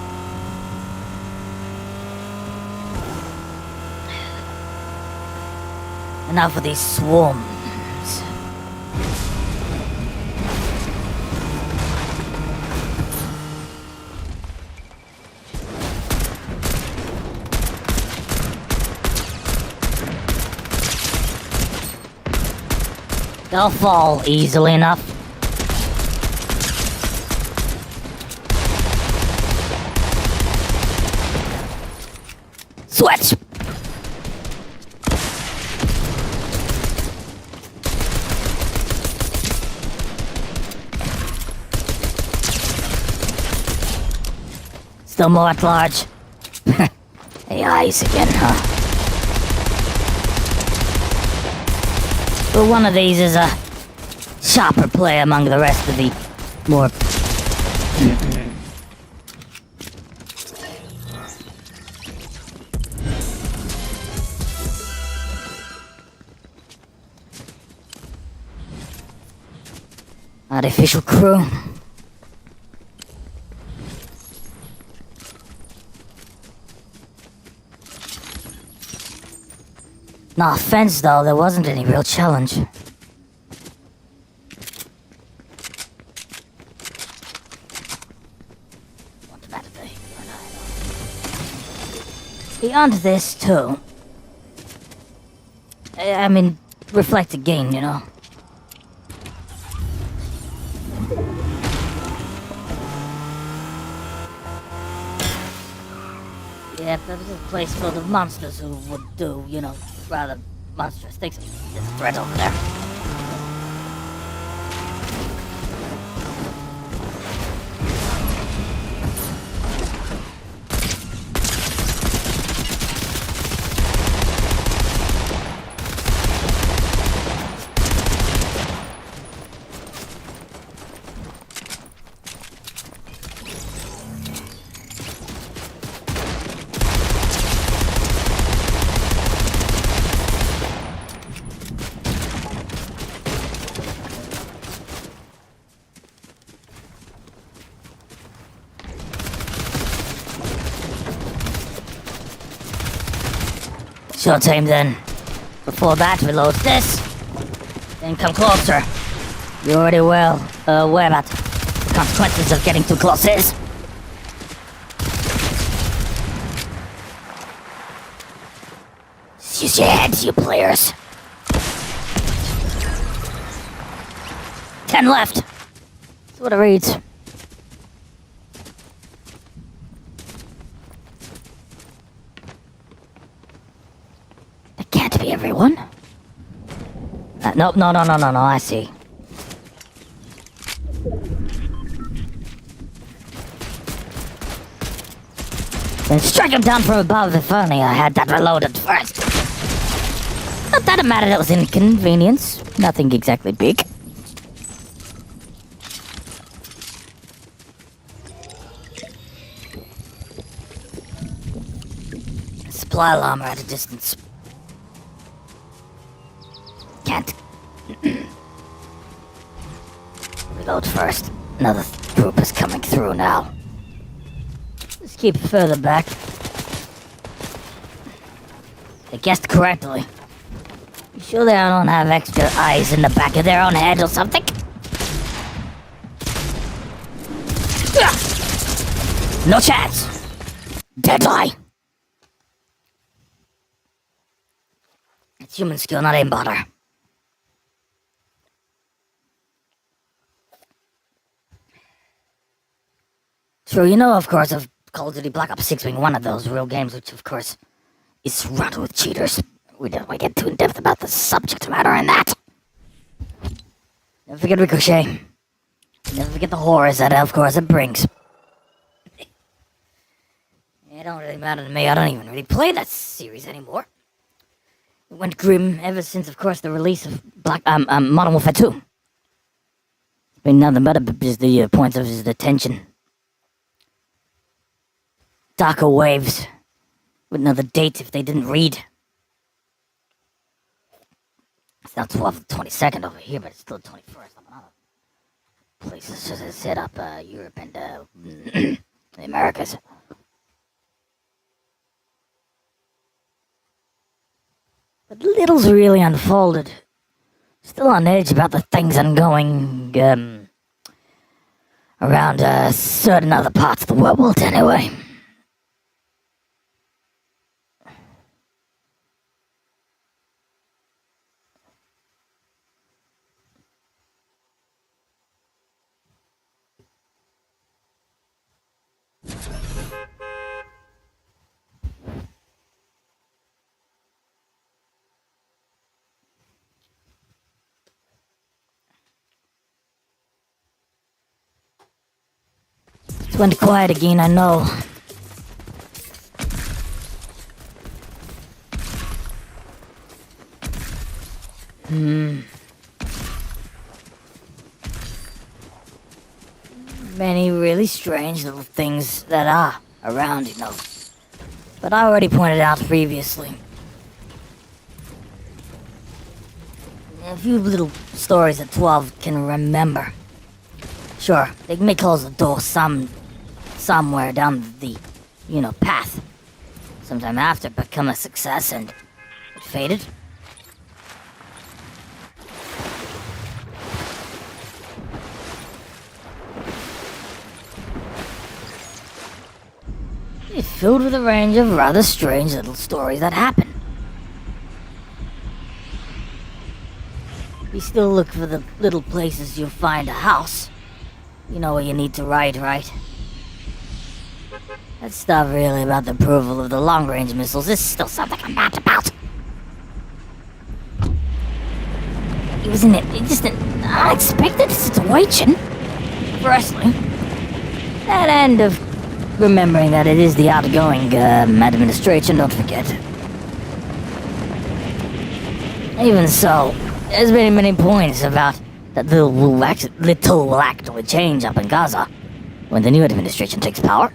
Enough of these swarms. They'll fall easily enough. Switch! Still more at large. AIs again, huh? But one of these is a sharper play among the rest of the more... artificial crew. No offense, though, there wasn't any real challenge. Beyond this, too. I mean, reflect again, you know. Yeah, there was a place full of monsters who would do, you know, rather monstrous things. There's a threat over there. Showtime then. Before that, reload this. Then come closer. You're already well aware about the consequences of getting too close is. Use your heads, you players. 10 left. That's what it reads. Can't be everyone. No, I see. Then strike him down from above if only I had that reloaded first. Not that it mattered, it was inconvenience. Nothing exactly big. Supply alarm at a distance. Can't. Reload first. Another group is coming through now. Let's keep it further back. They guessed correctly. You sure they don't have extra eyes in the back of their own head or something? No chance! Dead lie! It's human skill, not aimbot. Sure, you know, of course, of Call of Duty Black Ops 6 being one of those real games, which, of course, is surrounded with cheaters. We don't want to get too in-depth about the subject matter in that. Never forget Ricochet. Never forget the horrors that, of course, it brings. It don't really matter to me. I don't even really play that series anymore. It went grim ever since, of course, the release of Modern Warfare 2. It's been nothing but the points of his attention. Darker waves. Wouldn't know the date if they didn't read. It's now 22nd over here, but it's still 21st. I'm not places just set up Europe and the Americas. But little's really unfolded. Still on edge about the things ongoing around certain other parts of the world anyway. It went quiet again, I know. Many really strange little things that are around, you know. But I already pointed out previously. A few little stories that 12 can remember. Sure, they may close the door somewhere down the, path. Sometime after, become a success and it faded. It's filled with a range of rather strange little stories that happen. You still look for the little places you'll find a house. You know where you need to write, right? That stuff really about the approval of the long-range missiles is still something I'm mad about. It was just an unexpected situation. Firstly, that end of remembering that it is the outgoing administration, don't forget. Even so, there's been many points about that little will actually change up in Gaza when the new administration takes power.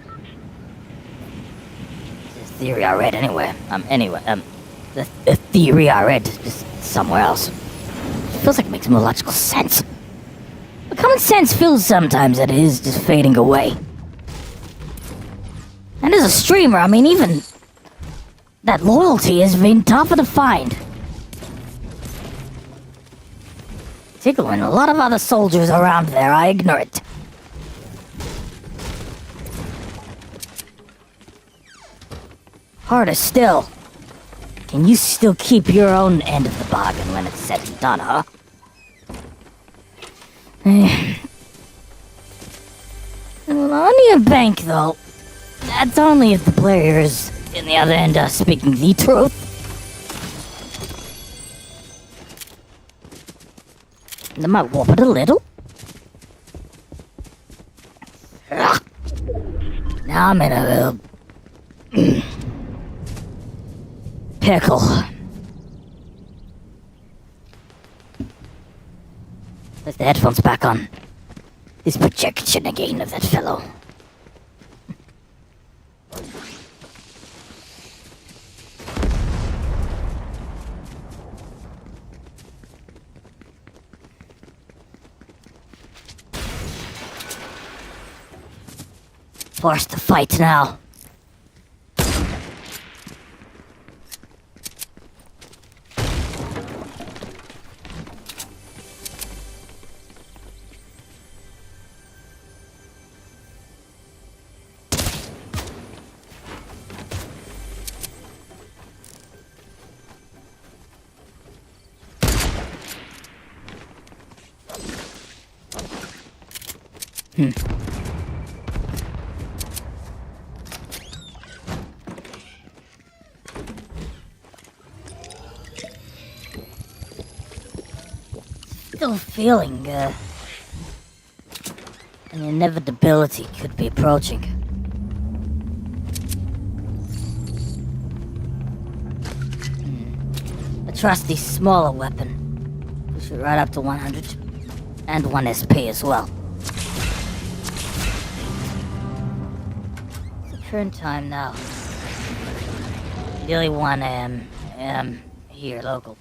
It's a theory I read anyway. The theory I read just somewhere else. It feels like it makes more logical sense. But common sense feels sometimes that it is just fading away. And as a streamer, I mean, even that loyalty has been tougher to find. Particularly when a lot of other soldiers around there are ignorant. Harder still, can you still keep your own end of the bargain when it's said and done, huh? Well, only a bank, though. That's only if the players in the other end are speaking the truth. They might warp it a little. Now I'm in a pickle. Put the headphones back on. This projection again of that fellow. Forced to fight now. Still feeling, an inevitability could be approaching. A trusty smaller weapon. Push it right up to 100. And 1 SP as well. It's the current time now. Nearly 1 AM here local.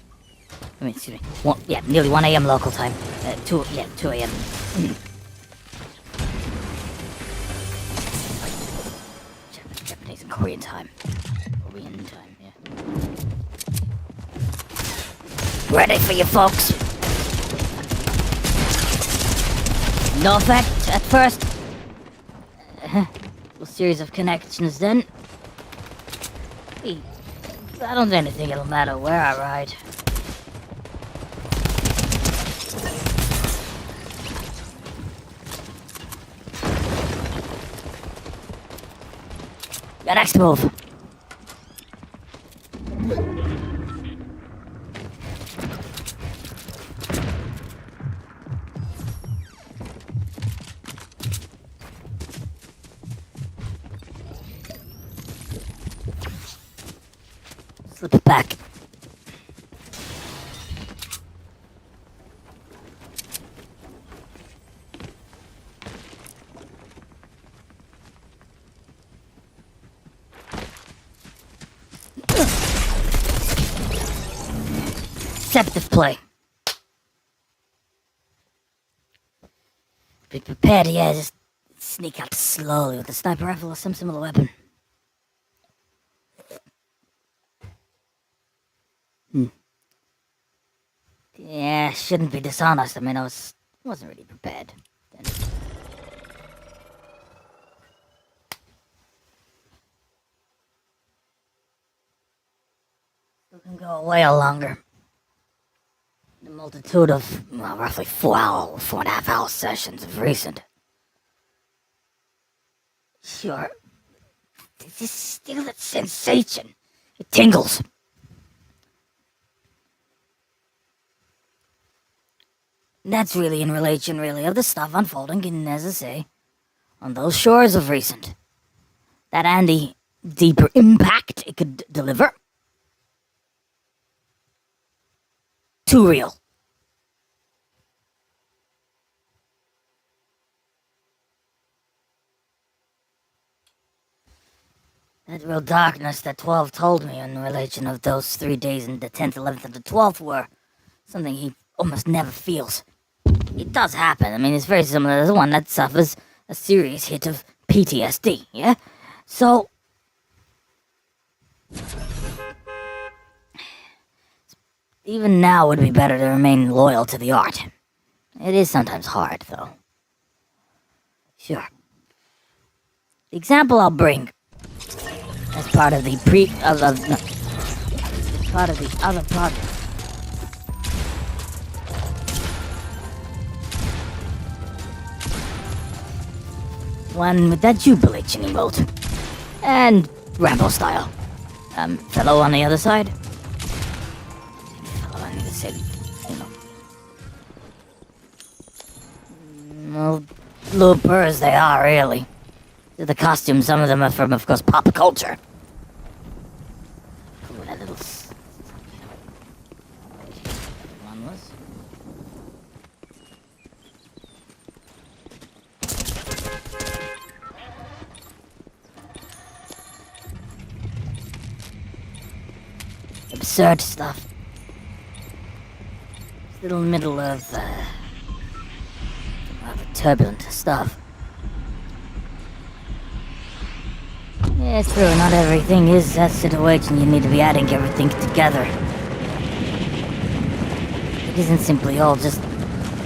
I mean, excuse me. Nearly 1 AM local time. 2 AM. Japanese and Korean time. Korean time, yeah. Ready for you folks. No effect at first. Little series of connections then. Hey, I don't think it'll matter where I ride. Your next move. Slip it back. Deceptive play. Be prepared, yeah, just sneak up slowly with a sniper rifle or some similar weapon. Yeah, shouldn't be dishonest. I mean, wasn't really prepared. Then. go a while longer. The multitude of, roughly 4.5 hour sessions of recent. Sure, this is still that sensation. It tingles. That's really in relation, of the stuff unfolding in, as I say, on those shores of recent. That and the deeper impact it could deliver. Too real. That real darkness that 12 told me in relation of those 3 days in the 10th, 11th, and the 12th were something he almost never feels. It does happen. I mean, it's very similar to the one that suffers a serious hit of PTSD, yeah? So, even now would be better to remain loyal to the art. It is sometimes hard, though. Sure. The example I'll bring as part of the part of the other project. One with that jubilation emote. And Rambo style. Fellow on the other side. Fellow on the side, Well, loopers they are, really. The costumes, some of them are from, of course, pop culture. Ooh, that little... One was... Absurd stuff. Still in the middle of, rather turbulent stuff. Yeah, true, not everything is that situation. You need to be adding everything together. It isn't simply all just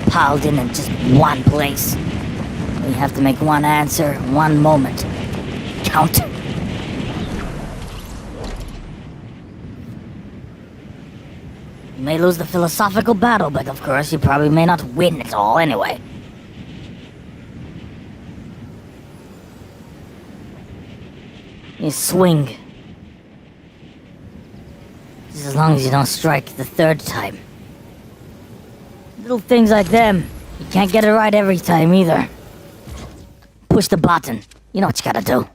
piled in just one place. You have to make one answer, one moment count. You may lose the philosophical battle, but of course you probably may not win it all anyway. You swing. Just as long as you don't strike the third time. Little things like them. You can't get it right every time either. Push the button. You know what you gotta do.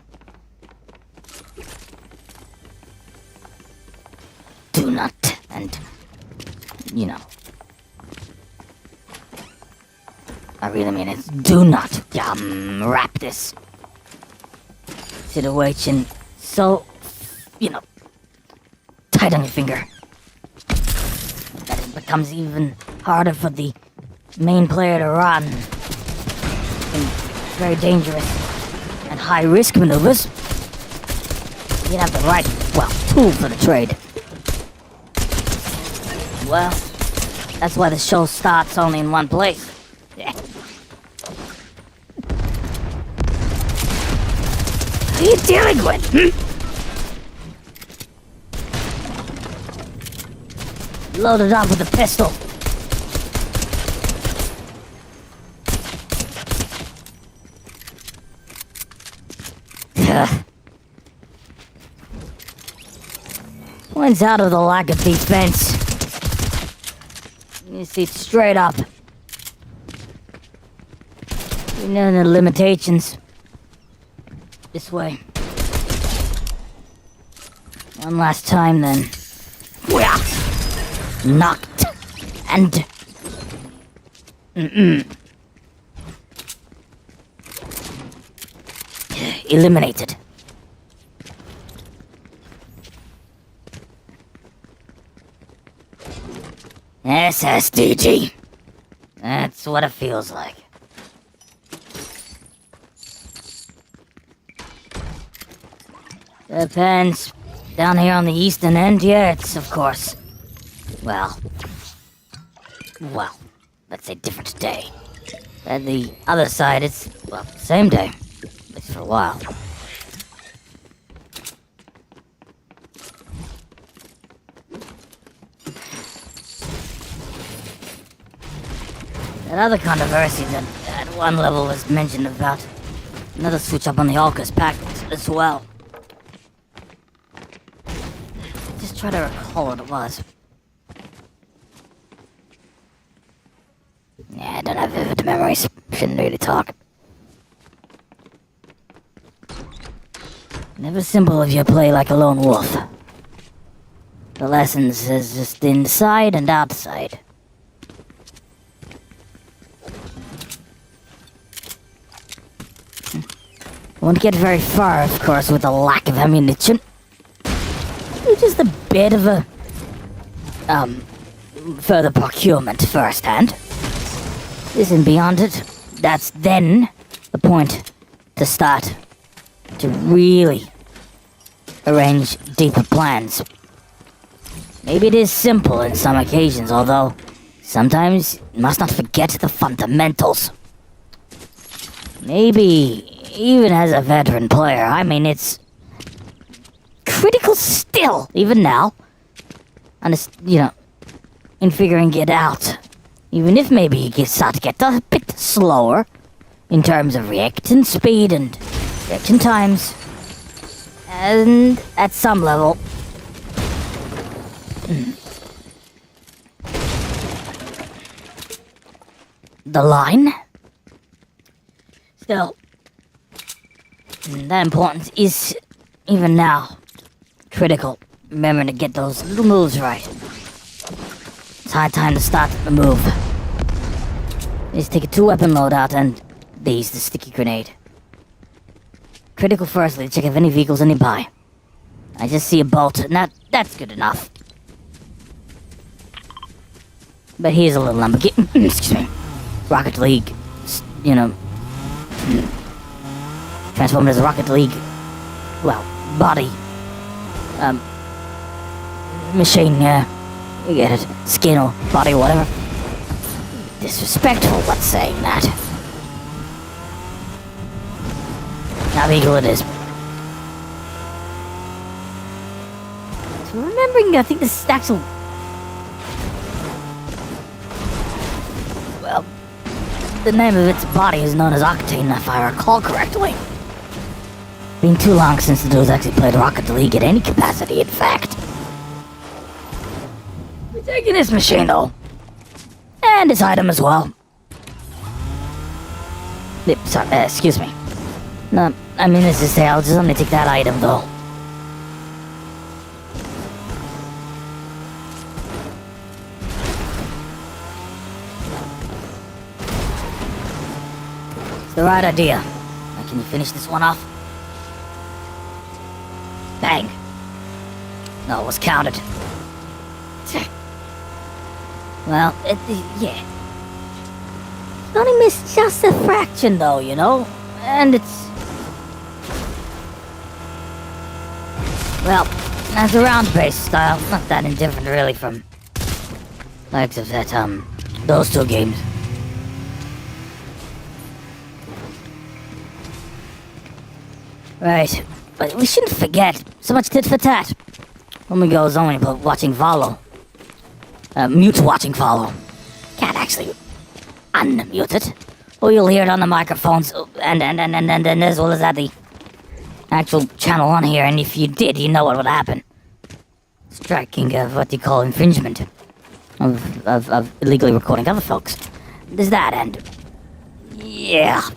Do not, and... you know. I really mean it. Do not wrap this situation so, tight on your finger that it becomes even harder for the main player to run in very dangerous and high risk maneuvers. You have the right, tool for the trade. Well, that's why the show starts only in one place. Yeah. What are you dealing with? Loaded up with a pistol. Points out of the lack of defense. You see straight up. You know the limitations. This way. One last time then. Knocked and eliminated. SSDG. That's what it feels like. Depends. Down here on the eastern end, yeah, it's of course. Well, let's say different day. At the other side, it's, same day. At least for a while. That other controversy that at one level was mentioned about another switch up on the Orcus packet as well. Just try to recall what it was. Yeah, I don't have vivid memories. Shouldn't really talk. Never simple if you play like a lone wolf. The lessons is just inside and outside. Won't get very far, of course, with a lack of ammunition. Just a bit of a further procurement firsthand. This and beyond it, that's then the point to start to really arrange deeper plans. Maybe it is simple in some occasions, although sometimes you must not forget the fundamentals. Maybe even as a veteran player, I mean, it's critical still, even now, and it's, in figuring it out. Even if maybe you start to get a bit slower in terms of reaction speed and reaction times. And at some level, the line? Still, that importance is, even now, critical. Remembering to get those little moves right. It's high time to start the move. Just take a 2-weapon loadout and the sticky grenade. Critical firstly to check if any vehicles are nearby. I just see a bolt, and that's good enough. But here's a little Lamborghini, excuse me, Rocket League, transformed as a Rocket League, body, machine, you get it, skin or body or whatever. Disrespectful, what's saying that? Now vehicle it is. So remembering, I think this is actual... Well, the name of its body is known as Octane, if I recall correctly. Been too long since the dudes actually played Rocket League at any capacity, in fact. We're taking this machine, though. And this item as well. Sorry, excuse me. No, I mean this to say, I'll just only take that item, though. It's the right idea. Now, can you finish this one off? Bang. No, it was counted. Well, yeah. You only missed just a fraction, though, And it's... Well, as a round-based style, not that indifferent, really, from... likes of that, those two games. Right. But we shouldn't forget, so much tit for tat. When we goes only about watching follow. Mute watching follow. Can't actually unmute it. Or you'll hear it on the microphones and as well as at the actual channel on here, and if you did, you know what would happen. Striking of what you call infringement of illegally recording other folks. There's that, and yeah.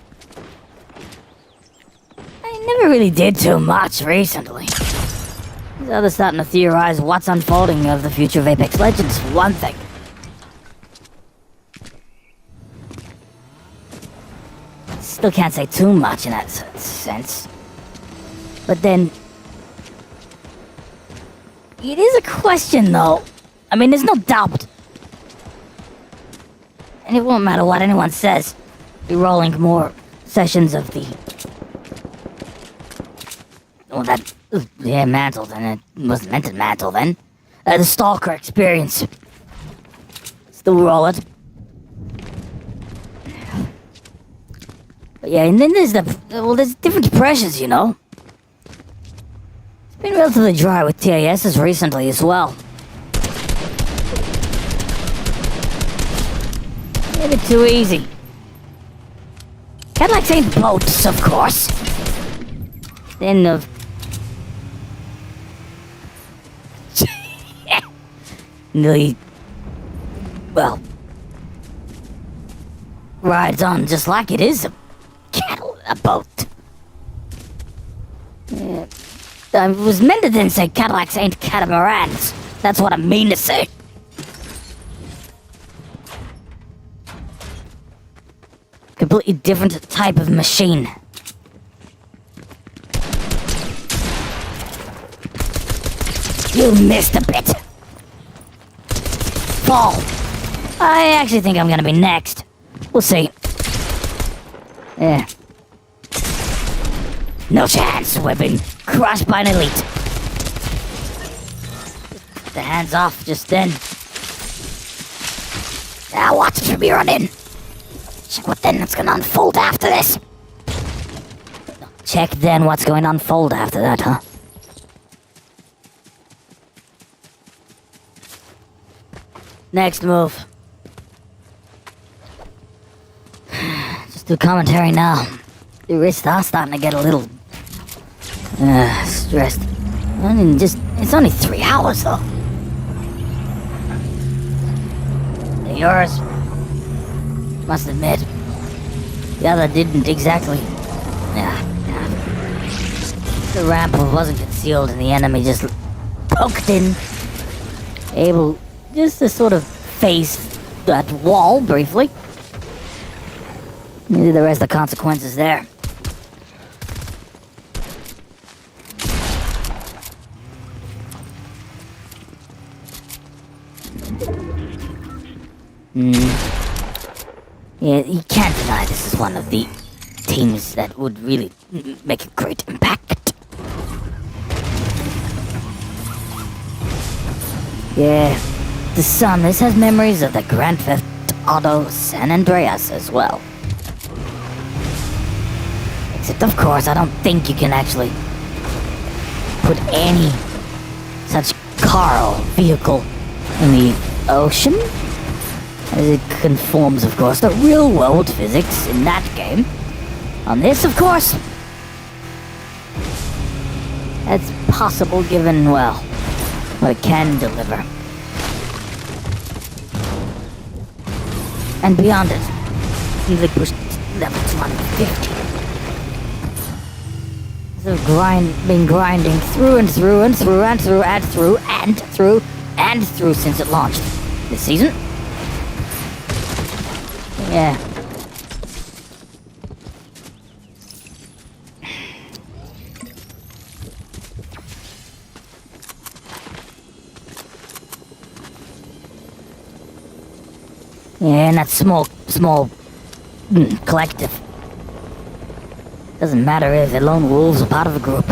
I never really did too much recently. These others starting to theorize what's unfolding of the future of Apex Legends, for one thing. Still can't say too much in that sense. But then... it is a question, though. I mean, there's no doubt. And it won't matter what anyone says. Be rolling more sessions of the... well, that... yeah, mantle, then. It wasn't meant to mantle, then. The Stalker experience. Still roll it. But yeah, and then there's there's different pressures, It's been relatively dry with TASs recently as well. Maybe too easy. Cadillacs ain't boats, of course. Then nearly, well, rides on just like it is a boat. I was meant to then say Cadillacs ain't catamarans. That's what I mean to say. Completely different type of machine. You missed a bit. Fall. I actually think I'm gonna be next. We'll see. Yeah. No chance. We've been crushed by an elite. The hands off just then. Now watch for me run in. Check what then what's gonna unfold after this. Check then what's going to unfold after that, huh? Next move. Just do commentary now. The wrists are starting to get a little stressed. I mean, it's only 3 hours though. And yours, must admit, the other didn't exactly. Yeah. The ramp wasn't concealed and the enemy just poked in, able just to sort of face that wall briefly. Maybe the rest of the consequences there. Yeah, you can't deny this is one of the teams that would really make a great impact. Yeah, the son, this has memories of the Grand Theft Auto San Andreas as well. Except, of course, I don't think you can actually put any such car or vehicle in the ocean, as it conforms, of course, to real-world physics in that game. On this, of course, that's possible given, well, what it can deliver. And beyond it, easily pushed level 250. So been grinding through and through and through and through and through and through and through since it launched this season. Yeah. Yeah, and that small collective. Doesn't matter if the lone wolves are part of a group.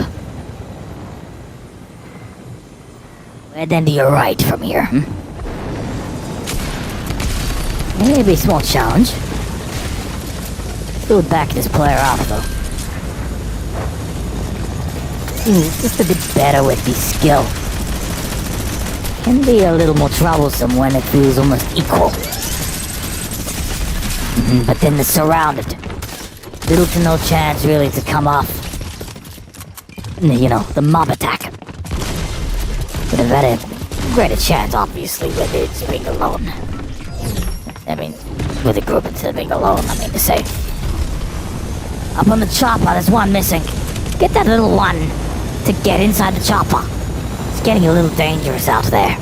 Where then do you ride from here, Maybe a small challenge. Still would back this player off, though. Seems just a bit better with the skill. Can be a little more troublesome when it feels almost equal. But then they're surrounded. Little to no chance, really, to come off. You know, the mob attack. Would have had a greater chance, obviously, with it being alone. I mean, with a group instead of being alone, I mean to say. Up on the chopper, there's one missing. Get that little one to get inside the chopper. It's getting a little dangerous out there.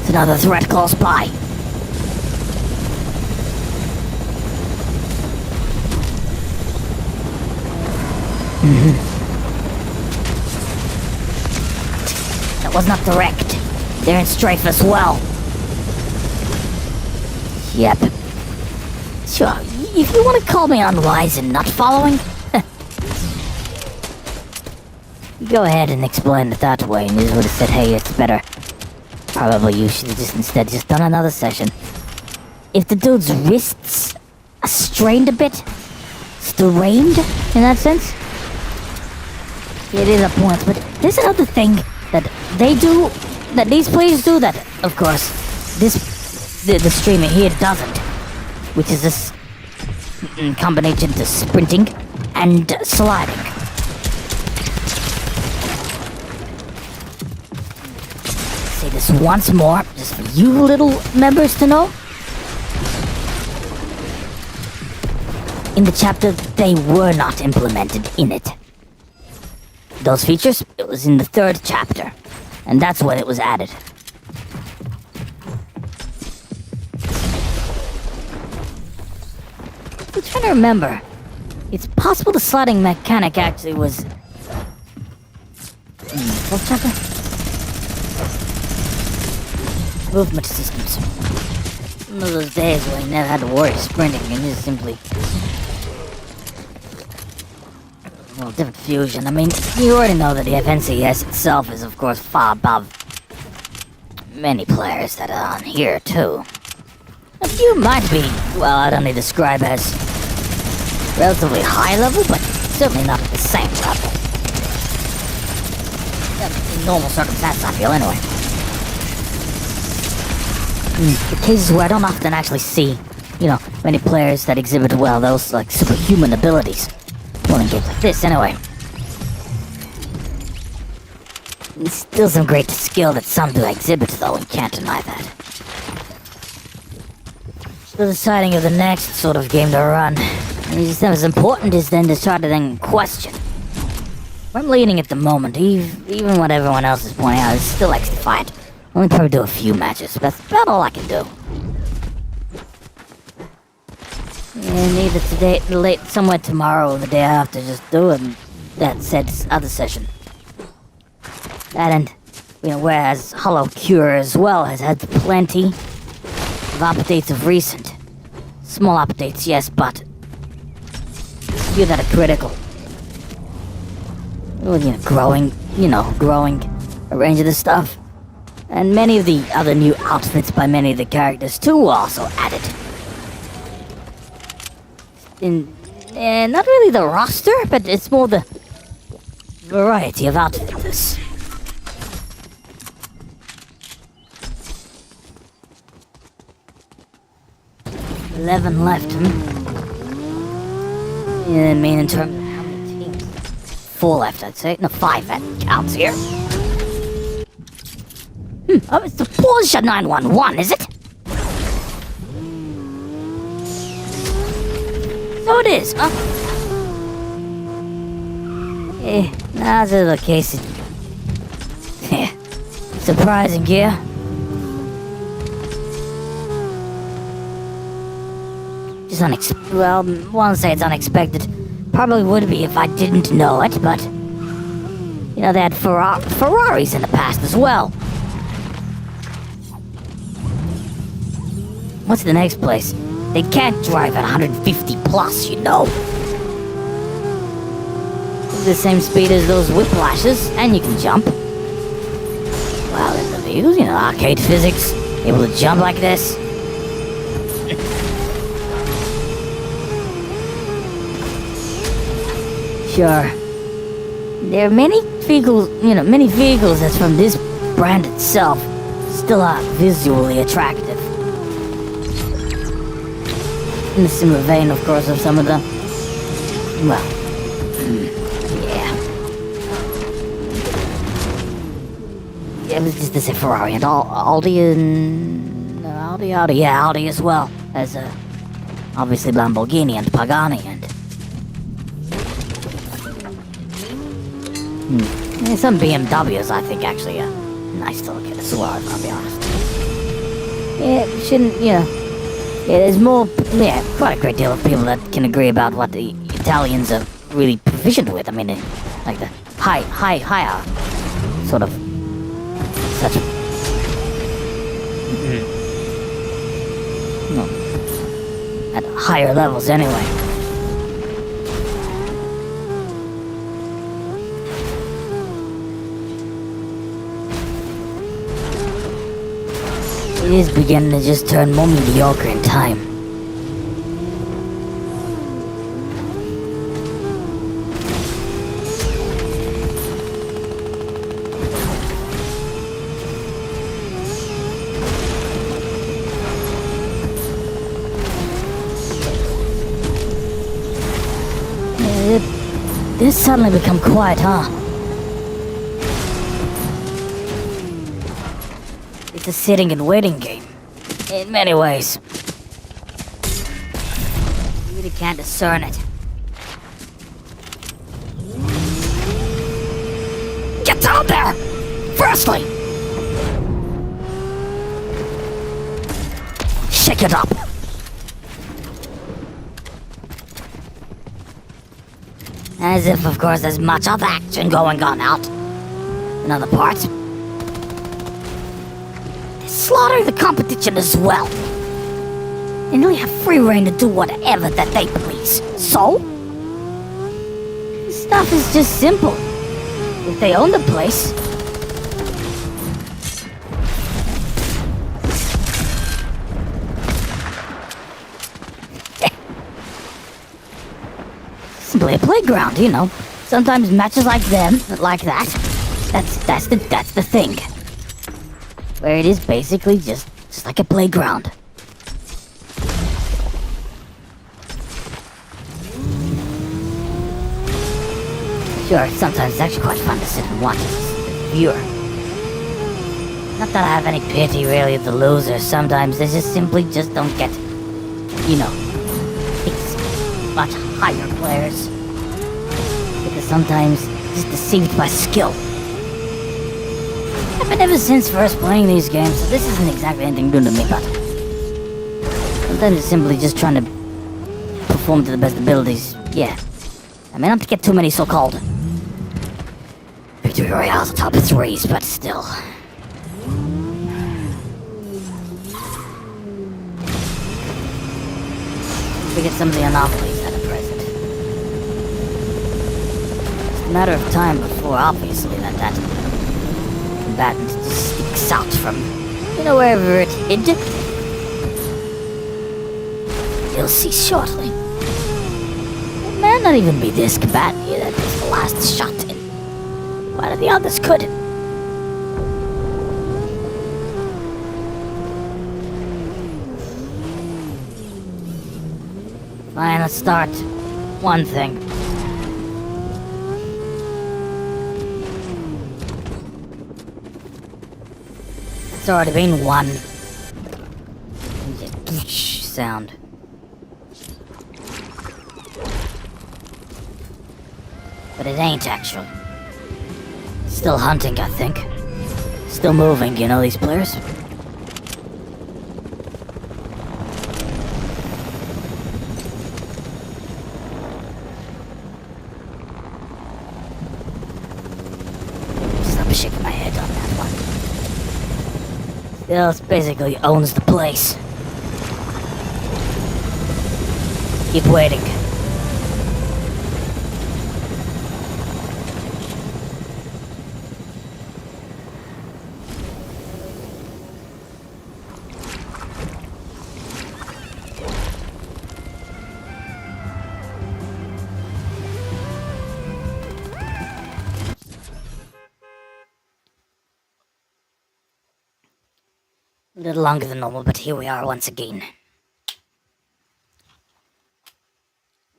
It's another threat close by. That was not direct. They're in strafe as well. Yep. Sure, if you want to call me unwise and not following, go ahead and explain it that way, and you would have said, hey, it's better. Probably you should have just done another session. If the dude's wrists are strained a bit, strained in that sense, it is a point. But there's another thing that they do that these players do that, of course, the streamer here doesn't, which is this combination to sprinting and sliding. Say this once more, just for you little members to know. In the chapter, they were not implemented in it. Those features, it was in the 3rd chapter, and that's when it was added. I'm trying to remember. It's possible the sliding mechanic actually was... what chapter? Movement systems. One of those days where you never had to worry sprinting and just simply... well, different fusion. I mean, you already know that the FNCS itself is, of course, far above many players that are on here, too. A few might be, well, I'd only describe as relatively high level, but certainly not at the same level. In normal circumstances, I feel, anyway. The cases where I don't often actually see, many players that exhibit, well, those, like, superhuman abilities. Well, in games like this, anyway. There's still some great skill that some do exhibit, though, and can't deny that. So deciding of the next sort of game to run is as important as then to try to then question. Where I'm leading at the moment, even what everyone else is pointing out, is still like to fight. Only probably do a few matches, but that's about all I can do. And either today, late, somewhere tomorrow or the day after, just do it. That said, other session. That and, whereas Hollow Cure as well has had plenty of updates of recent. Small updates, yes, but few that are critical. Well, growing a range of the stuff. And many of the other new outfits by many of the characters too were also added. Not really the roster, but it's more the variety of outfits. 11 left, Yeah, I mean, in terms of how many teams? 4 left, I'd say. No, 5 that counts here. Oh, it's the Porsche 911, is it? So it is, huh? That's the case. Surprising, yeah. Just unexpected. Well, one say it's unexpected. Probably would be if I didn't know it, but they had Ferraris in the past as well. What's the next place? They can't drive at 150 plus, The same speed as those whiplashes, and you can jump. Well, in the views, arcade physics, able to jump like this. Sure. There are many vehicles that's from this brand itself still are visually attractive. In the similar vein, of course, of some of the... well... yeah. It was just to say Ferrari and Audi and... Audi as well. As, obviously Lamborghini and Pagani and... And some BMWs, I think, actually, nice to look at as well, I'll be honest. Yeah, it shouldn't, Yeah, there's more, quite a great deal of people that can agree about what the Italians are really proficient with. I mean, like the higher sort of such. No, at higher levels, anyway. It is beginning to just turn more mediocre in time. this suddenly become quiet, huh? It's a sitting and waiting game. In many ways. You really can't discern it. Get down there! Firstly! Shake it up! As if, of course, there's much of action going on out in other parts. They're slaughtering the competition as well. They nearly have free reign to do whatever that they please. So? This stuff is just simple. If they own the place... Simply a playground, you know. Sometimes matches like them, like that. That's the thing. Where it is basically just like a playground. Sure, sometimes it's actually quite fun to sit and watch as a viewer. Not that I have any pity really of the losers. Sometimes they just simply just don't get, you know, these much higher players. Because sometimes just deceived by skill. I've been ever since first playing these games, so this isn't exactly anything new to me, but sometimes it's simply just trying to perform to the best abilities. Yeah. I mean, not to get too many so-called victory royales atop of threes, but still. We get some of the anomalies at the present. It's a matter of time before, obviously, that combatant just sneaks out from, you know, wherever it hid. You'll see shortly. It may not even be this combatant here that takes the last shot in. One of the others could. Fine, let's start. One thing. It's already been one. Sound. But it ain't actually. Still hunting, I think. Still moving, you know, these players. Stop shaking my head on that one. Still, it basically owns the place. Keep waiting. A little longer than normal, but here we are once again.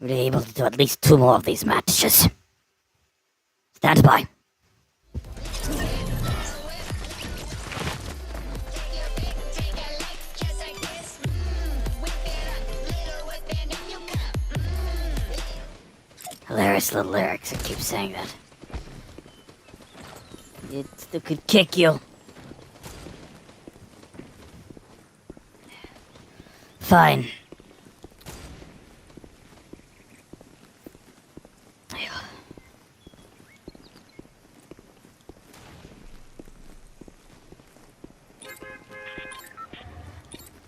Really able to do at least 2 more of these matches. Stand by. Hilarious little lyrics, I keep saying that. It still could kick you. Fine.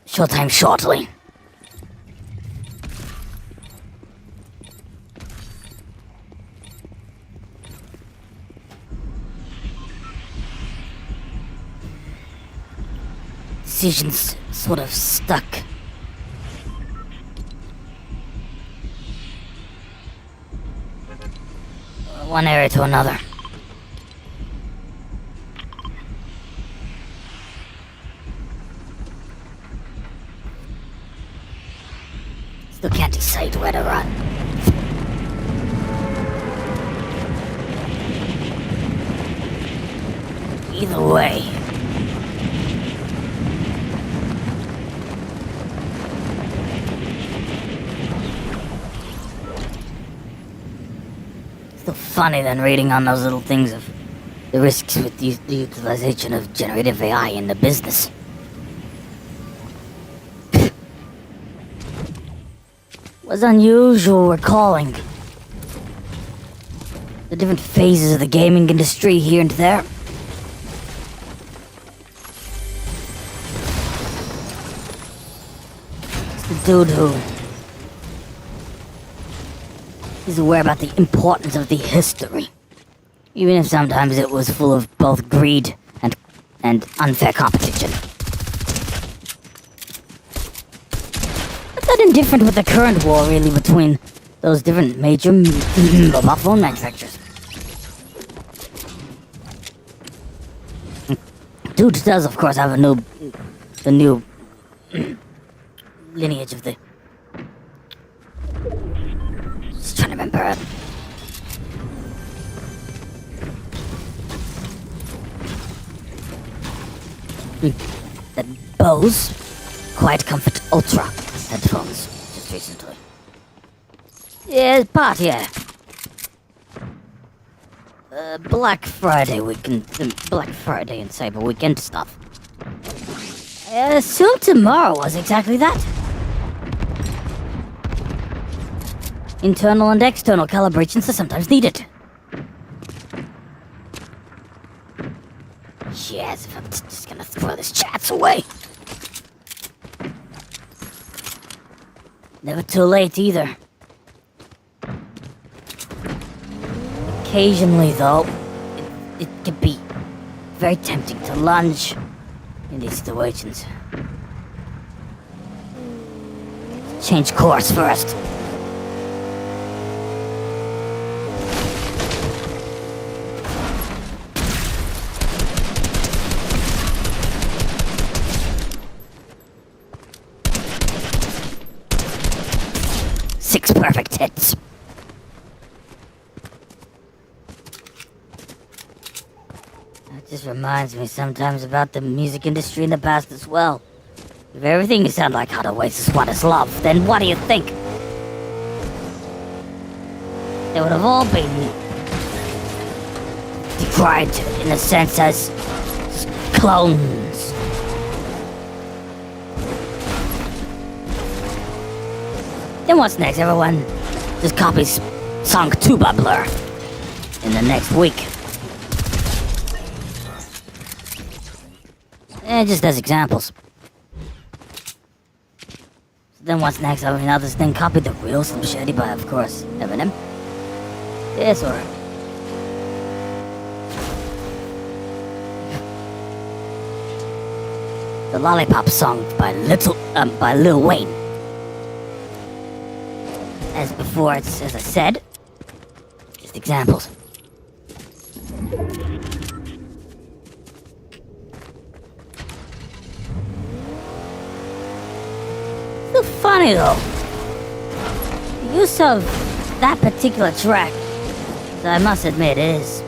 Showtime shortly. Decisions sort of stuck. One area to another. Still can't decide where to run. Either way. Still funny than reading on those little things of the risks with the utilization of generative AI in the business. Was unusual recalling the different phases of the gaming industry here and there. It's the dude who is aware about the importance of the history, even if sometimes it was full of both greed and unfair competition. Not that indifferent with the current war, really, between those different major mobile phone manufacturers. Dude does, of course, have the new lineage of the... Just trying to remember it. The Bose Quiet Comfort Ultra headphones, just recently. Yeah, part, yeah. Black Friday weekend, Black Friday and Cyber Weekend stuff. I assume tomorrow was exactly that. Internal and external calibrations are sometimes needed. Yes, if I'm just gonna throw this chats away. Never too late either. Occasionally, though, it can be very tempting to lunge in these situations. Change course first. Six perfect hits. That just reminds me sometimes about the music industry in the past as well. If everything you sound like How to Waste is what is love, then what do you think? They would have all been decried in a sense as clones. Then what's next? Everyone just copies Song 2 by Blur in the next week. Just as examples. So then what's next? I mean, others then copy the real Slim Shady by, of course, Eminem. Yes, or... the Lollipop song by Lil Wayne. As before, as I said, just examples. Still funny though. The use of that particular track, I must admit, is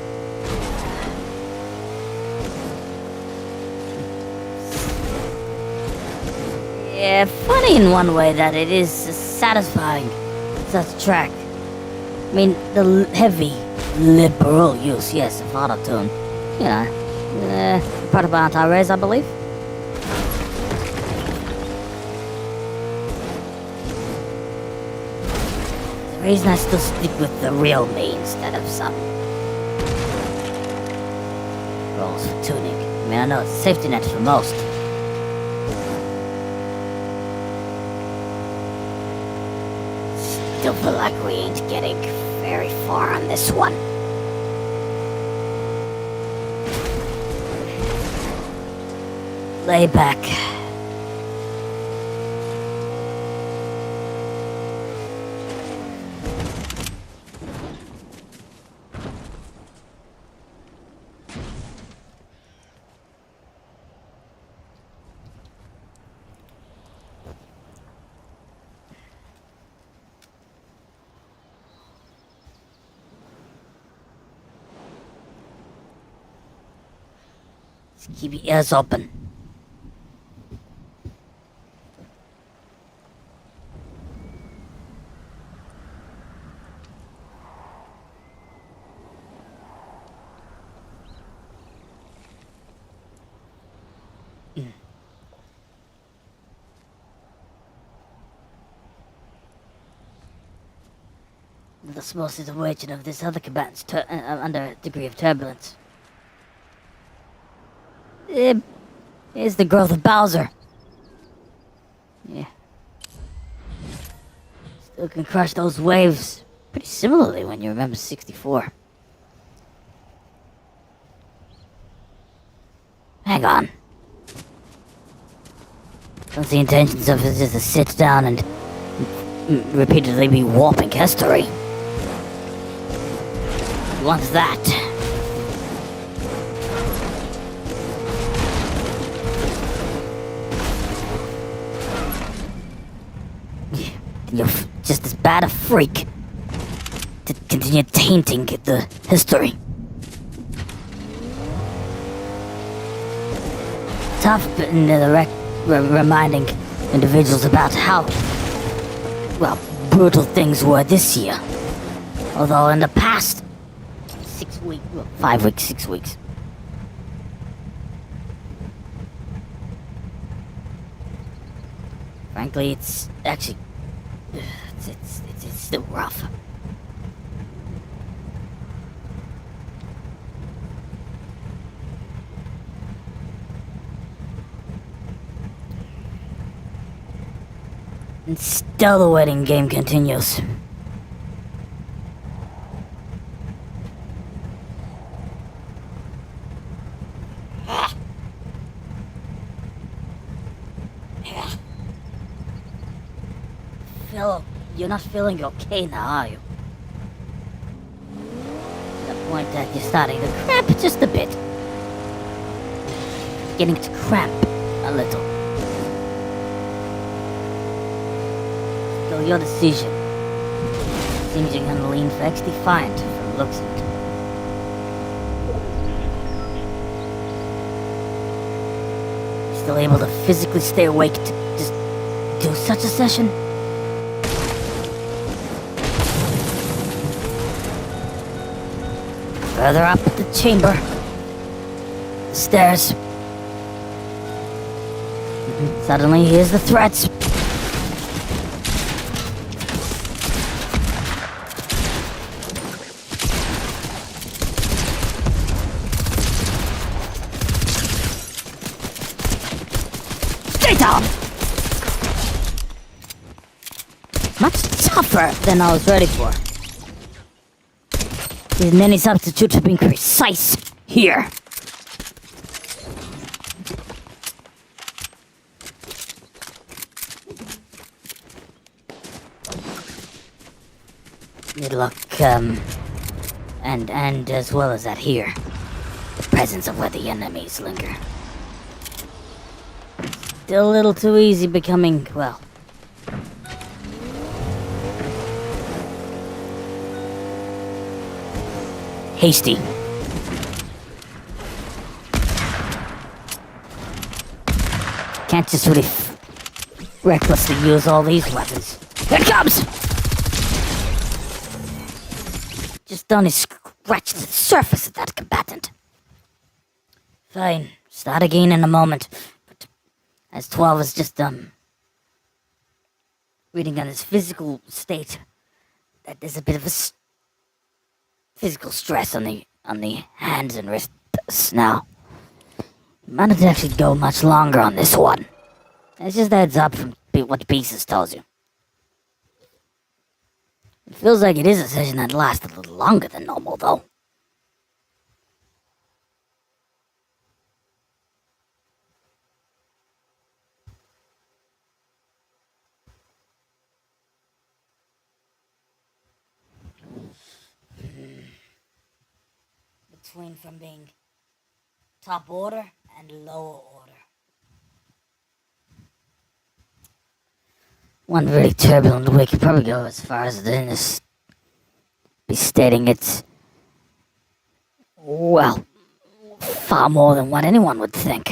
funny in one way that it is satisfying. Such a track. I mean, the heavy, liberal use, yes, of auto-tune. You know, part of anti-res, I believe. The reason I still stick with the real me instead of some rolls for tuning. I mean, I know it's a safety net for most. Still feel like we ain't getting very far on this one. Lay back. Keep your ears open. The small situation of this other combatant's under a degree of turbulence. Here's the growth of Bowser. Yeah. Still can crush those waves pretty similarly when you remember 64. Hang on. Don't the intentions of it is to sit down and repeatedly be warping history. What's that? You're just as bad a freak to continue tainting the history. Tough in the reminding individuals about how, well, brutal things were this year. Although in the past 5 weeks, 6 weeks. Frankly, it's actually, it's still rough. And still the waiting game continues. Phil, you're not feeling okay now, are you? To the point that you're starting to cramp just a bit. Beginning to cramp a little. Still your decision. Seems you're gonna lean Vex defiant from looks at it. Still able to physically stay awake to just do such a session? Further up the chamber. The stairs. Suddenly, here's the threats. Stay down! Much tougher than I was ready for. These many substitutes have been precise here. Good luck, and as well as that here. The presence of where the enemies linger. Still a little too easy becoming, well, hasty. Can't just really recklessly use all these weapons. Here it comes! Just only scratch the surface of that combatant. Fine, start again in a moment. But as 12 is just, reading on his physical state, that there's a bit of a physical stress on the hands and wrists now. Might not actually go much longer on this one. It's just a heads up from what Pieces tells you. It feels like it is a session that lasts a little longer than normal, though. Between from being top order and lower order. One very turbulent week could probably go as far as this be stating it's, well, Far more than what anyone would think.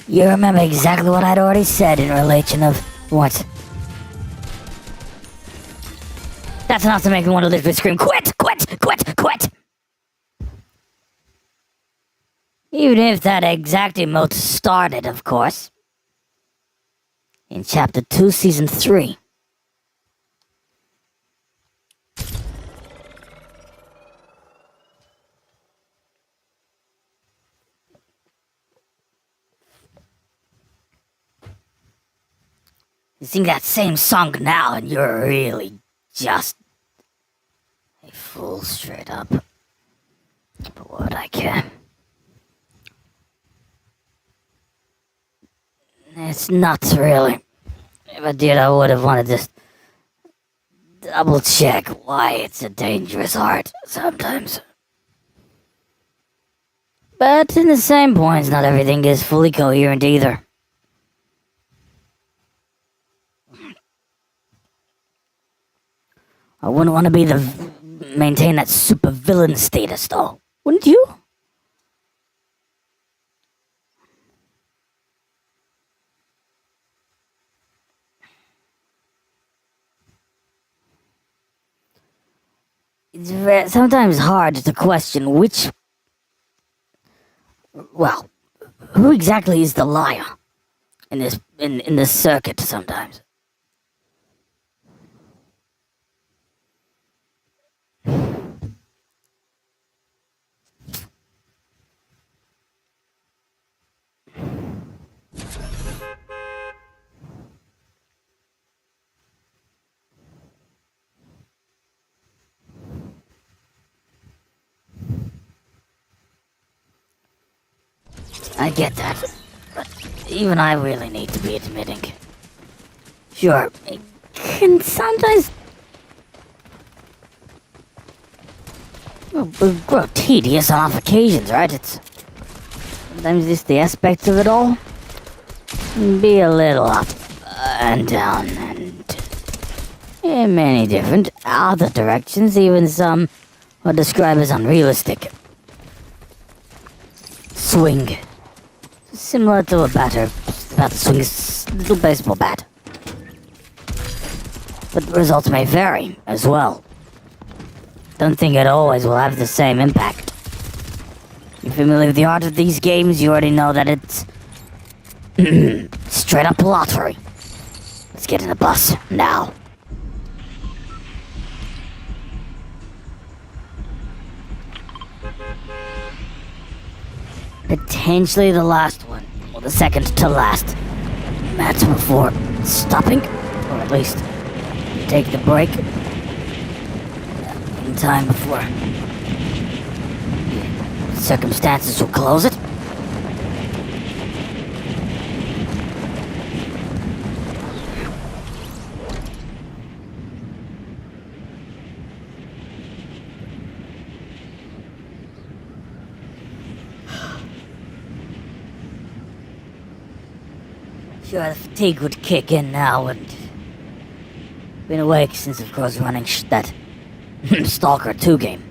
You remember exactly what I'd already said in relation of what? That's enough to make me want to literally scream, quit, quit, quit, quit! Even if that exact emote started, of course. In Chapter 2, Season 3. You sing that same song now and you're really just a fool straight up. But what would I care? It's nuts, really. If I did, I would have wanted to double check why it's a dangerous art sometimes. But in the same points, not everything is fully coherent either. I wouldn't want to maintain that super villain status, though. Wouldn't you? It's sometimes hard to question which... Well, who exactly is the liar in this circuit sometimes? I get that, but even I really need to be admitting. Sure, it can sometimes grow tedious on off occasions, right? It's sometimes just the aspects of it all can be a little up and down and in many different other directions, even some are described as unrealistic. Swing. Similar to a batter about to swing a little baseball bat. But the results may vary as well. Don't think it always will have the same impact. You're familiar with the art of these games, you already know that it's straight up lottery. Let's get in the bus now. Potentially the last one, or the second to last. That's before stopping, or at least take the break in time before circumstances will close it. Sure, the fatigue would kick in now, and been awake since, of course, running that Stalker 2 game.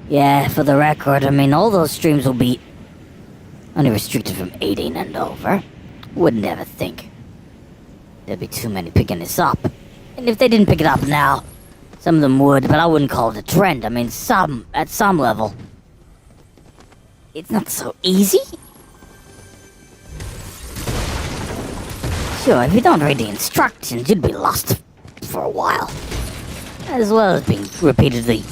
Yeah, for the record, I mean, all those streams will be only restricted from 18 and over. Wouldn't ever think there'd be too many picking this up. And if they didn't pick it up now, some of them would, but I wouldn't call it a trend. I mean, at some level, it's not so easy. Sure, if you don't read the instructions, you'd be lost for a while. As well as being repeatedly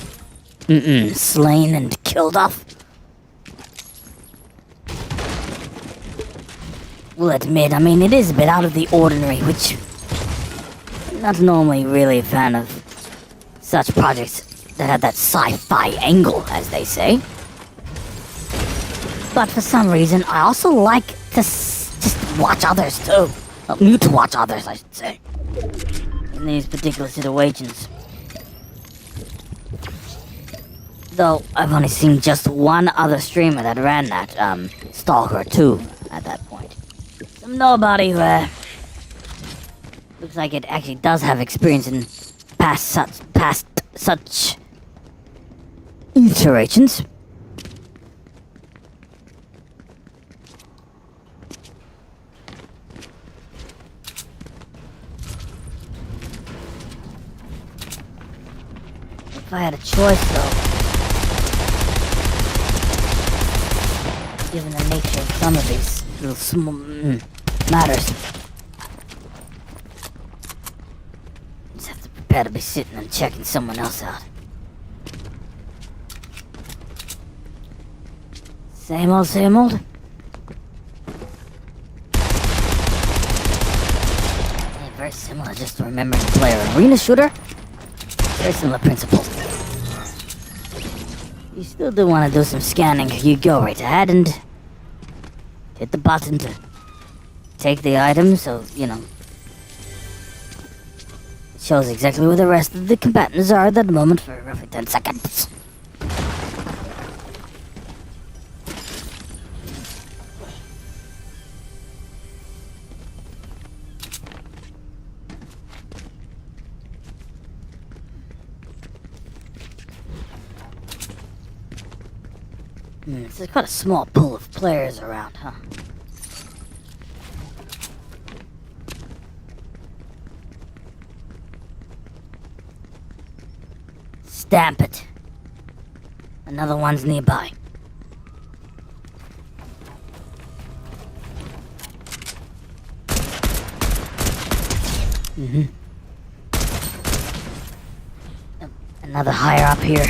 slain and killed off. We'll admit, I mean, it is a bit out of the ordinary, which not normally really a fan of such projects that have that sci-fi angle, as they say. But for some reason, I also like to just watch others too. Well, you to watch others, I should say. In these particular situations. Though, I've only seen just one other streamer that ran that, Stalker 2, at that point. Some nobody who, looks like it actually does have experience in past such iterations. If I had a choice, though, given the nature of some of these little small matters, just have to prepare to be sitting and checking someone else out. Same old, same old. Yeah, very similar, just to remembering to play an arena shooter. Very similar principle. You still do want to do some scanning, you go right ahead and hit the button to take the item, so, you know, it shows exactly where the rest of the combatants are at that moment for roughly 10 seconds. So there's quite a small pool of players around, huh? Stamp it. Another one's nearby. Another higher up here.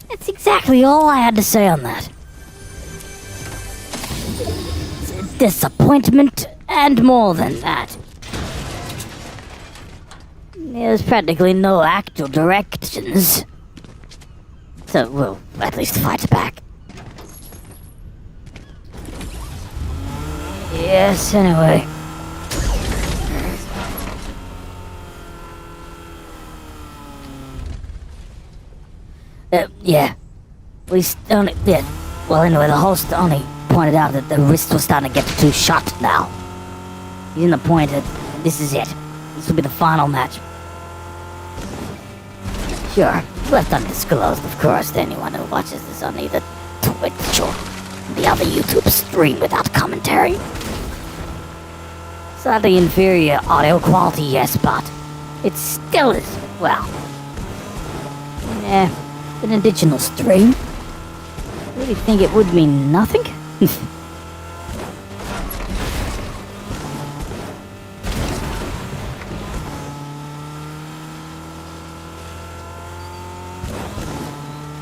That's exactly all I had to say on that. It's a disappointment and more than that. There's practically no actual directions. So we'll at least fight back. Yes, anyway. Yeah. We only... Yeah. Well, anyway, the host only pointed out that the wrists were starting to get too shut now. He's in the point that this is it. This will be the final match. Sure, left undisclosed, of course, to anyone who watches this on either Twitch or the other YouTube stream without commentary. Slightly inferior audio quality, yes, but it still is, well... an additional stream. Really think it would mean nothing?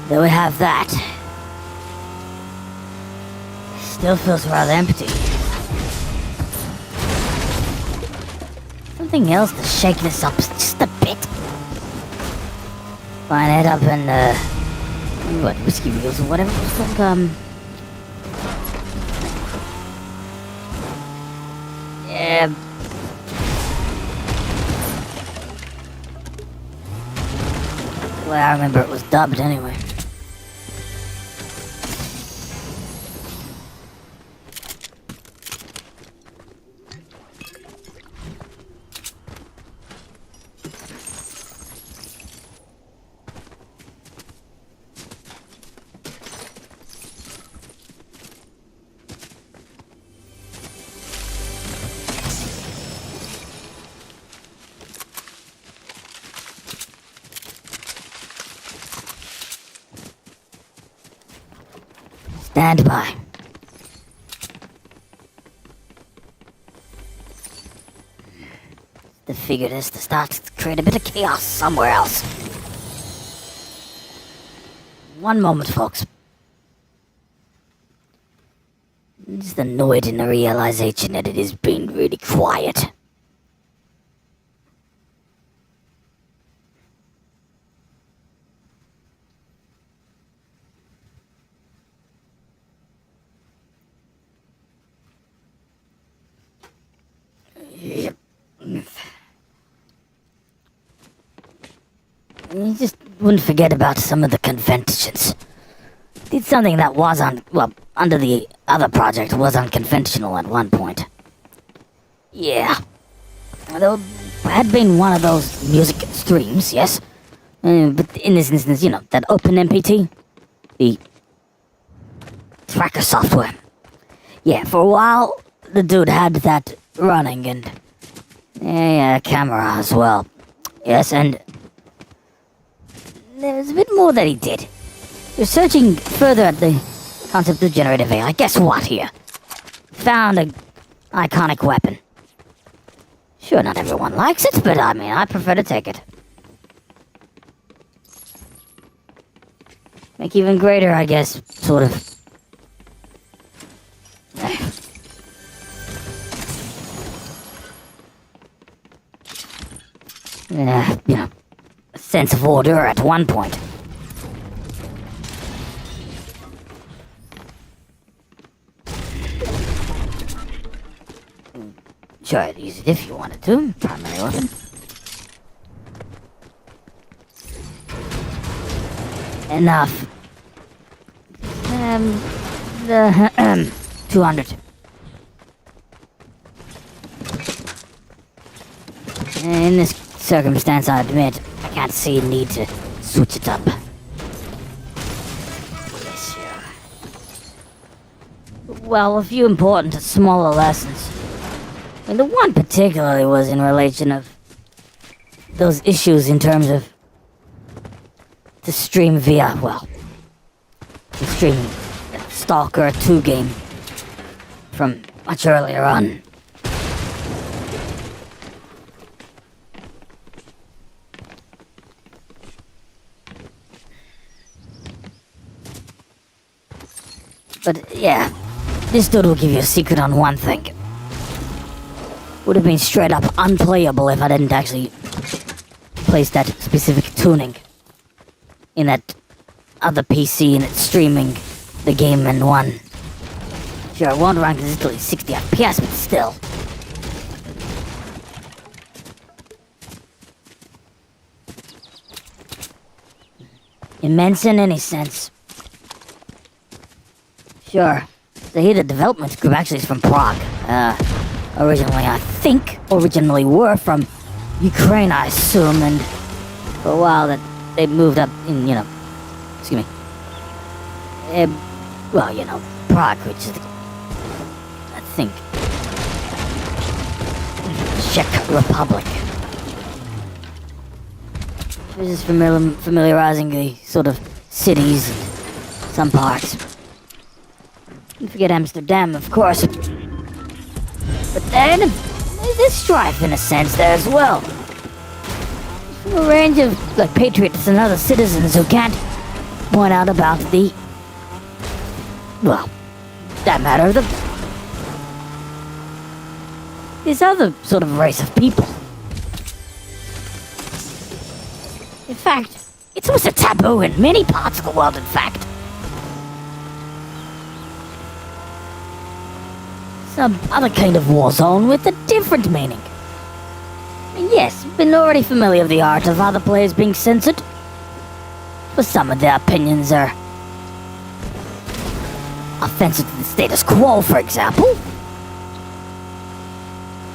There we have that. Still feels rather empty. Something else to shake this up just a bit. Line it up and, what, whiskey wheels or whatever it was like, yeah. Well, I remember it was dubbed anyway. Stand by. The figure is to start to create a bit of chaos somewhere else. One moment, folks. I'm just annoyed in the realization that it has been really quiet. Yep. You just wouldn't forget about some of the conventions. Did something that was under the other project was unconventional at one point. Yeah. Though had been one of those music streams, yes. But in this instance, you know, that OpenMPT, the tracker software. Yeah, for a while, the dude had that running and a camera as well. Yes, and there was a bit more that he did. You're searching further at the concept of generative AI. Guess what here? Found an iconic weapon. Sure, not everyone likes it, but I mean, I prefer to take it. Make even greater, I guess, sort of. You know, a sense of order at one point. Sure, I'd use it if you wanted to. Primary weapon. Enough. 200. In this circumstance, I admit, I can't see a need to switch it up. Yes, sure. Well, a few important smaller lessons. I mean, the one particularly was in relation of those issues in terms of the stream via, well, the stream Stalker 2 game from much earlier on. But yeah, this dude will give you a secret on one thing. Would have been straight up unplayable if I didn't actually place that specific tuning in that other PC and it's streaming the game in one. Sure, it won't run consistently 60 FPS, but still. Immense in any sense. Sure. The head of development group actually is from Prague. Originally were from Ukraine, I assume, and for a while that they moved up in, you know, excuse me. Well, you know, Prague, which is, I think, Czech Republic. This is familiarizing the sort of cities and some parts. Don't forget Amsterdam, of course. But then, there's strife in a sense there as well. From a range of, like, patriots and other citizens who can't point out about the, well, that matter, this other sort of race of people. In fact, it's almost a taboo in many parts of the world, in fact. Some other kind of war zone with a different meaning. And yes, been already familiar with the art of other players being censored. For some of their opinions are offensive to the status quo, for example.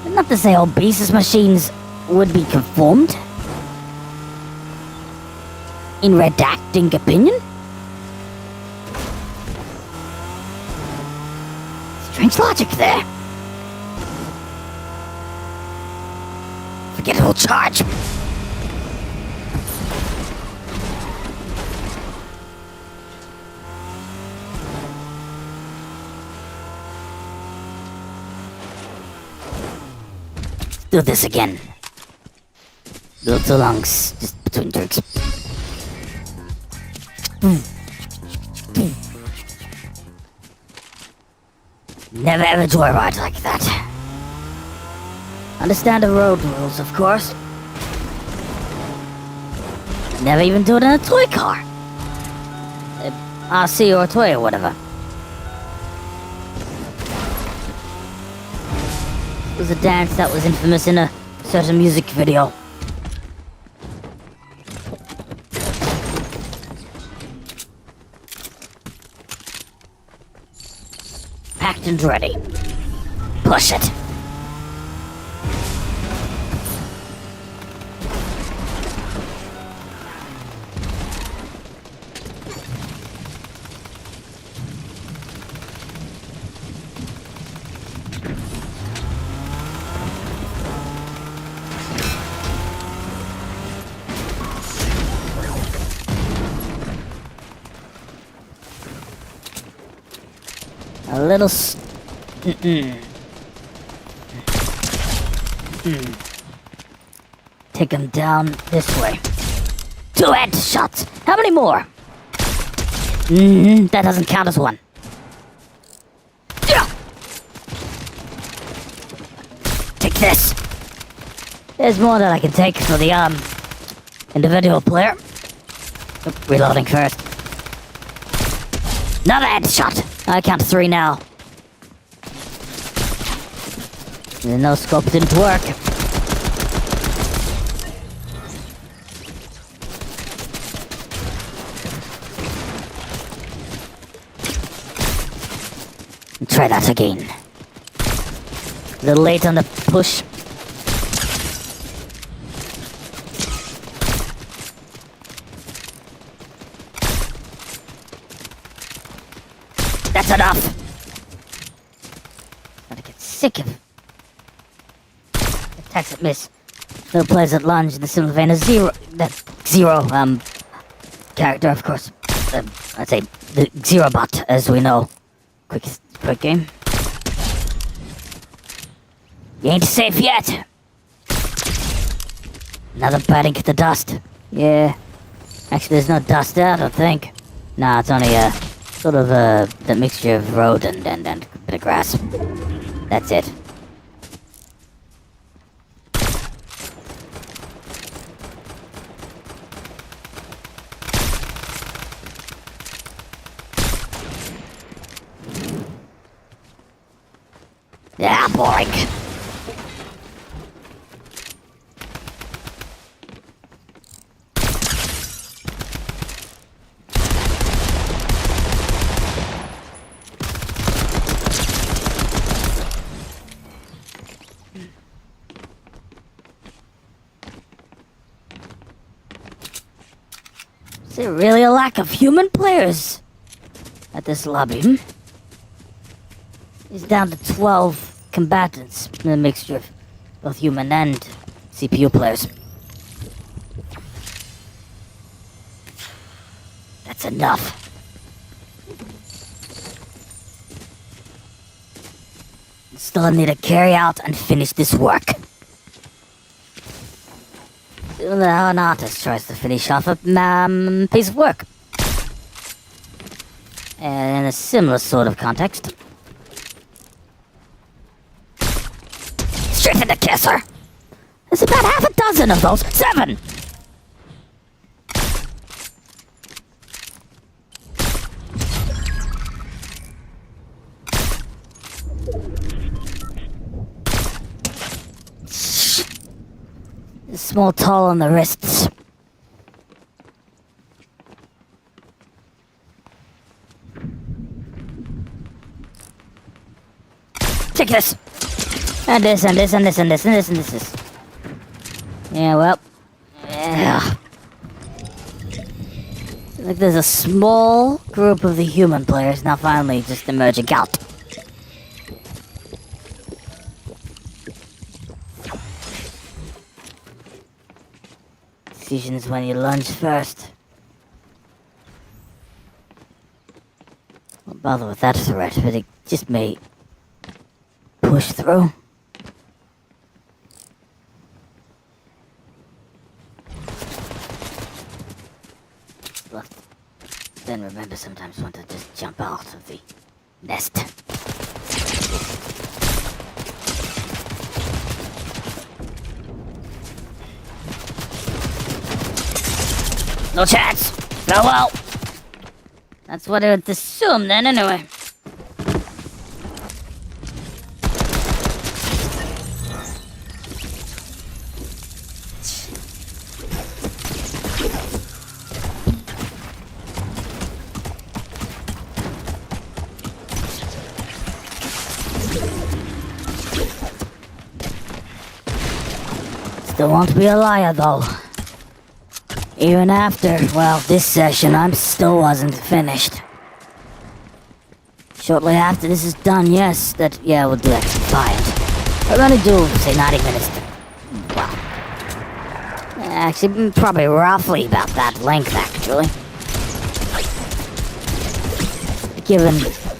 And not to say all basis machines would be conformed in redacting opinion. Strange logic there. Forget whole charge. Let's do this again. Little too long, just between drinks. Never ever joyride like that. Understand the road rules, of course. Never even do it in a toy car. RC or a toy or whatever. It was a dance that was infamous in a certain music video. Packed and ready. Push it. A little Take him down this way. 2 headshots! How many more? That doesn't count as one. Take this! There's more that I can take for the, individual player. Reloading first. Another headshot! I count 3 now. The no scope didn't work. Try that again. A little late on the push. That's enough! Gotta get sick of attacks that miss. No players at lunge in the similar vein as Zero. That Zero, character, of course. I'd say the Zero bot, as we know. Quick game. You ain't safe yet! Another biting at the dust. Yeah. Actually, there's no dust there, I don't think. Nah, it's only, sort of, the mixture of road and a bit of grass. That's it. Yeah, boring. Is there really a lack of human players at this lobby? It's down to 12 combatants in a mixture of both human and CPU players. That's enough. Still need to carry out and finish this work. How an artist tries to finish off a piece of work. In a similar sort of context. Straight in the kisser! There's about half a dozen of those. 7! A small toll on the wrists. Take this! And this, and this, and this, and this, and this, and this. Yeah, well. Yeah. Like there's a small group of the human players now finally just emerging out. Decisions when you lunge first. Won't bother with that threat, but it just may push through. Then remember sometimes want to just jump out of the nest. No chance. Farewell. That's what I would assume then, anyway. Still won't be a liar, though. Even after, well, this session, I still wasn't finished. Shortly after this is done, yes, we'll do that. Fine. We're gonna do, say, 90 minutes. Well, actually, probably roughly about that length, actually. Given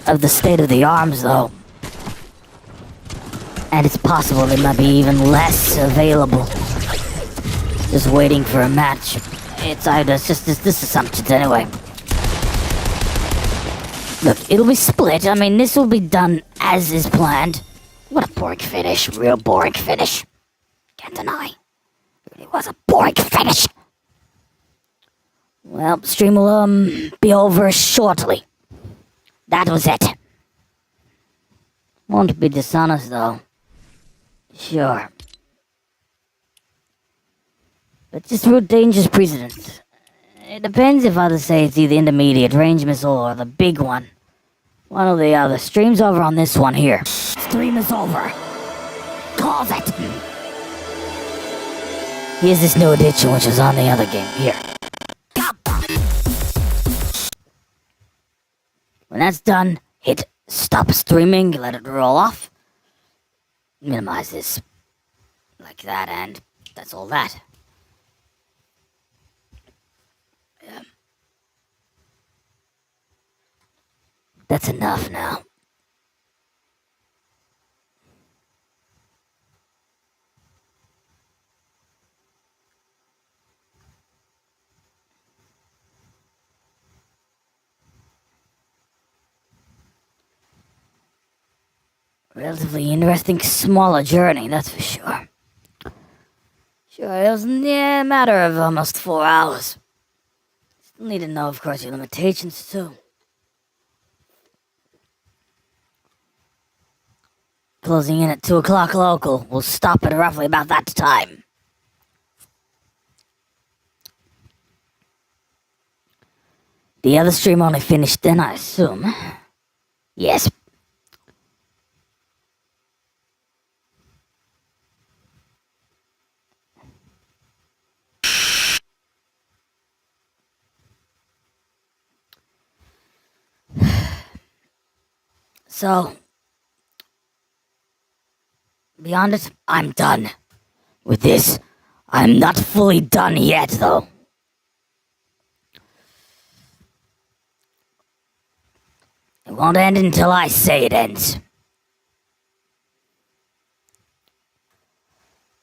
of the state of the arms, though. And it's possible there might be even less available. Just waiting for a match. It's just this assumptions anyway. Look, it'll be split. I mean, this will be done as is planned. What a boring finish. Real boring finish. Can't deny. It really was a boring finish. Well, stream will, be over shortly. That was it. Won't be dishonest, though. Sure. But just root dangerous precedent. It depends if others say it's either intermediate range missile or the big one. One or the other. Stream's over on this one here. Stream is over. Calls it. Here's this new edition which is on the other game. Here. When that's done, hit stop streaming, let it roll off. Minimize this. Like that, and that's all that. Yeah. That's enough now. Relatively interesting, smaller journey, that's for sure. Sure, it was a matter of almost 4 hours. Still need to know, of course, your limitations, too. Closing in at 2 o'clock local. We'll stop at roughly about that time. The other stream only finished then, I assume. Yes. So, beyond it, I'm done. With this, I'm not fully done yet, though. It won't end until I say it ends.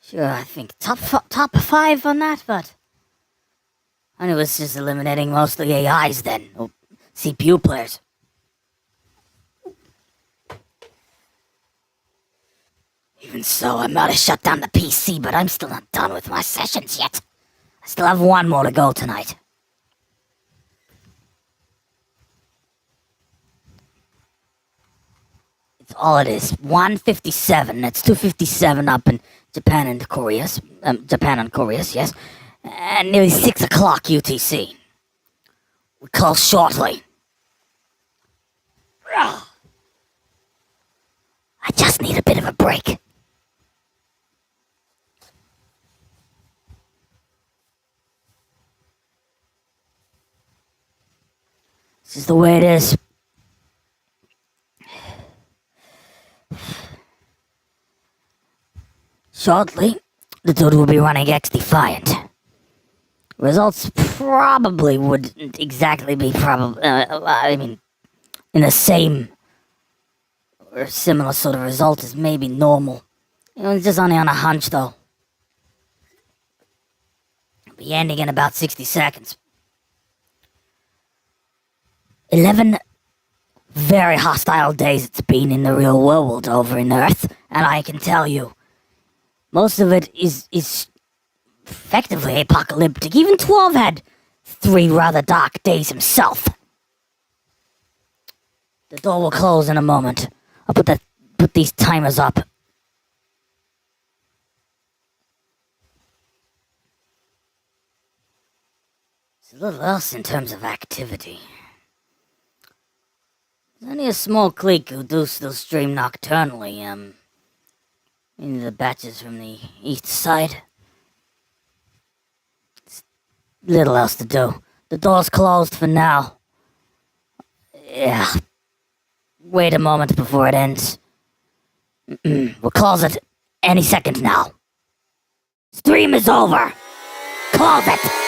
Sure, I think top 5 on that, but I knew it was just eliminating mostly AIs then, or CPU players. Even so, I might have shut down the PC, but I'm still not done with my sessions yet. I still have 1 more to go tonight. It's all it is. 157. That's 257 up in Japan and Korea. Japan and Korea, yes. And nearly 6 o'clock UTC. We close shortly. I just need a bit of a break. This is the way it is. Shortly, the dude will be running X-Defiant. Results probably wouldn't exactly be in the same or similar sort of result as maybe normal. It's just only on a hunch, though. It'll be ending in about 60 seconds. 11 very hostile days it's been in the real world over in Earth, and I can tell you, most of it is effectively apocalyptic. Even 12 had 3 rather dark days himself. The door will close in a moment. I'll put these timers up. There's little else in terms of activity. There's only a small clique who do still stream nocturnally, in the batches from the east side. There's little else to do. The door's closed for now. Yeah. Wait a moment before it ends. We'll close it any second now. Stream is over. Close it.